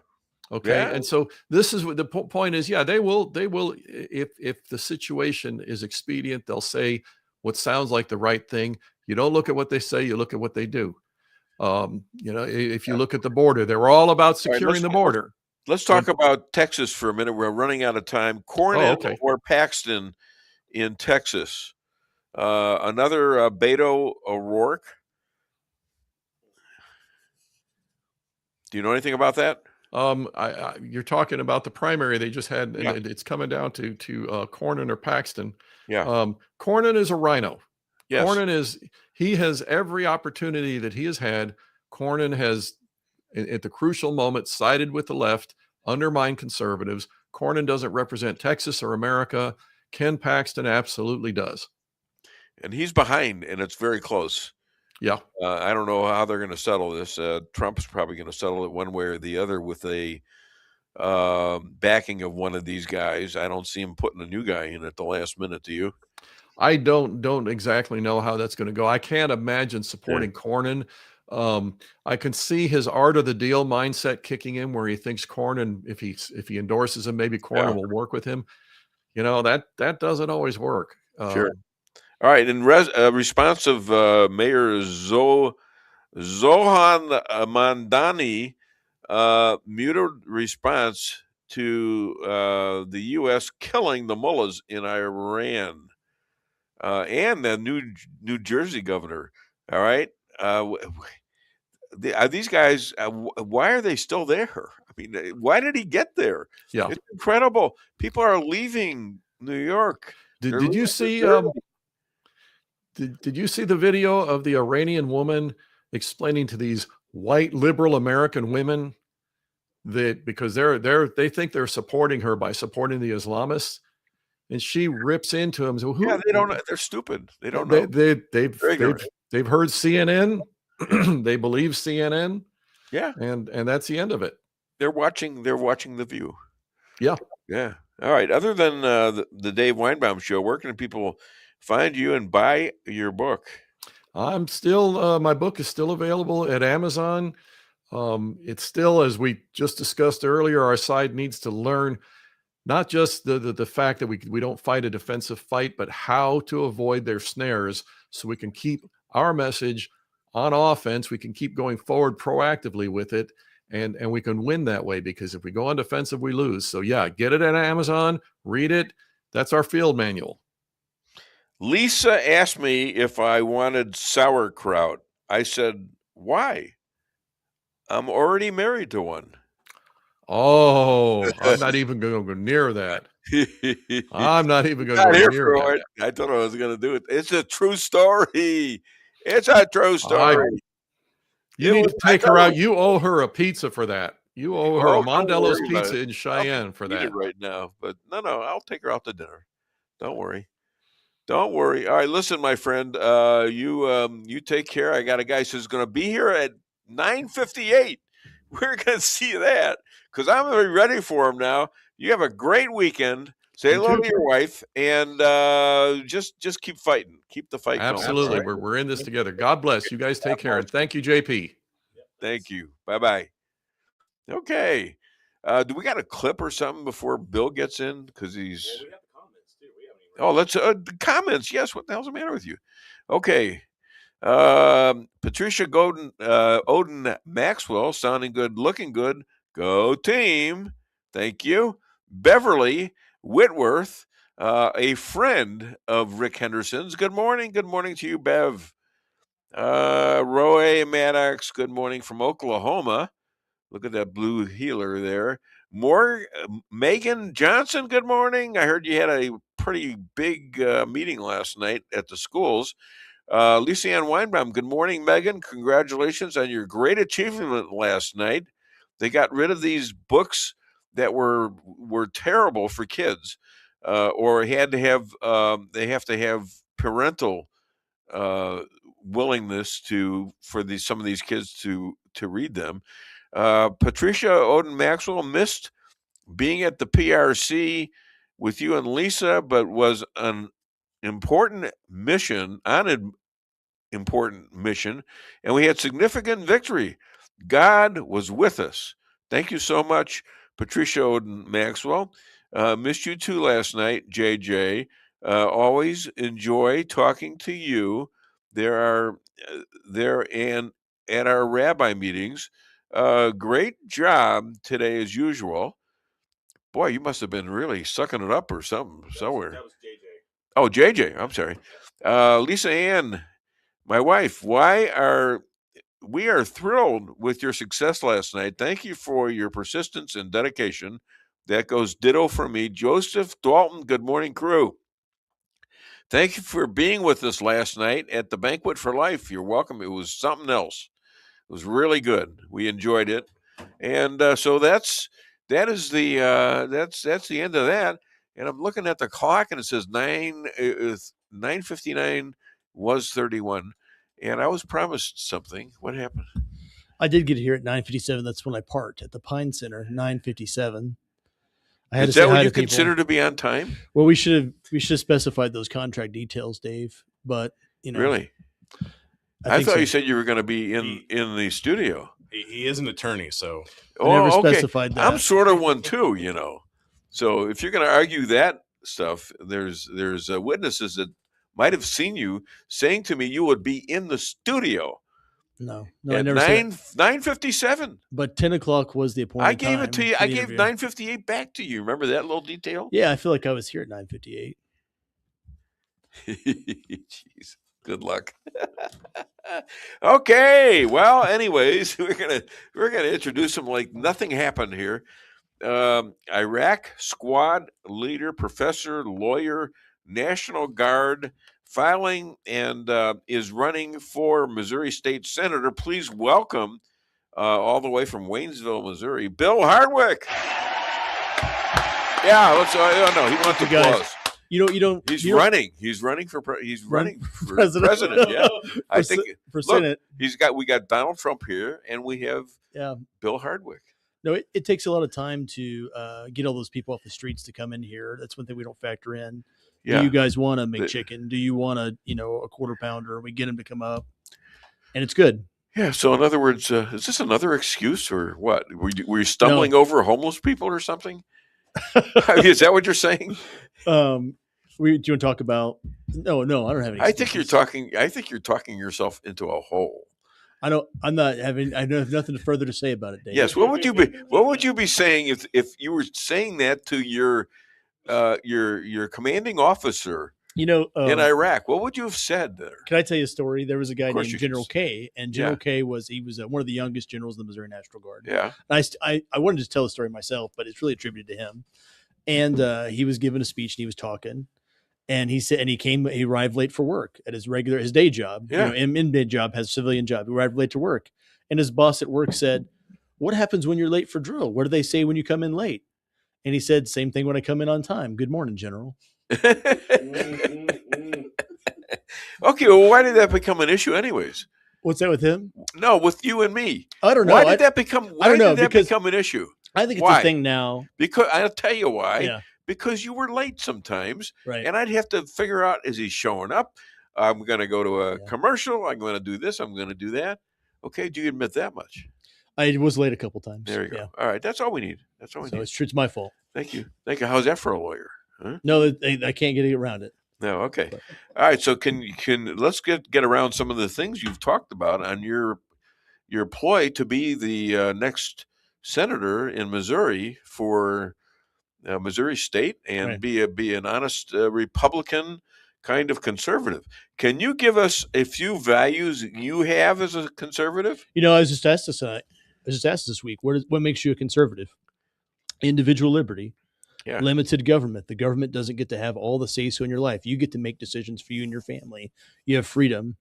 Okay. Yeah. And so this is what the point is. Yeah, they will, if the situation is expedient, they'll say what sounds like the right thing. You don't look at what they say, you look at what they do. If you look at the border, they're all about securing the border. Let's talk about Texas for a minute. We're running out of time. Cornyn or Paxton in Texas. Another Beto O'Rourke. Do you know anything about that? You're talking about the primary they just had, and Yeah. it's coming down to Cornyn or Paxton. Yeah. Cornyn is a rhino. Yes. Cornyn he has every opportunity that he has had. Cornyn has, at the crucial moment, sided with the left, undermined conservatives. Cornyn doesn't represent Texas or America. Ken Paxton absolutely does. And he's behind, and it's very close. Yeah. I don't know how they're going to settle this. Trump's probably going to settle it one way or the other with a backing of one of these guys. I don't see him putting a new guy in at the last minute. Do you? I don't exactly know how that's going to go. I can't imagine supporting Cornyn. I can see his art of the deal mindset kicking in, where he thinks Cornyn, if he endorses him, maybe Cornyn will work with him. You know, that doesn't always work. Sure. All right. In response of Mayor Zohan Mandani, muted response to the U.S. killing the mullahs in Iran and the New Jersey governor. All right. These guys, why are they still there? I mean, why did he get there? Yeah. It's incredible. People are leaving New York. Did you see did you see the video of the Iranian woman explaining to these white liberal American women that because they think they're supporting her by supporting the Islamists, and she rips into them. So yeah, they don't. They're stupid. They don't know. They've heard CNN. They believe CNN. Yeah, and that's the end of it. They're watching The View. Yeah. Yeah. All right. Other than the Dave Weinbaum Show, where can people find you and buy your book? I'm still my book is still available at Amazon. It's still, as we just discussed earlier, our side needs to learn not just the fact that we don't fight a defensive fight, but how to avoid their snares so we can keep our message on offense. We can keep going forward proactively with it, and we can win that way, because if we go on defensive, we lose. So yeah, get it at Amazon, read it. That's our field manual. Lisa asked me if I wanted sauerkraut. I said, why? I'm already married to one. Oh, I'm not even going to go near that. I'm not even going to go near that. I told her I was going to do it. It's a true story. It's a true story. You need to take her out. You owe her a pizza for that. You owe her a Mondello's pizza in Cheyenne for that. Right now, but no, I'll take her out to dinner. Don't worry. All right, listen, my friend. You take care. I got a guy who's going to be here at 9:58. We're going to see that, because I'm going to be ready for him now. You have a great weekend. Say hello to your wife, and just keep fighting. Keep the fight going. Absolutely. Right? We're in this together. God bless. You guys take care. And thank you, JP. Thank you. Bye-bye. Okay. Do we got a clip or something before Bill gets in? Because he's... Well, we have the comments, too. We haven't even... Oh, let's... comments. Yes. What the hell's the matter with you? Okay. Patricia Odin Maxwell, sounding good, looking good. Go team. Thank you. Beverly Whitworth, a friend of Rick Henderson's. Good morning. Good morning to you, Bev. Roy Maddox, good morning from Oklahoma. Look at that blue healer there. Megan Johnson, good morning. I heard you had a pretty big meeting last night at the schools. Lisa Ann Weinbaum, good morning, Megan. Congratulations on your great achievement last night. They got rid of these books that were terrible for kids, or had to have they have to have parental willingness for some of these kids to read them. Patricia Odin Maxwell missed being at the PRC with you and Lisa, but was an important mission, and we had significant victory. God was with us. Thank you so much, Patricia Odin Maxwell. Missed you too last night, JJ. Always enjoy talking to you. There and at our rabbi meetings. Great job today as usual. Boy, you must have been really sucking it up or something somewhere. That was JJ. Oh, JJ. I'm sorry. Lisa Ann, my wife, why are we are thrilled with your success last night. Thank you for your persistence and dedication. That goes ditto for me. Joseph Dalton, good morning, crew. Thank you for being with us last night at the Banquet for Life. You're welcome. It was something else. It was really good. We enjoyed it, and so that's the end of that. And I'm looking at the clock, and it says 9:59 was 31, and I was promised something. What happened? I did get here at 9:57. That's when I parked at the Pine Center. 9:57. Is that what you consider to be on time? Well, we should have specified those contract details, Dave. But really, I thought you said you were going to be in the studio. He is an attorney, so I never specified that. I'm sort of one too, So if you're going to argue that stuff, there's witnesses that might have seen you saying to me you would be in the studio. No, at I never 9:57. But 10 o'clock was the appointed I gave it to you. I gave interview. 9:58 back to you. Remember that little detail? Yeah, I feel like I was here at 9:58. Jeez, good luck. Okay, well, anyways, we're gonna introduce him like nothing happened here. Iraq squad leader, professor, lawyer, National Guard, filing and is running for Missouri State Senator. Please welcome, all the way from Waynesville, Missouri, Bill Hardwick. Yeah, let's. No, he wants applause. You don't. He's running. He's running for president. Yeah, I think for Senate. We got Donald Trump here, and we have Bill Hardwick. No, it takes a lot of time to get all those people off the streets to come in here. That's one thing we don't factor in. Yeah. Do you guys want to make chicken? Do you want a quarter pounder? We get them to come up, and it's good. Yeah. So in other words, is this another excuse or what? Were you stumbling over homeless people or something? Is that what you're saying? Do you want to talk about? No, I don't have any. I think you're talking yourself into a hole. I have nothing further to say about it, Dave. Yes. What would you be saying if you were saying that to your commanding officer? In Iraq, what would you have said there? Can I tell you a story? There was a guy named General K, and General K was one of the youngest generals in the Missouri National Guard. Yeah. And I wanted to tell the story myself, but it's really attributed to him. And he was giving a speech and he was talking, and he said, and he arrived late for work at his day job. Yeah. In-day job, has a civilian job. He arrived late to work, and his boss at work said, "What happens when you're late for drill? What do they say when you come in late?" And he said, "Same thing when I come in on time. Good morning, General." Okay, well, why did that become an issue, anyways? What's that with him? No, with you and me. I don't know. Why did that become? Why did that become an issue? I think it's a thing now. Because I'll tell you why. Yeah. Because you were late sometimes, right? And I'd have to figure out: is he showing up? I'm going to go to a commercial. I'm going to do this. I'm going to do that. Okay, do you admit that much? I was late a couple times. There you go. All right, that's all we need. That's all we need. It's my fault. Thank you. How's that for a lawyer? Huh? No, I can't get around it. No, okay. All right. So let's get around some of the things you've talked about on your ploy to be the next senator in Missouri for Missouri State and be an honest Republican kind of conservative. Can you give us a few values you have as a conservative? I was just asked this week. What makes you a conservative? Individual liberty. Yeah. Limited government. The government doesn't get to have all the say-so in your life. You get to make decisions for you and your family. You have freedom.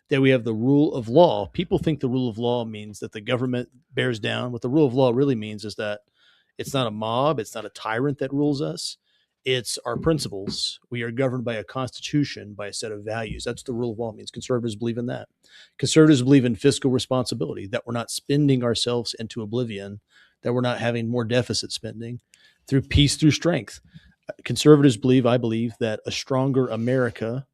That we have the rule of law. People think the rule of law means that the government bears down. What the rule of law really means is that it's not a mob. It's not a tyrant that rules us. It's our principles. We are governed by a constitution, by a set of values. That's what the rule of law means. Conservatives believe in that. Conservatives believe in fiscal responsibility, that we're not spending ourselves into oblivion, that we're not having more deficit spending. Through peace, through strength. Conservatives believe, I believe, that a stronger America,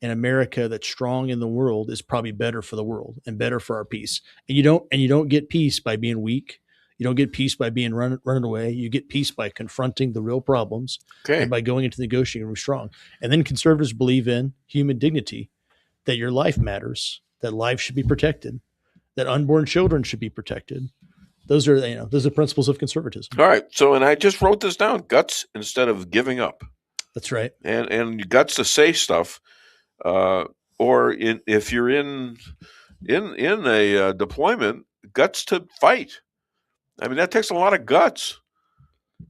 an America that's strong in the world, is probably better for the world and better for our peace. And you don't get peace by being weak. You don't get peace by being running away. You get peace by confronting the real problems and by going into negotiating room strong. And then conservatives believe in human dignity, that your life matters, that life should be protected, that unborn children should be protected. Those are principles of conservatism. All right. So, and I just wrote this down: guts instead of giving up. That's right. And guts to say stuff, if you're in in a deployment, guts to fight. I mean, that takes a lot of guts.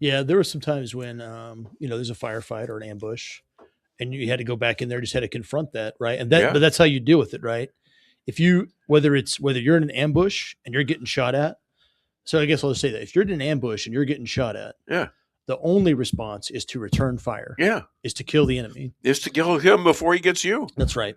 Yeah, there were some times when there's a firefight or an ambush, and you had to go back in there, just had to confront that, right? And Yeah. but that's how you deal with it, right? If you whether you're in an ambush and you're getting shot at, so I guess I'll just say that if you're in an ambush and you're getting shot at, Yeah. the only response is to return fire. Yeah. Is to kill the enemy. Is to kill him before he gets you. That's right.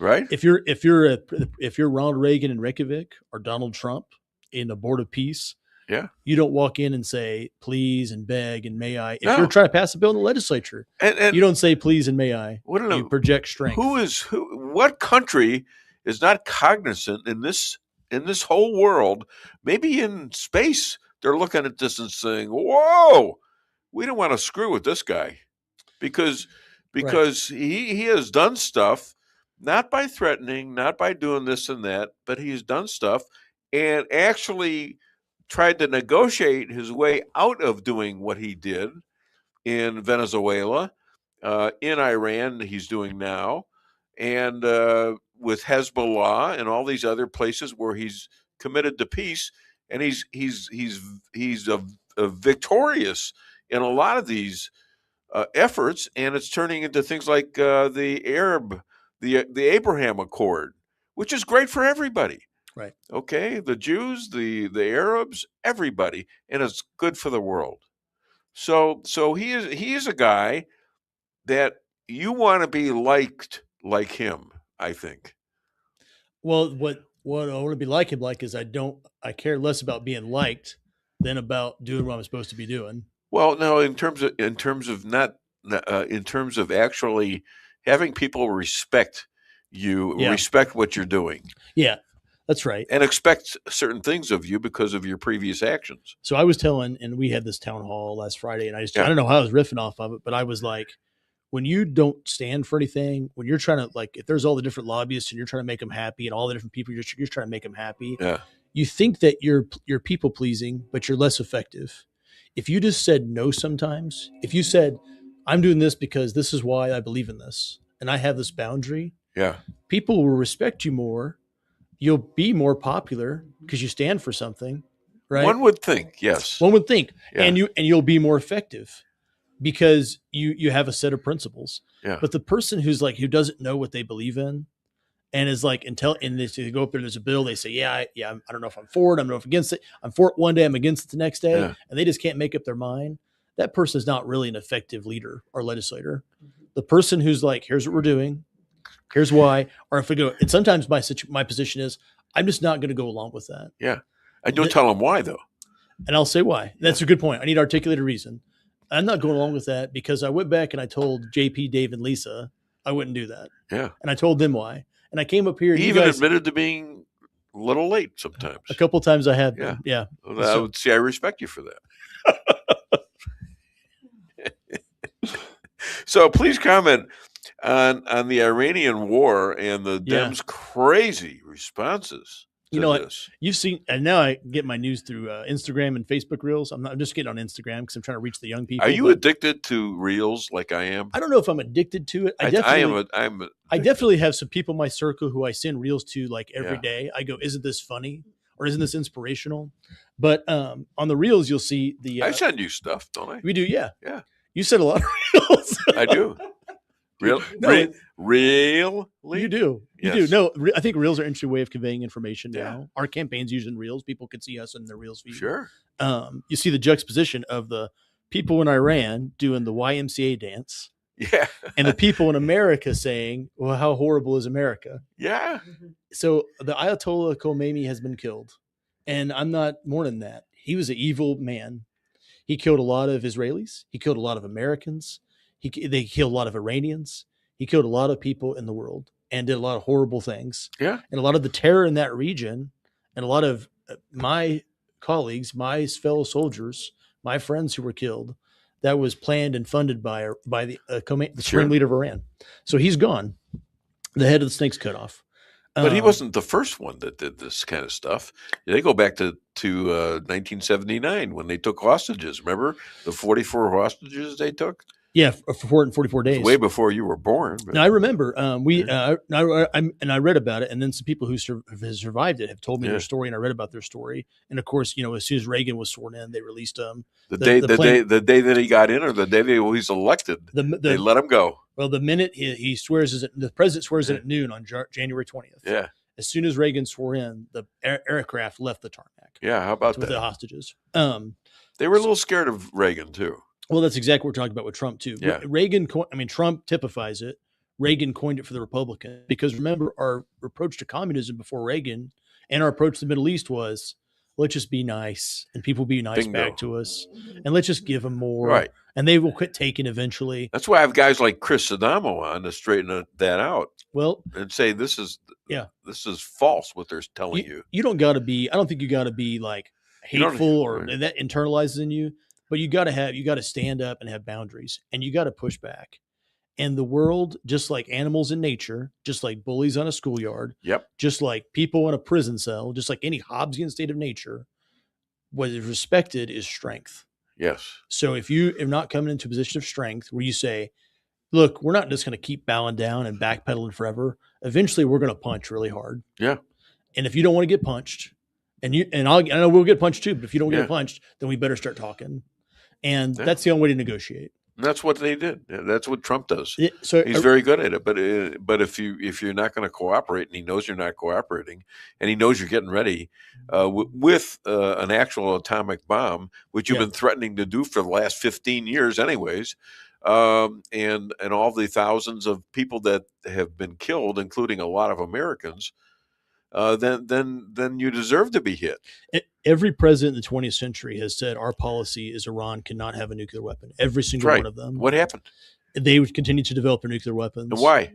Right. If you're Ronald Reagan in Reykjavik or Donald Trump in a board of peace, yeah, you don't walk in and say please and beg and may I. If No. you're trying to pass a bill in the legislature, And you don't say please and may I. You project strength. What country is not cognizant in this whole world? Maybe in space, they're looking at this and saying, "Whoa, we don't want to screw with this guy," because he has done stuff, not by threatening, not by doing this and that, but he's done stuff and actually tried to negotiate his way out of doing what he did in Venezuela, in Iran, he's doing now, and with Hezbollah and all these other places where he's committed to peace, and he's victorious in a lot of these efforts, and it's turning into things like the Abraham Accord, which is great for everybody. Right. Okay, the Jews, the Arabs, everybody, and it's good for the world. So he is a guy that you want to be liked like him, I think. Well, what I want to be like him is I care less about being liked than about doing what I'm supposed to be doing. Well, no, in terms of actually having people respect you, respect what you're doing. Yeah, that's right. And expect certain things of you because of your previous actions. So I was telling, and we had this town hall last Friday, and I don't know how I was riffing off of it, but I was like, when you don't stand for anything, when you're trying to, like, if there's all the different lobbyists and you're trying to make them happy and all the different people, you're trying to make them happy. Yeah. You think that you're people pleasing, but you're less effective. If you just said no sometimes, if you said, I'm doing this because this is why I believe in this, and I have this boundary, yeah, people will respect you more. You'll be more popular because you stand for something, right? One would think, yes. One would think, Yeah. and you'll be more effective because you have a set of principles. Yeah. But the person who doesn't know what they believe in, and is like they go up there, there's a bill, they say, I don't know if I'm for it, I don't know if I'm against it. I'm for it one day, I'm against it the next day, and they just can't make up their mind. That person is not really an effective leader or legislator. The person who's like, here's what we're doing, here's why, or if we go, and sometimes my position is, I'm just not going to go along with that. Yeah. I don't tell them why, though. And I'll say why. That's a good point. I need to articulate a reason. I'm not going along with that because I went back and I told JP, Dave, and Lisa I wouldn't do that. Yeah. And I told them why. And I came up here. He even admitted to being a little late sometimes. A couple of times I have. Yeah. Yeah. Well, I respect you for that. So please comment on the Iranian war and the Dems' crazy responses to this. You've seen, and now I get my news through Instagram and Facebook Reels. I'm just getting on Instagram because I'm trying to reach the young people. Are you addicted to Reels like I am? I don't know if I'm addicted to it. I definitely have some people in my circle who I send Reels to like every day. I go, isn't this funny? Or isn't this inspirational? But on the Reels, you'll see the... I send you stuff, don't I? We do, yeah. Yeah. You send a lot of Reels. I do. Really? You do. You Yes. do. No, I think Reels are an interesting way of conveying information now. Our campaign's using Reels. People can see us in their Reels feed. Sure. You see the juxtaposition of the people in Iran doing the YMCA dance. Yeah. And the people in America saying, well, how horrible is America? Yeah. So the Ayatollah Khomeini has been killed. And I'm not mourning that. He was an evil man. He killed a lot of Israelis. He killed a lot of Americans. They killed a lot of Iranians. He killed a lot of people in the world and did a lot of horrible things. Yeah. And a lot of the terror in that region and a lot of my colleagues, my fellow soldiers, my friends who were killed, that was planned and funded by the supreme leader of Iran. So he's gone. The head of the snake's cut off. But he wasn't the first one that did this kind of stuff. They go back to 1979 when they took hostages. Remember the 44 hostages they took? Yeah, for 44 days. Way before you were born. Now, I remember I read about it, and then some people who have survived it have told me their story, and I read about their story. And of course, as soon as Reagan was sworn in, they released him. The day that he got in, or the day that he was elected, they let him go. Well, the minute he swears, the president swears in at noon on January 20th. Yeah. As soon as Reagan swore in, the aircraft left the tarmac. Yeah, how about that? With the hostages. They were a little scared of Reagan too. Well, that's exactly what we're talking about with Trump too. Yeah. Trump typifies it. Reagan coined it for the Republican, because remember, our approach to communism before Reagan and our approach to the Middle East was, let's just be nice and people be nice back to us, and let's just give them more. Right. And they will quit taking eventually. That's why I have guys like Chris Adamo on to straighten that out. Well, and say this is false what they're telling you. You don't got to be. I don't think you got to be like hateful or that internalizes in you. But you got to stand up and have boundaries, and you got to push back. And the world, just like animals in nature, just like bullies on a schoolyard, just like people in a prison cell, just like any Hobbesian state of nature, what is respected is strength. Yes. So if you are not coming into a position of strength where you say, look, we're not just going to keep bowing down and backpedaling forever. Eventually, we're going to punch really hard. Yeah. And if you don't want to get punched, I know we'll get punched too, but if you don't get punched, then we better start talking. And that's the only way to negotiate. And that's what they did. That's what Trump does. So he's very good at it. But if you're not going to cooperate, and he knows you're not cooperating, and he knows you're getting ready with an actual atomic bomb, which you've been threatening to do for the last 15 years, anyways, and all the thousands of people that have been killed, including a lot of Americans, then you deserve to be hit. Every president in the 20th century has said our policy is Iran cannot have a nuclear weapon. Every single one of them. What happened? They would continue to develop their nuclear weapons. And why?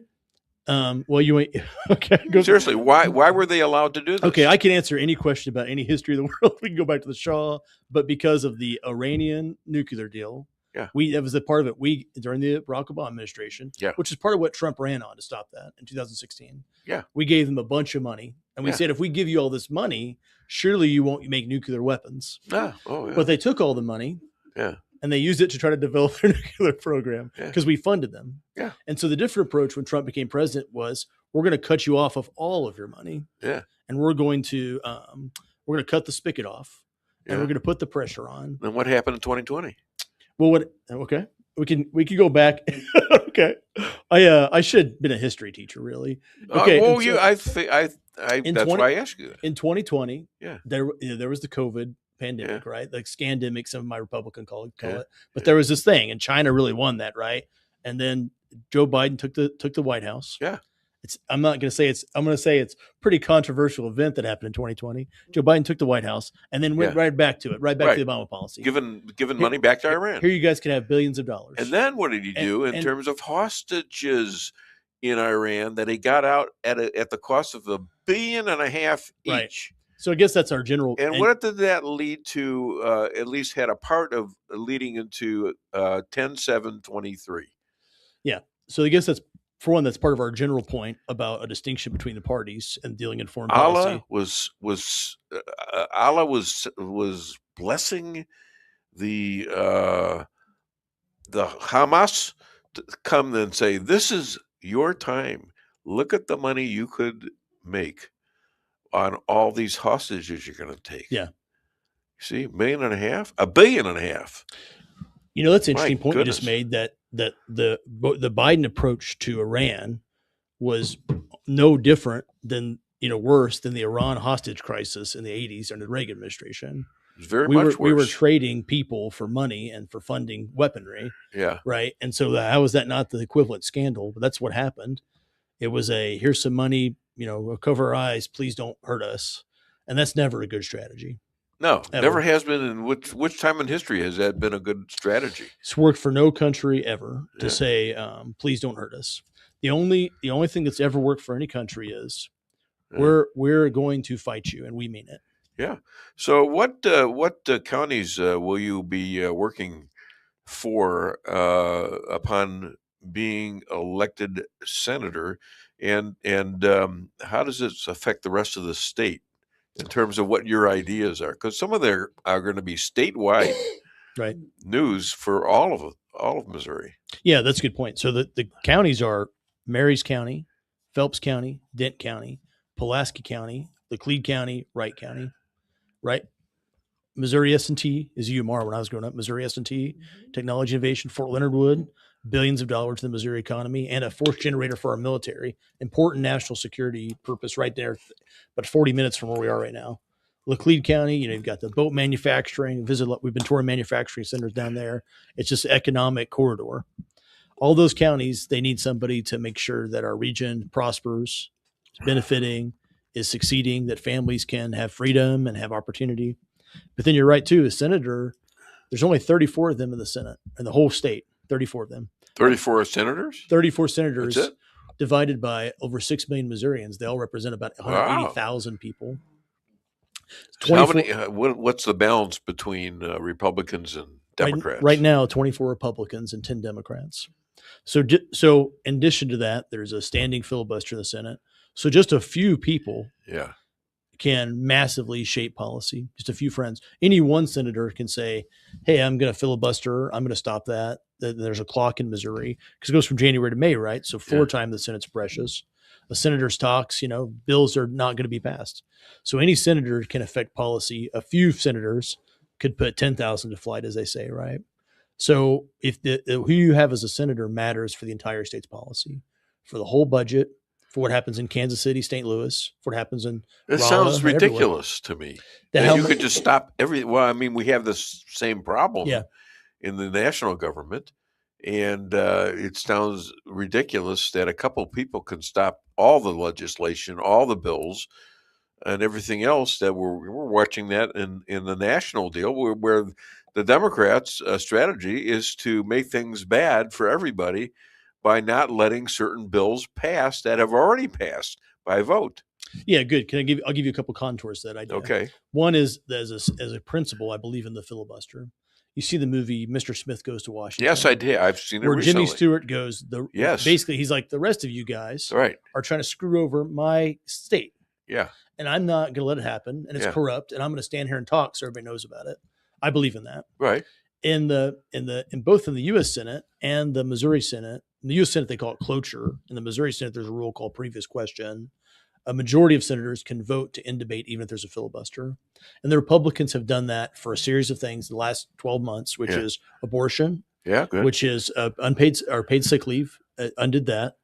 Well, you ain't okay. Seriously, why were they allowed to do this? Okay, I can answer any question about any history of the world. We can go back to the Shah, but because of the Iranian nuclear deal, that was a part of it. During the Barack Obama administration, which is part of what Trump ran on to stop that in 2016. Yeah, we gave them a bunch of money, and we said, if we give you all this money, surely you won't make nuclear weapons. But they took all the money, and they used it to try to develop their nuclear program because we funded them. Yeah, and so the different approach when Trump became president was, we're going to cut you off of all of your money. Yeah, and we're going to cut the spigot off, and we're going to put the pressure on. And what happened in 2020? Well, we can go back. Okay, I should have been a history teacher, really. Okay, that's why I asked you that. In 2020, there was the COVID pandemic, right? Like scandemic, some of my Republican colleagues call it. But there was this thing, and China really won that, right? And then Joe Biden took the White House. Yeah. I'm going to say it's pretty controversial event that happened in 2020. Joe Biden took the White House and then went right back to the Obama policy. Giving money back to Iran. Here you guys can have billions of dollars. And then what did he do in terms of hostages in Iran that he got out at the cost of $1.5 billion each? So I guess that's our general. And what did that lead to? At least had a part of leading into 10/7/23. Yeah. So I guess that's, for one, that's part of our general point about a distinction between the parties and dealing in foreign policy. Allah was blessing the Hamas to come and say, "This is your time. Look at the money you could make on all these hostages you're going to take." Yeah. See, $1.5 million, $1.5 billion. That's an interesting point you just made, that the Biden approach to Iran was no different than, worse than the Iran hostage crisis in the 80s under the Reagan administration. It was very much worse. We were trading people for money and for funding weaponry. Yeah. Right. And so how is that not the equivalent scandal? But that's what happened. It was here's some money, we'll cover our eyes, please don't hurt us. And that's never a good strategy. No, ever. Never has been. In which time in history has that been a good strategy? It's worked for no country ever to say, please don't hurt us. The only thing that's ever worked for any country is we're going to fight you, and we mean it. Yeah. So what counties will you be working for upon being elected senator, and how does this affect the rest of the state in terms of what your ideas are? Because some of them are going to be statewide right news for all of Missouri. Yeah, that's a good point. So the counties are Marys County, Phelps County, Dent County, Pulaski County, Laclede County, Wright County, right? Missouri S&T is UMR when I was growing up. Missouri S&T, technology innovation, Fort Leonard Wood, billions of dollars to the Missouri economy, and a force generator for our military. Important national security purpose right there, but 40 minutes from where we are right now. Laclede County, you've got the boat manufacturing. We've been touring manufacturing centers down there. It's just an economic corridor. All those counties, they need somebody to make sure that our region prospers, is benefiting, is succeeding, that families can have freedom and have opportunity. But then you're right, too. A senator, there's only 34 of them in the Senate, in the whole state, 34 of them. 34 senators? 34 senators divided by over 6 million Missourians. They all represent about 180,000 people. So how many? What's the balance between Republicans and Democrats? Right now, 24 Republicans and 10 Democrats. So in addition to that, there's a standing filibuster in the Senate. So just a few people can massively shape policy. Just a few friends. Any one senator can say, hey, I'm going to filibuster. I'm going to stop that. There's a clock in Missouri because it goes from January to May, right? So floor time, the Senate's precious. A senator's talks, bills are not going to be passed. So any senator can affect policy. A few senators could put 10,000 to flight, as they say, right? So if who you have as a senator matters for the entire state's policy, for the whole budget, for what happens in Kansas City, St. Louis, for what happens in It Raleigh, sounds ridiculous to me. That you could just stop we have this same problem in the national government, and it sounds ridiculous that a couple of people can stop all the legislation, all the bills, and everything else that we're watching that in the national deal where the Democrats' strategy is to make things bad for everybody by not letting certain bills pass that have already passed by vote. Yeah, good. I'll give you a couple contours to that idea. Okay. One is that as a principle, I believe in the filibuster. You see the movie Mr. Smith Goes to Washington. Yes, I did. I've seen it where recently. Jimmy Stewart goes. Basically, he's like, the rest of you guys are trying to screw over my state. Yeah. And I'm not going to let it happen. And it's corrupt. And I'm going to stand here and talk so everybody knows about it. I believe in that. Right. In both in the U.S. Senate and the Missouri Senate. In the U.S. Senate, they call it cloture. In the Missouri Senate, there's a rule called previous question. A majority of senators can vote to end debate even if there's a filibuster. And the Republicans have done that for a series of things in the last 12 months, which is abortion, good. which is unpaid or paid sick leave, undid that,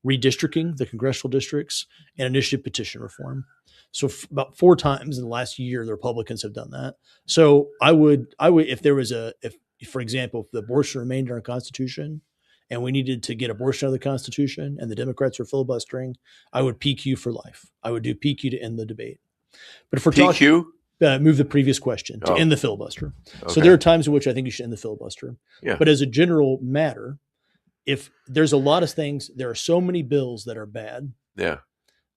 redistricting the congressional districts, and initiative petition reform. So about 4 times in the last year, the Republicans have done that. So I would, if there was for example, if the abortion remained in our Constitution and we needed to get abortion out of the Constitution and the Democrats were filibustering, I would PQ for life. I would do PQ to end the debate. But if we're PQ? Move the previous question to end the filibuster. Okay. So there are times in which I think you should end the filibuster. Yeah. But as a general matter, if there's a lot of things, there are so many bills that are bad. Yeah.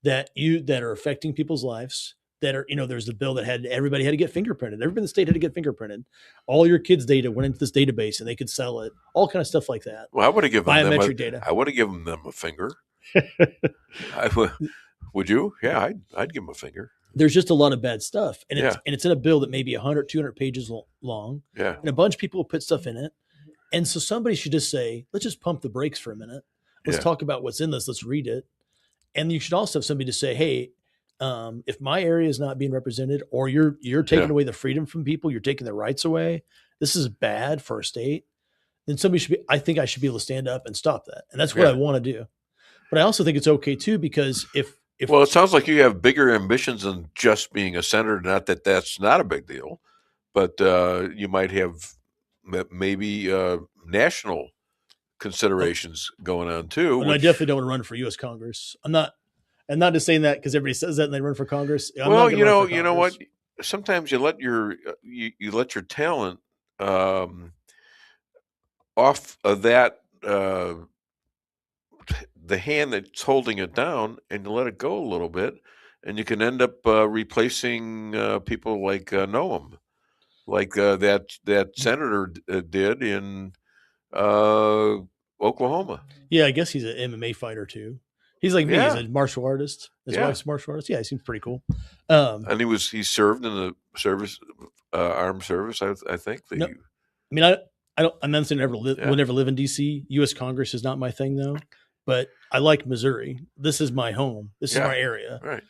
That are affecting people's lives. That are, there's the bill that everybody had to get fingerprinted. Everybody in the state had to get fingerprinted. All your kids' data went into this database and they could sell it. All kind of stuff like that. Well, I would have given biometric data. I would have given them a finger. Would you? Yeah, I'd give them a finger. There's just a lot of bad stuff, and it's in a bill that may be 100, 200 pages long. Yeah, and a bunch of people put stuff in it, and so somebody should just say, let's just pump the brakes for a minute. Let's talk about what's in this. Let's read it. And you should also have somebody to say, hey, if my area is not being represented or you're taking away the freedom from people, you're taking their rights away, this is bad for our state, then I think I should be able to stand up and stop that. And that's what I want to do. But I also think it's okay too, because well, it sounds like you have bigger ambitions than just being a senator. Not that that's not a big deal, but you might have maybe national considerations going on too. And I definitely don't want to run for U.S. Congress. I'm not just saying that because everybody says that and they run for Congress. You know what? Sometimes you let your talent off of that the hand that's holding it down, and you let it go a little bit, and you can end up replacing people like Noam, like that senator did in Oklahoma. Yeah, I guess he's an MMA fighter too. He's like me. He's a martial artist. His wife's a martial artist. Yeah, he seems pretty cool. And he served in the service, armed service. I think. I'm not saying will never live in DC. U.S. Congress is not my thing though, but I like Missouri. This is my home. This is my area. Right.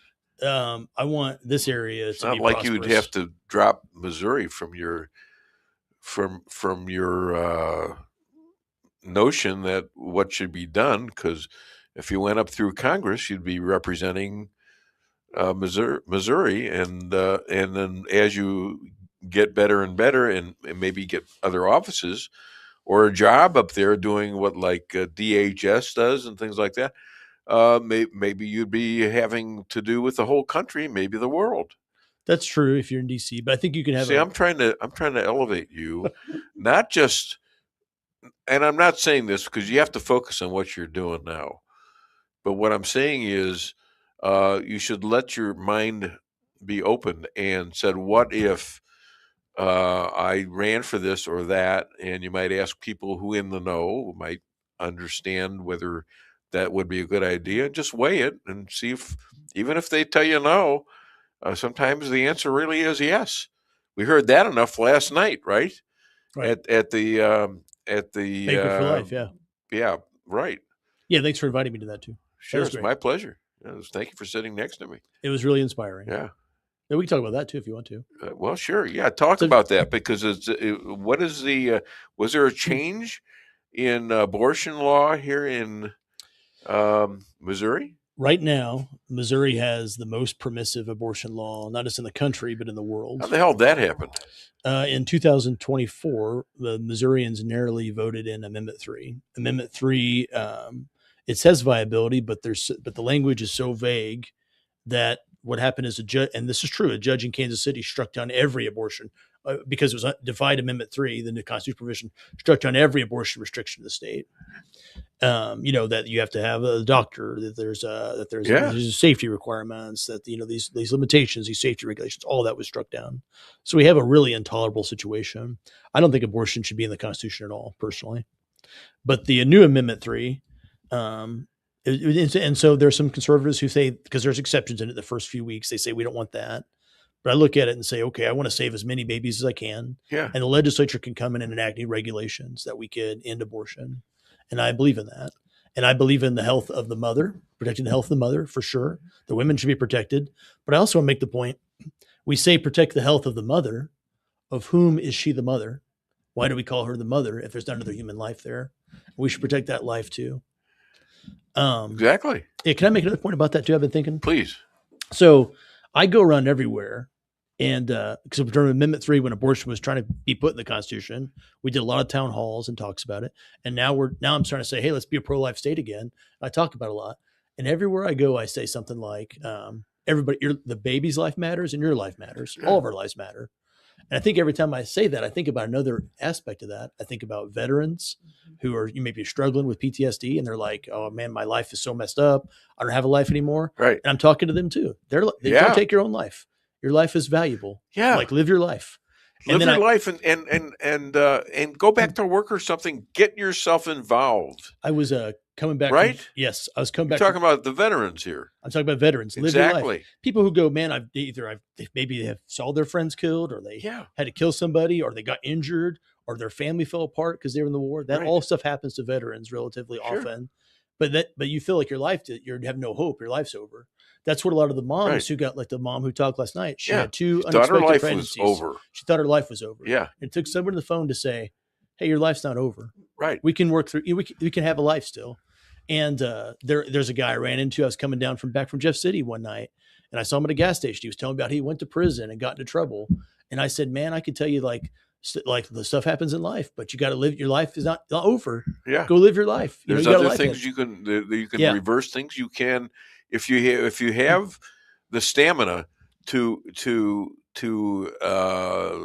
I want this area It's to not be like prosperous. you would have to drop Missouri from your notion that what should be done, because if you went up through Congress, you'd be representing Missouri, and then as you get better and better, and maybe get other offices or a job up there doing what like DHS does and things like that, maybe you'd be having to do with the whole country, maybe the world. That's true if you're in DC, but I think you can have. See, I'm trying to elevate you, not just. And I'm not saying this because you have to focus on what you're doing now. But what I'm saying is, you should let your mind be open and said, what if I ran for this or that? And you might ask people who in the know, who might understand whether that would be a good idea, and just weigh it and see if, even if they tell you no, sometimes the answer really is yes. We heard that enough last night, right? Right. At the Banquet for Life, yeah. Yeah, right. Yeah, thanks for inviting me to that too. Sure, it's my pleasure. Thank you for sitting next to me. It was really inspiring. Yeah. And we can talk about that too if you want to. Well, sure. Yeah, talk about that, because what is the was there a change in abortion law here in Missouri? Right now, Missouri has the most permissive abortion law, not just in the country, but in the world. How the hell did that happen? In 2024, the Missourians narrowly voted in Amendment 3. Amendment 3, it says viability, but the language is so vague that what happened is a judge, and this is true, a judge in Kansas City struck down every abortion because it was Divide Amendment 3, the new constitutional provision, struck down every abortion restriction in the state. That you have to have a doctor, that there's safety requirements, that these limitations, these safety regulations, all that was struck down. So we have a really intolerable situation. I don't think abortion should be in the Constitution at all, personally. But the new Amendment 3, and so there's some conservatives who say, because there's exceptions in it the first few weeks, they say we don't want that. But I look at it and say, okay, I want to save as many babies as I can. Yeah. And the legislature can come in and enact new regulations that we could end abortion. And I believe in that. And I believe in the health of the mother, protecting the health of the mother for sure. The women should be protected. But I also want to make the point, we say protect the health of the mother. Of whom is she the mother? Why do we call her the mother if there's not another human life there? We should protect that life too. Exactly. Yeah, can I make another point about that too? I've been thinking. Please. So I go around everywhere. And because during Amendment 3, when abortion was trying to be put in the Constitution, we did a lot of town halls and talks about it. And now I'm starting to say, hey, let's be a pro-life state again. I talk about it a lot. And everywhere I go, I say something like, everybody, the baby's life matters and your life matters. All of our lives matter. And I think every time I say that, I think about another aspect of that. I think about veterans who are, you may be struggling with PTSD, and they're like, oh man, my life is so messed up. I don't have a life anymore. Right. And I'm talking to them too. They don't take your own life. Your life is valuable. Yeah. Like live your life. Live your life and go back to work or something. Get yourself involved. I was coming back. Right? Yes. I was coming back. You're talking about the veterans here. I'm talking about veterans. Live your Exactly. life. People who go, man, maybe they have saw their friends killed, or they had to kill somebody, or they got injured, or their family fell apart because they were in the war. That all stuff happens to veterans relatively often. But you feel like your life, you have no hope. Your life's over. That's what a lot of the moms who got, like the mom who talked last night. She had two unexpected pregnancies. Was over. She thought her life was over. Yeah. It took someone on the phone to say, hey, your life's not over. Right. We can work through, we can have a life still. And there's a guy I ran into. I was coming down back from Jeff City one night, and I saw him at a gas station. He was telling me about he went to prison and got into trouble. And I said, man, I could tell you like the stuff happens in life, but you got to live. Your life is not over. Yeah. Go live your life. There's other things you can reverse things. You can, if you have the stamina to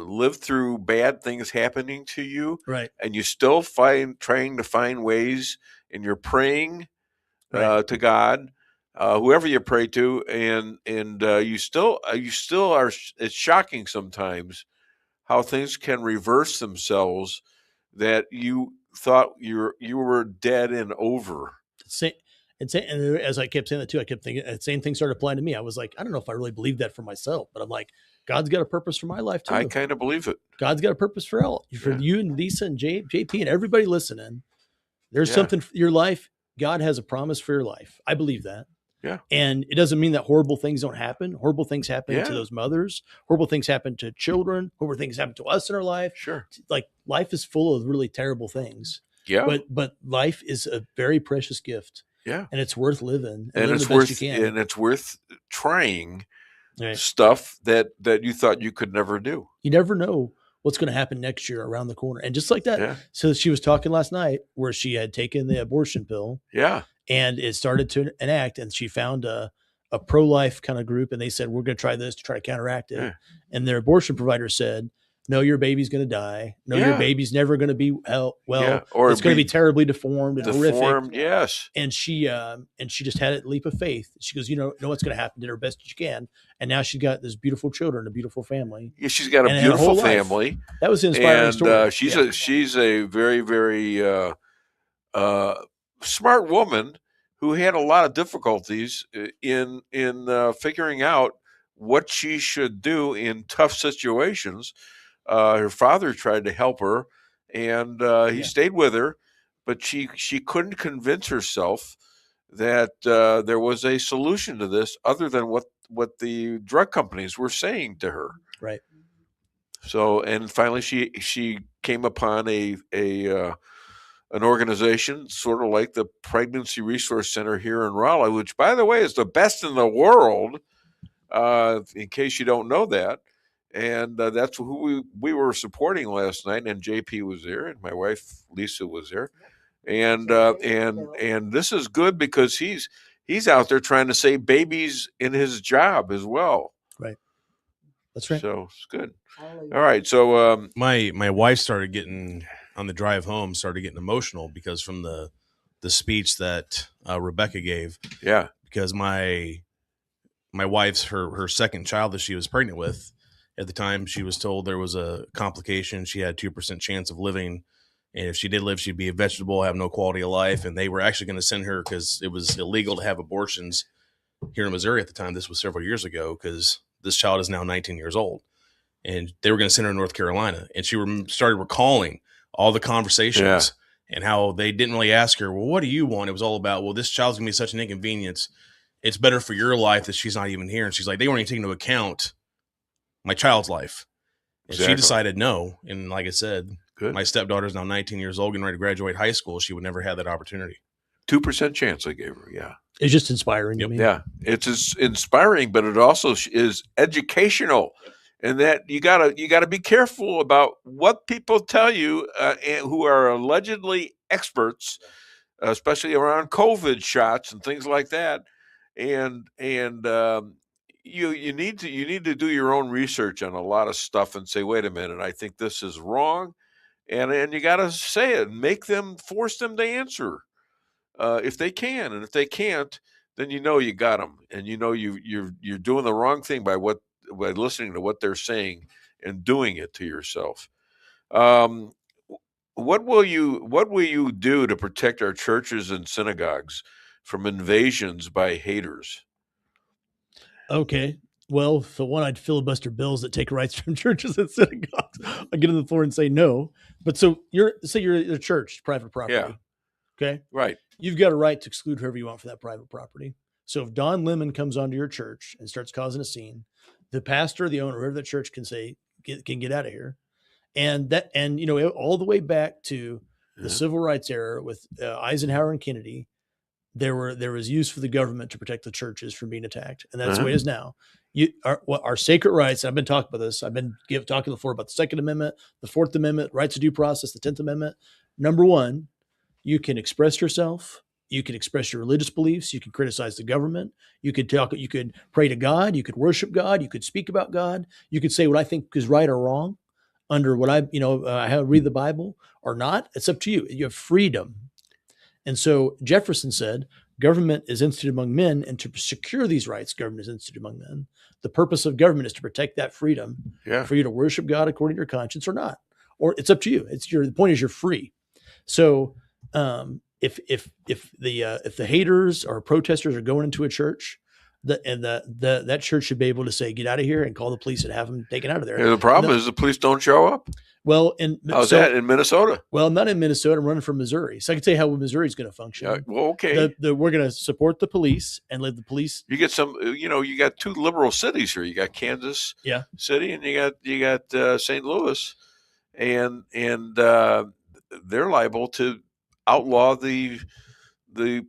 live through bad things happening to you, right? And you still trying to find ways, and you're praying to God, whoever you pray to, and you still are. It's shocking sometimes how things can reverse themselves, that you thought you were dead and over. And as I kept saying that too, I kept thinking the same thing started applying to me. I was like, I don't know if I really believe that for myself, but I'm like, God's got a purpose for my life too. I kind of believe it. God's got a purpose for you and Lisa and JP and everybody listening. There's Yeah. something for your life. God has a promise for your life. I believe that. Yeah. And it doesn't mean that horrible things don't happen. Horrible things happen Yeah. to those mothers. Horrible things happen to children. Horrible things happen to us in our life. Sure. Like life is full of really terrible things. Yeah. But life is a very precious gift. Yeah. And it's worth living. And live it's the best worth you can. and it's worth trying Right. stuff that you thought you could never do. You never know what's going to happen next year around the corner. And just like that. Yeah. So she was talking last night where she had taken the abortion pill. Yeah. And it started to enact, and she found a pro-life kind of group, and they said, we're going to try this to try to counteract it. Yeah. And their abortion provider said, no, your baby's going to die. No, Yeah. your baby's never going to be well. Yeah. Or it's going to be be terribly deformed and horrific. Deformed, yes. And she just had a leap of faith. She goes, know what's going to happen. Did her best she can. And now she's got this beautiful children, a beautiful family. Yeah, she's got a and her beautiful whole life. family. That was an inspiring story. She's a very, very smart woman who had a lot of difficulties in figuring out what she should do in tough situations. Her father tried to help her, and he stayed with her, but she couldn't convince herself that there was a solution to this other than what the drug companies were saying to her. Right. So, and finally, she came upon an organization sort of like the Pregnancy Resource Center here in Raleigh, which, by the way, is the best in the world, in case you don't know that. And that's who we were supporting last night. And JP was there, and my wife Lisa was there. And this is good because he's out there trying to save babies in his job as well. Right. That's right. So it's good. All right. So my wife started getting on the drive home, started getting emotional because from the speech that Rebecca gave. Yeah. Because my wife's her second child that she was pregnant with, at the time she was told there was a complication. She had 2% chance of living. And if she did live, she'd be a vegetable, have no quality of life. And they were actually going to send her because it was illegal to have abortions here in Missouri at the time. This was several years ago because this child is now 19 years old. And they were going to send her to North Carolina. And she started recalling all the conversations and how they didn't really ask her, well, what do you want? It was all about, well, this child's going to be such an inconvenience. It's better for your life that she's not even here. And she's like, they weren't even taking into account my child's life. And Exactly. she decided no. And like I said, Good. My stepdaughter's now 19 years old, getting ready to graduate high school. She would never have that opportunity. 2% chance I gave her. Yeah. It's just inspiring to me. Yeah. It's inspiring, but it also is educational. And that you gotta be careful about what people tell you who are allegedly experts, especially around COVID shots and things like that. And you need to do your own research on a lot of stuff and say, wait a minute, I think this is wrong. And you got to say it, force them to answer if they can. And if they can't, then you got them. And you're doing the wrong thing by listening to what they're saying and doing it to yourself. What will you do to protect our churches and synagogues from invasions by haters? Okay. Well, for one, I'd filibuster bills that take rights from churches and synagogues. I'd get on the floor and say no. But so you're a church, private property. Yeah. Okay. Right. You've got a right to exclude whoever you want for that private property. So if Don Lemon comes onto your church and starts causing a scene, the pastor, the owner, whoever the church can say, can get out of here. And all the way back to the civil rights era with Eisenhower and Kennedy, there was use for the government to protect the churches from being attacked. And that's the way it is now. Our sacred rights, I've been talking about this. I've been talking before about the Second Amendment, the Fourth Amendment, rights of due process, the 10th Amendment. Number one, you can express yourself. You can express your religious beliefs. You can criticize the government. You could pray to God. You could worship God. You could speak about God. You could say what I think is right or wrong under what I read the Bible or not. It's up to you. You have freedom. And so Jefferson said, government is instituted among men, and to secure these rights, government is instituted among men. The purpose of government is to protect that freedom for you to worship God according to your conscience or not. Or it's up to you. The point is you're free. So if the haters or protesters are going into a church, that church should be able to say, get out of here, and call the police and have them taken out of there. Yeah, the problem is the police don't show up. Well, how's that in Minnesota? Well, not in Minnesota. I'm running from Missouri, so I can tell you how Missouri is going to function. Well, okay. We're going to support the police and let the police. You get some. You got two liberal cities here. You got Kansas City, and you got St. Louis, and they're liable to outlaw the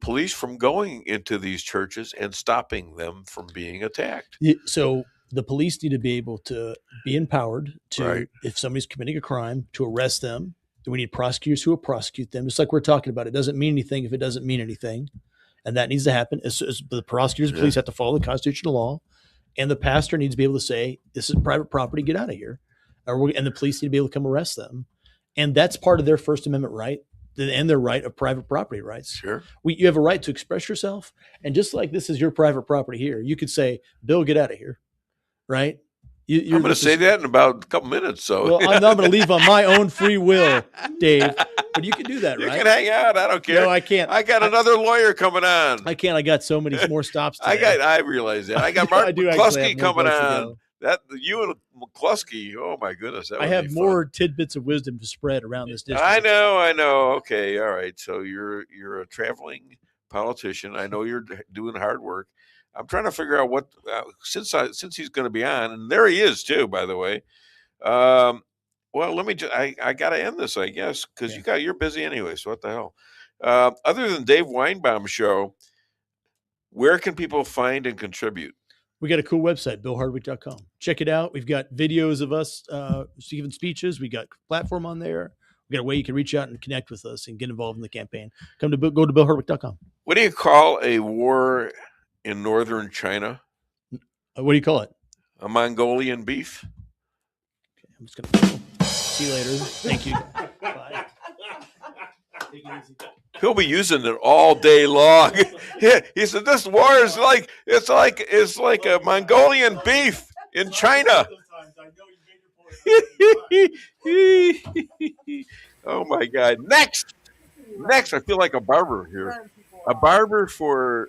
police from going into these churches and stopping them from being attacked. So the police need to be able to be empowered to, if somebody's committing a crime, to arrest them. We need prosecutors who will prosecute them, just like we're talking about. It doesn't mean anything if it doesn't mean anything, and that needs to happen. The prosecutors and police have to follow the constitutional law, and the pastor needs to be able to say, "This is private property. Get out of here," and the police need to be able to come arrest them, and that's part of their First Amendment right. And their right of private property rights. Sure. You have a right to express yourself. And just like this is your private property here, you could say, Bill, get out of here. Right? I'm going to say that in about a couple minutes. So well, I'm not going to leave on my own free will, Dave. But you can do that, right? You can hang out. I don't care. No, I can't. I got another lawyer coming on. I can't. I got so many more stops today. I realize that. I got Mark McCluskey coming on. You and McCluskey, oh my goodness. I have more tidbits of wisdom to spread around this district. I know. Okay, all right. So you're a traveling politician. I know you're doing hard work. I'm trying to figure out what since he's going to be on, and there he is too, by the way. Well, let me just I got to end this, I guess, because you're busy anyway. So what the hell? Other than Dave Weinbaum's show, where can people find and contribute? We got a cool website, BillHardwick.com. Check it out. We've got videos of us giving speeches. We got a platform on there. We got a way you can reach out and connect with us and get involved in the campaign. Go to BillHardwick.com. What do you call a war in northern China? What do you call it? A Mongolian beef. Okay, I'm just gonna go. See you later. Thank you. Bye. Take it easy. He'll be using it all day long. He said, "This war is like it's like a Mongolian beef in China." Oh my God! Next, I feel like a barber here. A barber for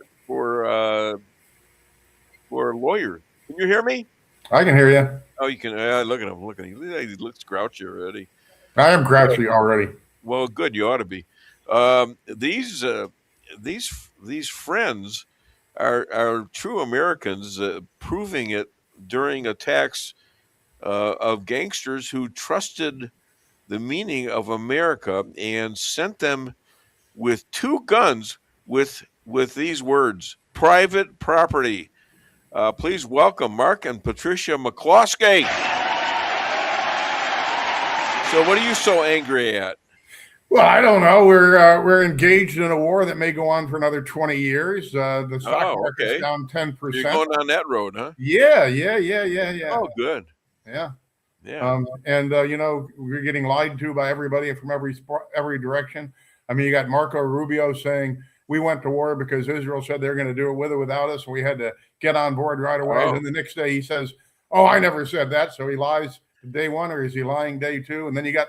lawyers. Can you hear me? I can hear you. Oh, you can. Look at him. He looks grouchy already. I am grouchy already. Well, good. You ought to be. These friends are true Americans, proving it during attacks of gangsters who trusted the meaning of America and sent them with 2 guns with these words: private property. Please welcome Mark and Patricia McCluskey. So what are you so angry at? Well, I don't know. We're engaged in a war that may go on for another 20 years. The stock market's down 10%. You're going down that road, huh? Yeah. Oh, good. Yeah. And we're getting lied to by everybody from every direction. I mean, you got Marco Rubio saying we went to war because Israel said they're going to do it with or without us, and we had to get on board right away. And then the next day he says, "Oh, I never said that." So he lies day one, or is he lying day two? And then you got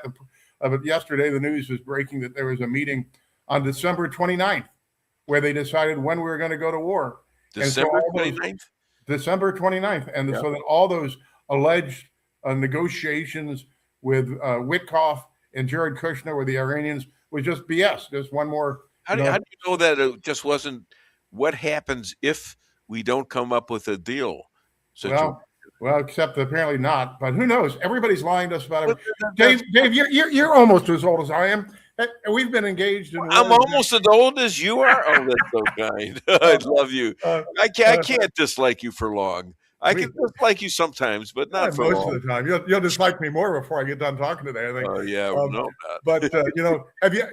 but yesterday, the news was breaking that there was a meeting on December 29th where they decided when we were going to go to war. December 29th? December 29th. And so that all those alleged negotiations with Witkoff and Jared Kushner with the Iranians was just BS. Just one more. How do you know that it just wasn't what happens if we don't come up with a deal? Well, except apparently not. But who knows? Everybody's lying to us about it. Dave, you're almost as old as I am. We've been engaged in. I'm almost as old as you are. Oh, that's so kind. I love you. I can't dislike you for long. I can dislike you sometimes, but not for most of the time. You'll dislike me more before I get done talking today, I think. Oh yeah, but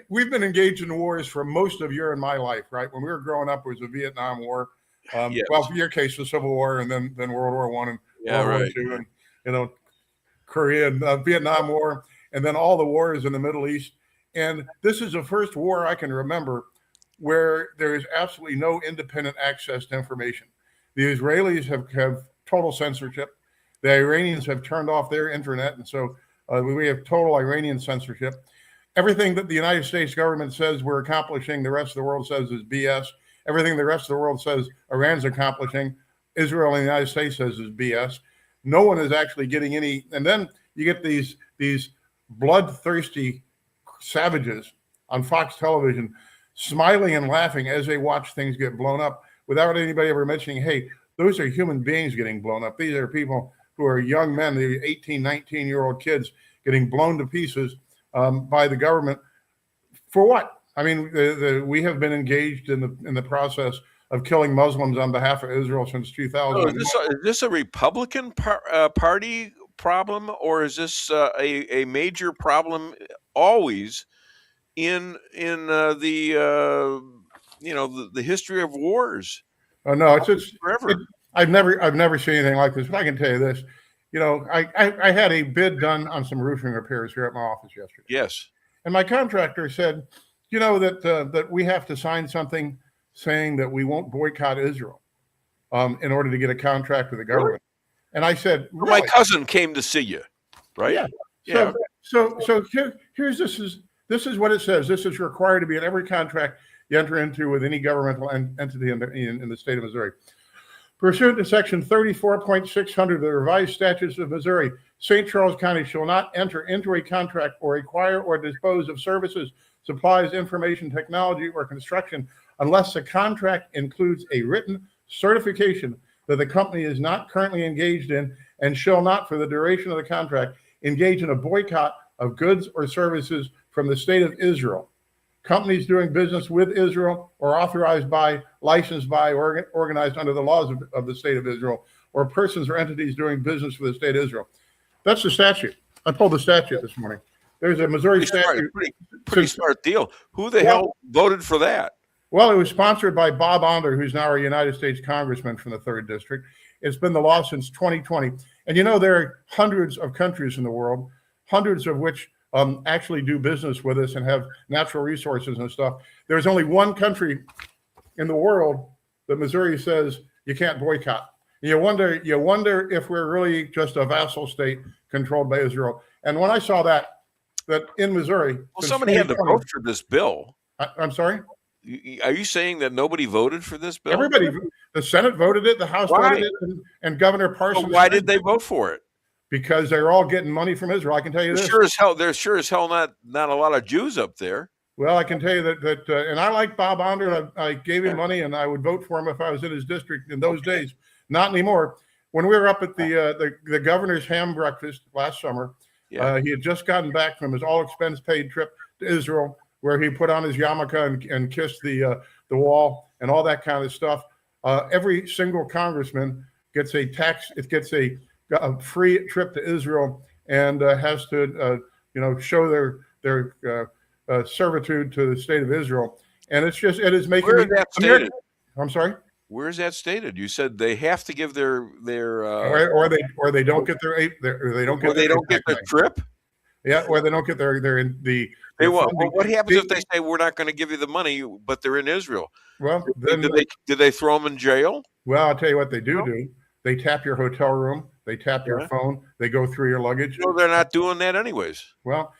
we've been engaged in wars for most of your and my life, right? When we were growing up, it was the Vietnam War. Yes. Well, for your case, the Civil War, and then World War I and World War II, and Korea and Vietnam War, and then all the wars in the Middle East. And this is the first war I can remember where there is absolutely no independent access to information. The Israelis have total censorship. The Iranians have turned off their internet, and so we have total Iranian censorship. Everything that the United States government says we're accomplishing, the rest of the world says is BS. Everything the rest of the world says Iran's accomplishing, Israel and the United States says is BS. No one is actually getting any. And then you get these bloodthirsty savages on Fox television smiling and laughing as they watch things get blown up without anybody ever mentioning, hey, those are human beings getting blown up. These are people who are young men, the 18, 19-year-old kids getting blown to pieces by the government. For what? I mean, we have been engaged in the process of killing Muslims on behalf of Israel since 2000. Is this a Republican Party problem, or is this a major problem always in the history of wars? No, it's forever. I've never seen anything like this. But I can tell you this: I had a bid done on some roofing repairs here at my office yesterday. Yes, and my contractor said, that we have to sign something saying that we won't boycott Israel in order to get a contract with the government. Really? And I said, well, my cousin came to see you, right? Yeah. So here's this is what it says. This is required to be in every contract you enter into with any governmental entity in the state of Missouri. Pursuant to Section 34.600 of the revised statutes of Missouri, St. Charles County shall not enter into a contract or acquire or dispose of services, supplies, information, technology, or construction unless the contract includes a written certification that the company is not currently engaged in and shall not, for the duration of the contract, engage in a boycott of goods or services from the state of Israel. Companies doing business with Israel or authorized by, licensed by, or organized under the laws of the state of Israel, or persons or entities doing business for the state of Israel. That's the statute. I pulled the statute this morning. There's a Missouri statute. Pretty smart deal. Who the hell voted for that? Well, it was sponsored by Bob Onder, who's now a United States congressman from the 3rd District. It's been the law since 2020. And there are hundreds of countries in the world, hundreds of which actually do business with us and have natural resources and stuff. There's only one country in the world that Missouri says you can't boycott. You wonder if we're really just a vassal state controlled by Israel. And when I saw that in Missouri, well, somebody had to vote for this bill. I'm sorry. Are you saying that nobody voted for this bill? Everybody, the Senate voted it, the House voted it, and Governor Parsons. So why did they vote for it? Because they're all getting money from Israel. I can tell you this. There's sure as hell not a lot of Jews up there. Well, I can tell you that and I like Bob Onder. I gave him money, and I would vote for him if I was in his district in those days. Not anymore. When we were up at the governor's ham breakfast last summer, he had just gotten back from his all expense paid trip to Israel, where he put on his yarmulke and kissed the wall and all that kind of stuff. Every single congressman gets a tax. It gets a free trip to Israel and has to show their servitude to the state of Israel. And it is making. Where is that stated? I'm sorry. Where is that stated? You said they have to give their or they don't get their trip. Yeah, or they don't get their what happens if they say we're not going to give you the money, but they're in Israel? Well, then did they throw them in jail? Well, I'll tell you what they do. They tap your hotel room. They tap your phone. They go through your luggage. No, they're not doing that anyways. Well,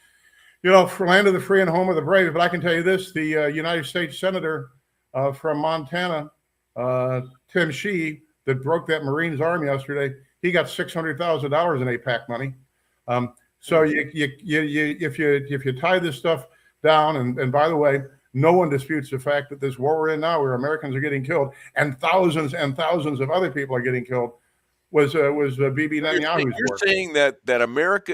for land of the free and home of the brave. But I can tell you this: the United States Senator from Montana, Tim Shee, that broke that Marines arm yesterday, he got $600,000 in AIPAC money. So if you tie this stuff down, and by the way, no one disputes the fact that this war we're in now, where Americans are getting killed and thousands of other people are getting killed, was Bibi Netanyahu's You're saying that America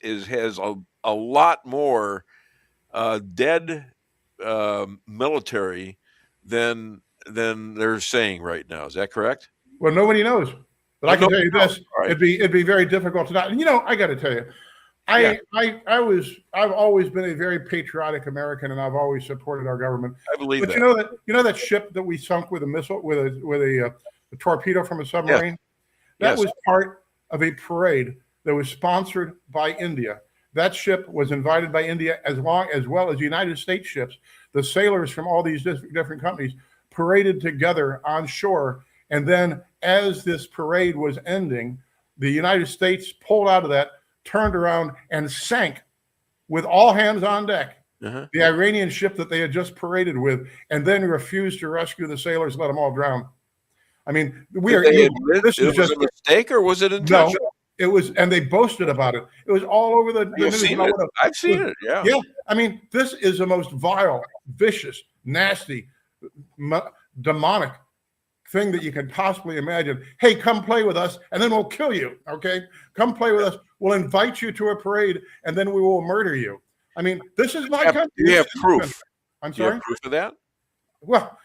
has a lot more dead military than they're saying right now. Is that correct? Well, nobody knows, but I can tell you this: it'd be very difficult to not. And I got to tell you, I've always been a very patriotic American, and I've always supported our government. I believe but that. You know that ship that we sunk with a missile with a torpedo from a submarine. That was part of a parade that was sponsored by India. That ship was invited by India as well as United States ships. The sailors from all these different companies paraded together on shore. And then as this parade was ending, the United States pulled out of that, turned around, and sank with all hands on deck the Iranian ship that they had just paraded with, and then refused to rescue the sailors, let them all drown. I mean, Did they admit this it is was just a mistake, or was it intentional? no. It was, and they boasted about it. It was all over the You've news. seen about it. what I've seen it. Yeah. Yeah. I mean, this is the most vile, vicious, nasty, demonic thing that you can possibly imagine. Hey, come play with us, and then we'll kill you. Okay, come play with us. We'll invite you to a parade, and then we will murder you. I mean, this is my country. Do you have proof? I'm Do you sorry. have proof of that? Well,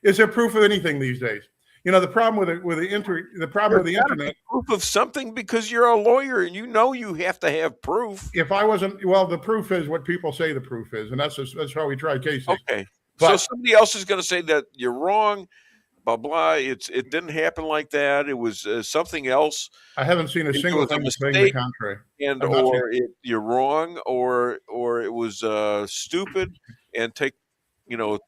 is there proof of anything these days? You know, the problem with the internet. Proof of something, because you're a lawyer and you know you have to have proof. If I wasn't, well, the proof is what people say the proof is, and that's how we try cases. Okay, but so somebody else is going to say that you're wrong. Blah blah. It didn't happen like that. It was something else. I haven't seen a single thing saying the contrary. And or you're wrong, or it was stupid, and take the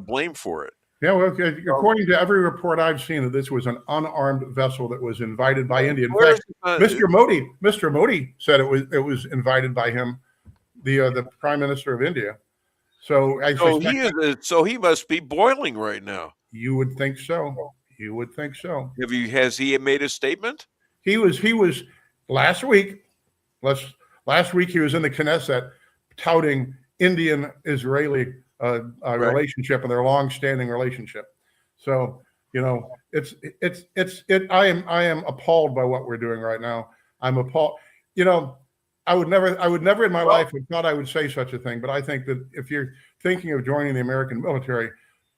blame for it. Yeah, well, according to every report I've seen, that this was an unarmed vessel that was invited by India. In fact, Mr. Modi said it was invited by him, the Prime Minister of India. So he must be boiling right now. You would think so. You would think so. Has he made a statement? He was last week. Last week he was in the Knesset touting Indian-Israeli relationship and their long-standing relationship. So I am appalled by what we're doing right now. I'm appalled. I would never in my life have thought I would say such a thing. But I think that if you're thinking of joining the American military,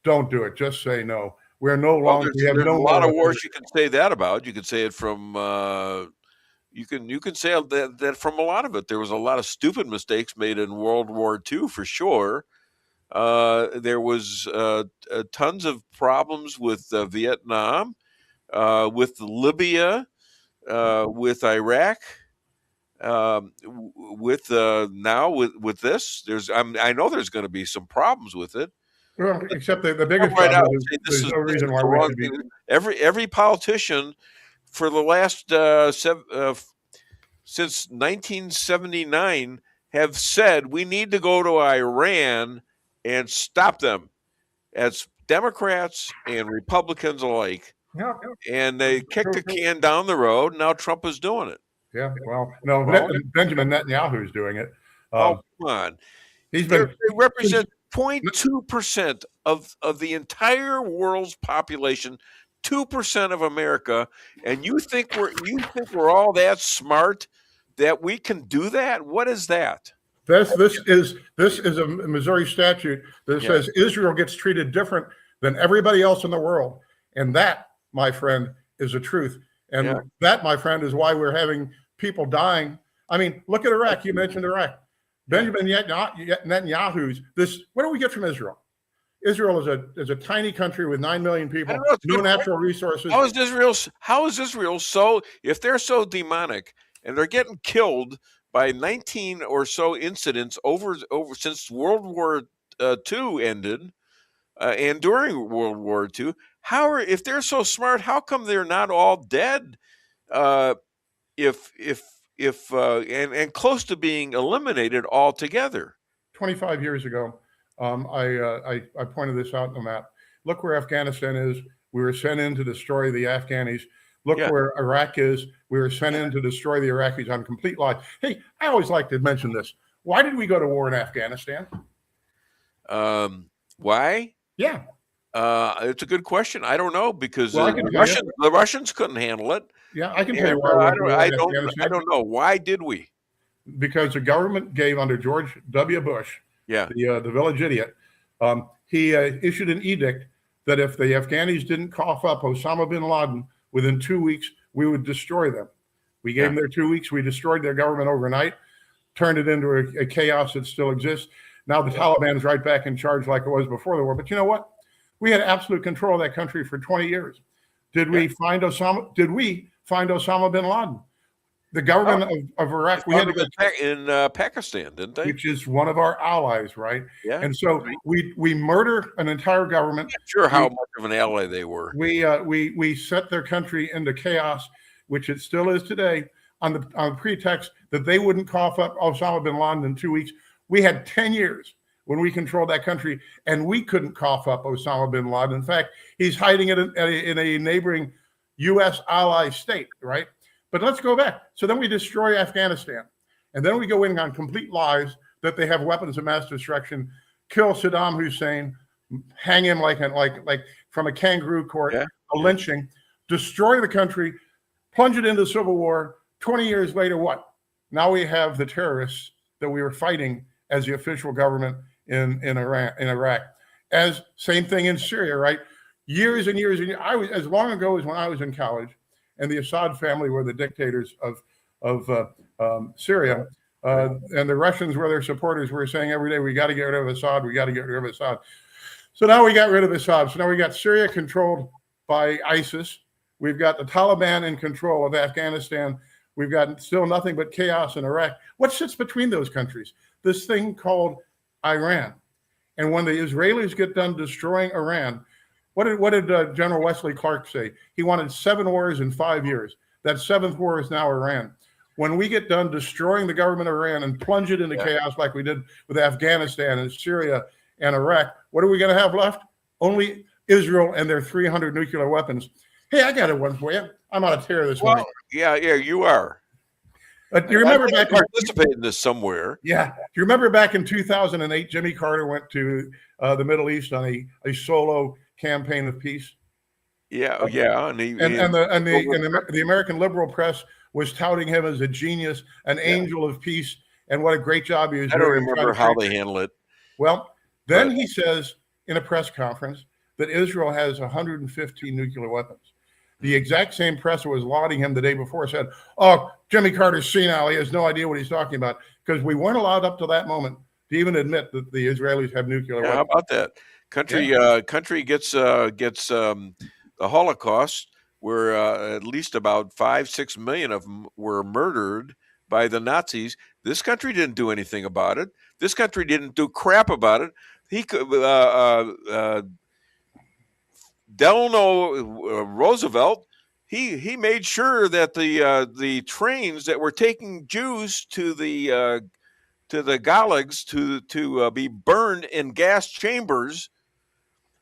don't do it. Just say no. We're no longer. There's a lot of wars you can say that about. You can say it from. You can say that from a lot of it. There was a lot of stupid mistakes made in World War II for sure. There was tons of problems with Vietnam, with Libya, with Iraq. With this, I know there's going to be some problems with it. Well, except the biggest problem is there's no reason why we should be. Every politician for the last since 1979 have said we need to go to Iran and stop them, as Democrats and Republicans alike. Yeah. And they kicked the can down the road. Now Trump is doing it. Yeah, well, no, Benjamin Netanyahu is doing it. Come on. They represent 0.2% of the entire world's population, 2% of America, and you think we're all that smart that we can do that? What is that? This is a Missouri statute that says Israel gets treated different than everybody else in the world, and that, my friend, is the truth. And that, my friend, is why we're having people dying. I mean, look at Iraq. You mentioned Iraq. Benjamin Netanyahu's this. What do we get from Israel? Israel is a tiny country with 9 million people, no natural resources. How is Israel so? If they're so demonic and they're getting killed by 19 or so incidents over since World War II ended, and during World War II, if they're so smart, how come they're not all dead? And close to being eliminated altogether. 25 years ago, I pointed this out on the map. Look where Afghanistan is. We were sent in to destroy the Afghanis. Look where Iraq is. We were sent in to destroy the Iraqis on complete lies. Hey, I always like to mention this. Why did we go to war in Afghanistan? Why? Yeah. It's a good question. I don't know, because the Russians couldn't handle it. Yeah, I can tell you why. I don't know. Why did we? Because the government gave under George W. Bush, the village idiot, he issued an edict that if the Afghanis didn't cough up Osama bin Laden within 2 weeks, we would destroy them. We gave them their 2 weeks. We destroyed their government overnight, turned it into a chaos that still exists. Now the Taliban's right back in charge like it was before the war. But you know what? We had absolute control of that country for 20 years. Did we find Osama? Did we find Osama bin Laden? The government of Iraq, we had to go in Pakistan, didn't they? Which is one of our allies, right? Yeah. And so we murder an entire government. Not sure how much of an ally they were. We set their country into chaos, which it still is today, on the pretext that they wouldn't cough up Osama bin Laden in 2 weeks. We had 10 years. when we controlled that country, and we couldn't cough up Osama bin Laden. In fact, he's hiding it in a neighboring U.S. ally state, right? But let's go back. So then we destroy Afghanistan, and then we go in on complete lies that they have weapons of mass destruction, kill Saddam Hussein, hang him like from a kangaroo court, a lynching, destroy the country, plunge it into civil war. 20 years later, what? Now we have the terrorists that we were fighting as the official government in Iraq. As same thing in Syria, right? Years and years and years. I was as long ago as when I was in college, and the Assad family were the dictators of Syria, and the Russians were their supporters. Were saying every day, we got to get rid of Assad. We got to get rid of Assad. So now we got rid of Assad. So now we got Syria controlled by ISIS. We've got the Taliban in control of Afghanistan. We've got still nothing but chaos in Iraq. What sits between those countries? This thing called Iran. And when the Israelis get done destroying Iran, what did General Wesley Clark say? He wanted 7 wars in 5 years. That 7th war is now Iran. When we get done destroying the government of Iran and plunge it into chaos like we did with Afghanistan and Syria and Iraq, what are we going to have left? Only Israel and their 300 nuclear weapons. Hey, I got one for you. I'm on a tear this morning. Yeah, you are. Do you remember back participating in this somewhere? Yeah. Do you remember back in 2008, Jimmy Carter went to the Middle East on a solo campaign of peace? Yeah, yeah. And the American liberal press was touting him as a genius, an angel of peace, and what a great job he was doing. I don't remember how they handle it. Well, then he says in a press conference that Israel has 115 nuclear weapons. The exact same press that was lauding him the day before said, "Oh, Jimmy Carter's senile. He has no idea what he's talking about," because we weren't allowed up to that moment to even admit that the Israelis have nuclear weapons. How about that? Country gets the Holocaust, where at least about 5-6 million of them were murdered by the Nazis. This country didn't do anything about it. This country didn't do crap about it. He could. Delano Roosevelt, he made sure that the trains that were taking Jews to the gulags to be burned in gas chambers,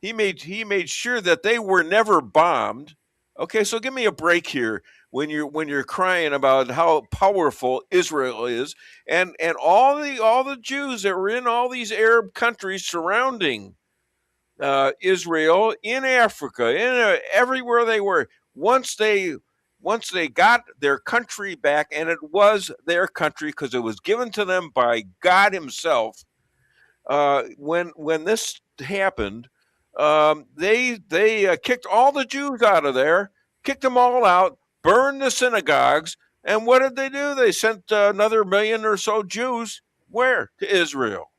he made sure that they were never bombed. Okay, so give me a break here when you're crying about how powerful Israel is, and all the Jews that were in all these Arab countries surrounding Israel, in Africa, everywhere they were. Once they got their country back, and it was their country because it was given to them by God Himself. When this happened, they kicked all the Jews out of there, kicked them all out, burned the synagogues, and what did they do? They sent another 1 million or so Jews where? To Israel.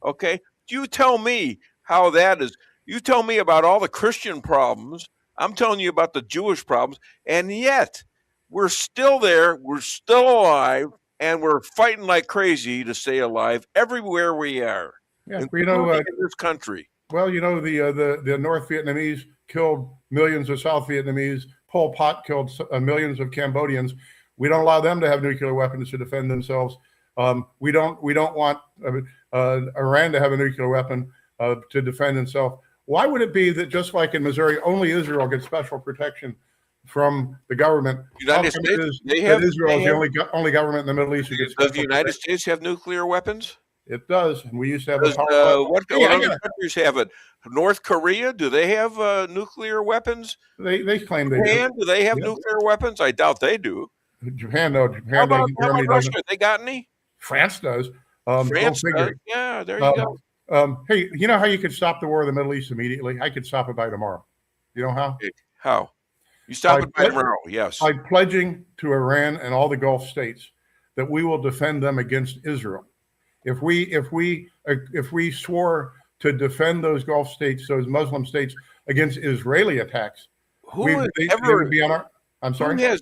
Okay, you tell me how that is. You tell me about all the Christian problems. I'm telling you about the Jewish problems. And yet, we're still there. We're still alive. And we're fighting like crazy to stay alive everywhere we are. Yeah, in this country. Well, the North Vietnamese killed millions of South Vietnamese. Pol Pot killed millions of Cambodians. We don't allow them to have nuclear weapons to defend themselves. We don't want Iran to have a nuclear weapon to defend itself. Why would it be that just like in Missouri, only Israel gets special protection from the government? United States, Israel is the only government in the Middle East who gets special protection. Does the United States have nuclear weapons? It does, and we used to have. What other countries have it? North Korea, do they have nuclear weapons? They claim they Japan, do. Do they have nuclear weapons? I doubt they do. Japan, no. How about Russia? They got any? France does. France does. Yeah, there you go. Hey, you know how you could stop the war in the Middle East immediately? I could stop it by tomorrow. You know how? How? You stop it by tomorrow, yes. By pledging to Iran and all the Gulf states that we will defend them against Israel. If we swore to defend those Gulf states, those Muslim states, against Israeli attacks, they would be on our. I'm sorry.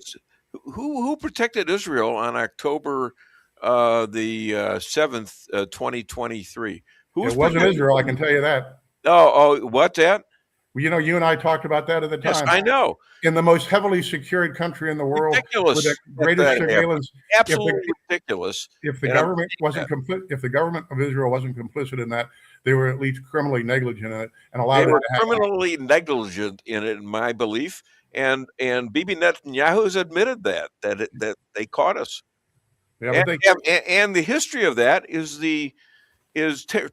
Who protected Israel on October the 7th, 2023? It wasn't Israel, I can tell you that. Oh, what's that? You know, you and I talked about that at the time. Yes, I know. In the most heavily secured country in the world, Ridiculous. with the greatest surveillance, Absolutely ridiculous. If the government wasn't if the government of Israel wasn't complicit in that, they were at least criminally negligent in it and allowed They it were to happen. criminally negligent in it, in my belief, and Bibi Netanyahu's admitted that they caught us. Yeah, and the history of that is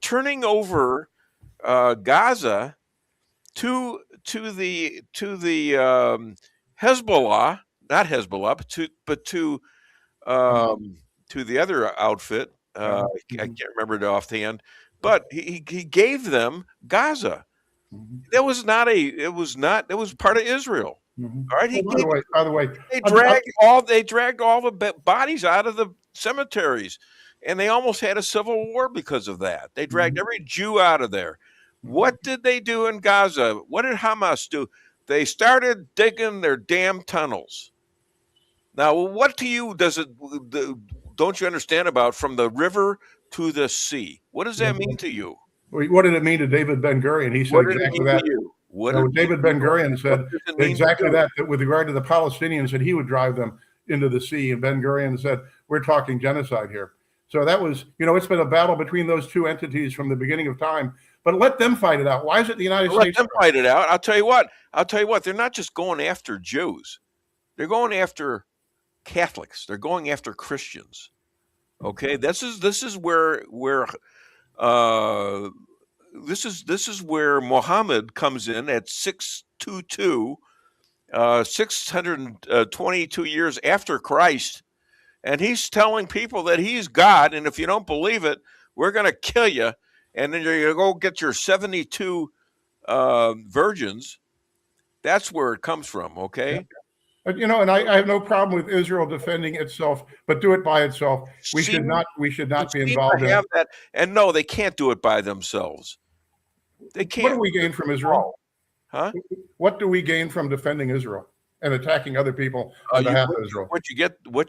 turning over Gaza to the Hezbollah, not Hezbollah, but to the other outfit. I can't remember it offhand, but he gave them Gaza. That was not it was part of Israel. All right. By the way, they dragged all the bodies out of the cemeteries, and they almost had a civil war because of that. They dragged every Jew out of there. What did they do in Gaza? What did Hamas do? They started digging their damn tunnels. Now, what to you don't you understand about from the river to the sea? What does that mean to you? What did it mean to David Ben-Gurion? He said exactly that. David Ben-Gurion said exactly that with regard to the Palestinians, that he would drive them into the sea. And Ben-Gurion said, we're talking genocide here. So that was, it's been a battle between those two entities from the beginning of time. But let them fight it out. Why is it the United States? Let them fight it out. I'll tell you what. They're not just going after Jews. They're going after Catholics. They're going after Christians. Okay, this is where Muhammad comes in at 622, 622 years after Christ, and he's telling people that he's God, and if you don't believe it, we're going to kill you, and then you're going to go get your 72 virgins. That's where it comes from. Okay. Yeah. And I have no problem with Israel defending itself, but do it by itself. We should not be involved in that. And no, they can't do it by themselves. They can't. What do we gain from Israel? Huh? What do we gain from defending Israel and attacking other people on behalf of Israel? What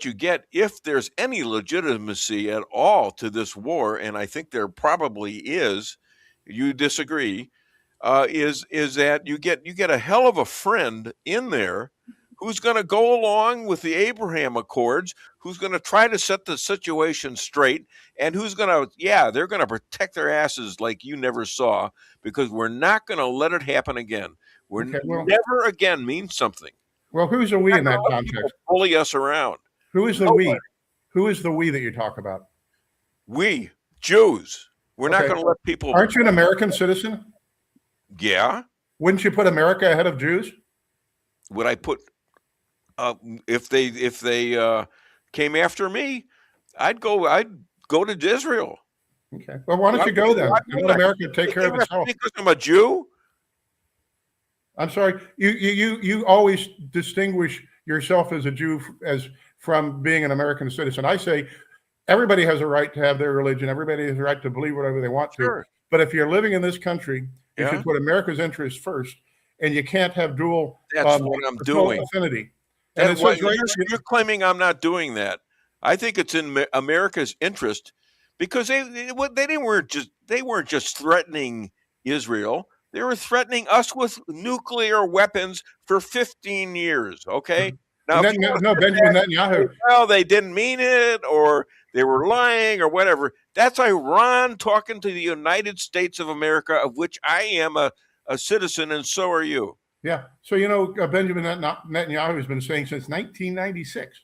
you get, if there's any legitimacy at all to this war, and I think there probably is, you disagree, is that you get a hell of a friend in there who's going to go along with the Abraham Accords, who's going to try to set the situation straight, and who's going to, they're going to protect their asses like you never saw, because we're not going to let it happen again. Never again means something. Well, who's the we in that context? Bully us around. Who is the we? Who is the we that you talk about? We, Jews. We're not going to let people. Aren't you an American citizen? Yeah. Wouldn't you put America ahead of Jews? Would I put? If they came after me, I'd go to Israel. Okay. Well, why don't you go then? Let America take care of itself. Because I'm a Jew. I'm sorry. You always distinguish yourself as a Jew from being an American citizen. I say everybody has a right to have their religion. Everybody has a right to believe whatever they want to. But if you're living in this country, you should put America's interests first, and you can't have dual. That's what I'm doing. Affinity. And you're claiming I'm not doing that. I think it's in America's interest, because they weren't just threatening Israel. They were threatening us with nuclear weapons for 15 years. Okay. Now, Benjamin Netanyahu. Well, they didn't mean it, or they were lying, or whatever. That's Iran talking to the United States of America, of which I am a citizen, and so are you. Yeah. So, Benjamin Netanyahu has been saying since 1996,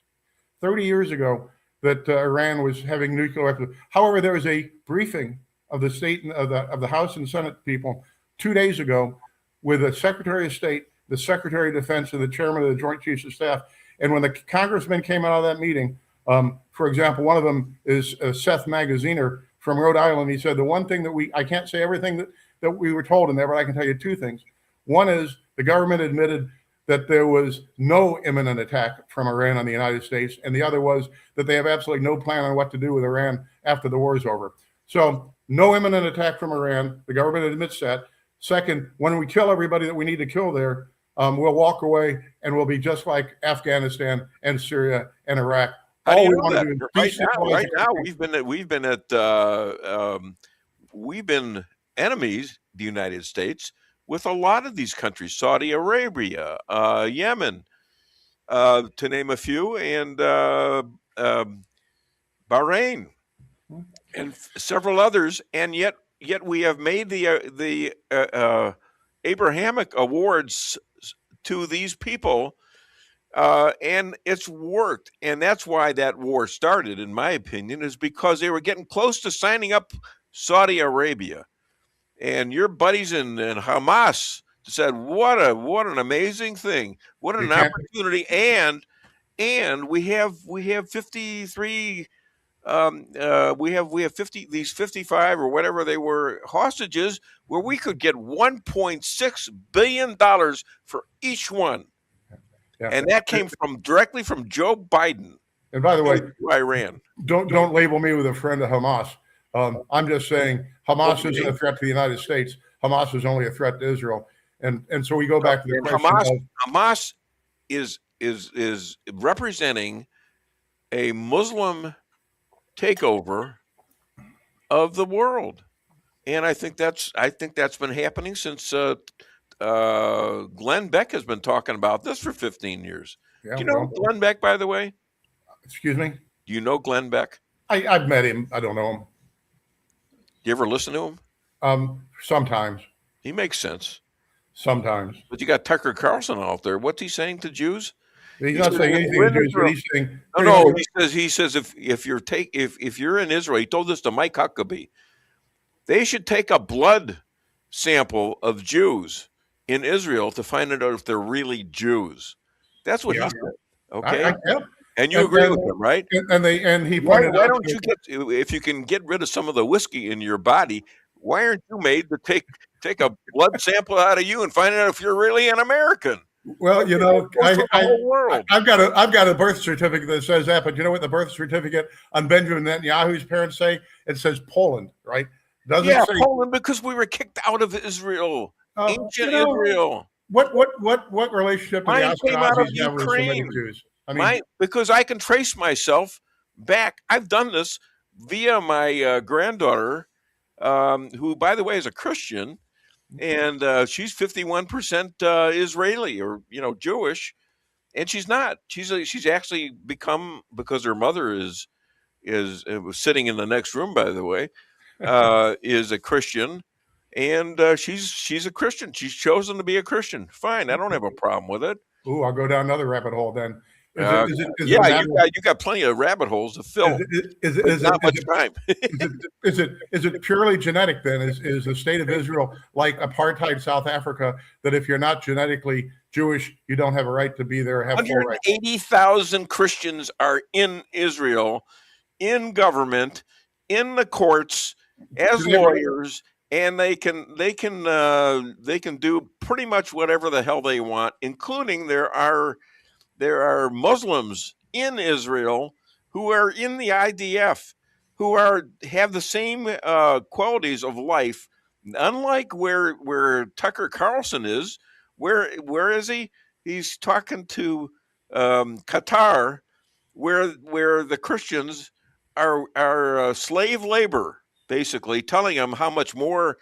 30 years ago, that Iran was having nuclear weapons. However, there was a briefing of the state of the House and Senate people 2 days ago with the Secretary of State, the Secretary of Defense, and the Chairman of the Joint Chiefs of Staff. And when the congressmen came out of that meeting, for example, one of them is Seth Magaziner from Rhode Island. He said the one thing that I can't say everything that we were told in there, but I can tell you two things. One is the government admitted that there was no imminent attack from Iran on the United States. And the other was that they have absolutely no plan on what to do with Iran after the war is over. So no imminent attack from Iran. The government admits that. Second, when we kill everybody that we need to kill there, we'll walk away and we'll be just like Afghanistan and Syria and Iraq. All we want to do is right now we've been enemies, the United States, with a lot of these countries, Saudi Arabia, Yemen, to name a few, and Bahrain, and several others, and yet we have made the Abrahamic awards to these people, and it's worked. And that's why that war started, in my opinion, is because they were getting close to signing up Saudi Arabia, and your buddies in Hamas said, "What an amazing thing! What an opportunity!" And we have 53. We have 55 or whatever they were hostages, where we could get $1.6 billion for each one. Yeah. And that came directly from Joe Biden. And by the way, Iran. Don't label me with a friend of Hamas. I'm just saying Hamas isn't a threat to the United States. Hamas is only a threat to Israel. And so we go back to the question Hamas is representing a Muslim takeover of the world, and I think that's been happening since Glenn Beck has been talking about this for 15 years. Yeah, do you know Glenn Beck, by the way? Excuse me? Do you know Glenn Beck? I've met him. I don't know him. You ever listen to him? Sometimes. He makes sense. Sometimes. But you got Tucker Carlson out there. What's he saying to Jews? He's not saying anything to Jews, but he's saying he says if you're in Israel, he told this to Mike Huckabee, they should take a blood sample of Jews in Israel to find out if they're really Jews. That's what he said. Okay. And you agree with him, right? And he pointed why don't you if you can get rid of some of the whiskey in your body, why aren't you made to take a blood sample out of you and find out if you're really an American? Well, I've got a birth certificate that says that, but you know what the birth certificate on Benjamin Netanyahu's parents say? It says Poland, right? Doesn't say Poland, because we were kicked out of Israel, ancient Israel. What relationship do the Ashkenazis have with so many Jews? I mean, because I can trace myself back. I've done this via my granddaughter, who, by the way, is a Christian. And she's 51% Israeli, or Jewish, and she's not. She's actually become, because her mother was sitting in the next room, by the way, is a Christian, and she's a Christian. She's chosen to be a Christian. Fine, I don't have a problem with it. Ooh, I'll go down another rabbit hole then. You got plenty of rabbit holes to fill. Is not much time. Is it purely genetic then? Is the state of Israel like apartheid South Africa, that if you're not genetically Jewish, you don't have a right to be there? 180,000 Christians are in Israel, in government, in the courts, as lawyers, and they can do pretty much whatever the hell they want, including there are Muslims in Israel who are in the IDF, who have the same qualities of life. Unlike where Tucker Carlson is, where is he? He's talking to Qatar, where the Christians are slave labor, basically telling them how much more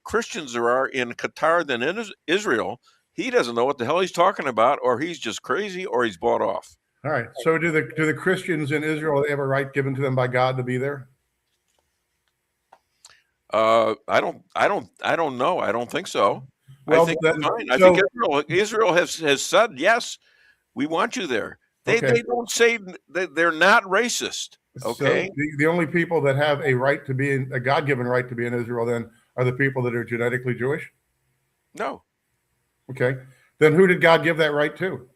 Christians there are in Qatar than in Israel. He doesn't know what the hell he's talking about, or he's just crazy, or he's bought off. All right. So do the Christians in Israel have a right given to them by God to be there? I don't know. I don't think so. Well, I think fine. I think Israel has said, yes, we want you there. They don't say that they're not racist. Okay. So the only people that have a right to be a God-given right to be in Israel then are the people that are genetically Jewish? No. Okay. Then who did God give that right to?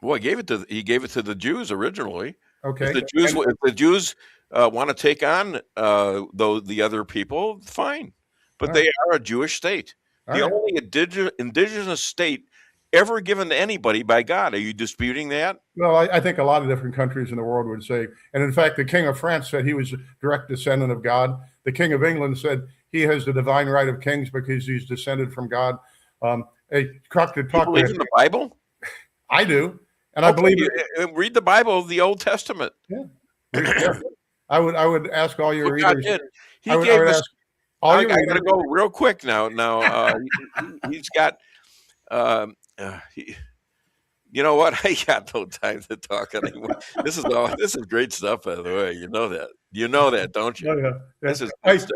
Well, he gave it to the Jews originally. Okay. If the Jews want to take on the other people, fine. But they are a Jewish state. The only indigenous state ever given to anybody by God. Are you disputing that? Well, I think a lot of different countries in the world would say, and in fact, the King of France said he was a direct descendant of God. The King of England said he has the divine right of kings because he's descended from God. You believe in the Bible? I do, and I believe it. Read the Bible, the Old Testament. Yeah. I would ask all your readers. I got to go real quick now. He's got. You know what? I got no time to talk anymore. This is great stuff, by the way. You know that. You know that, don't you? Yeah. This is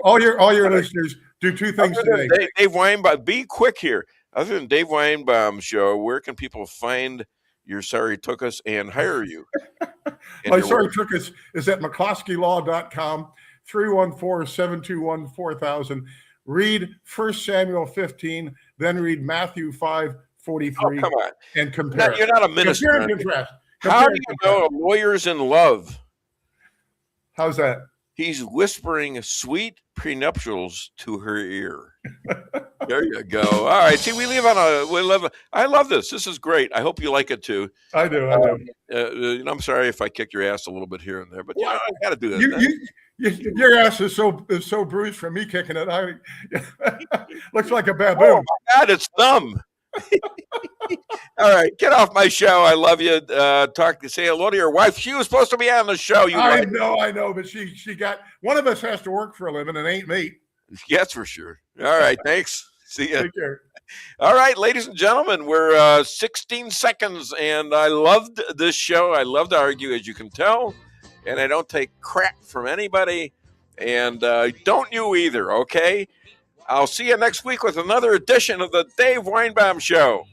all your listeners do two things today. Dave Weinbaum, be quick here. Other than Dave Weinbaum's show, where can people find your Sorry Took Us and hire you? My Sorry Took Us is at McCloskeyLaw.com, 314-721-4000. Read 1 Samuel 15, then read Matthew 5:43. Oh, come on. And compare. You're not a minister. Compare and contrast. How do you know a lawyer's in love? How's that? He's whispering sweet prenuptials to her ear. There you go. All right. See, I love this. This is great. I hope you like it too. I do. I'm sorry if I kicked your ass a little bit here and there, but I got to do this. Your ass is so bruised from me kicking it. Looks like a baboon. Oh my God, it's numb. All right, get off my show. I love you. Say hello to your wife. She was supposed to be on the show. I know, but she got one of us has to work for a living, and ain't me. Yes, for sure. All right, thanks. See ya. Take care. All right, ladies and gentlemen, we're 16 seconds, and I loved this show. I love to argue, as you can tell, and I don't take crap from anybody, and don't you either, okay? I'll see you next week with another edition of the Dave Weinbaum Show.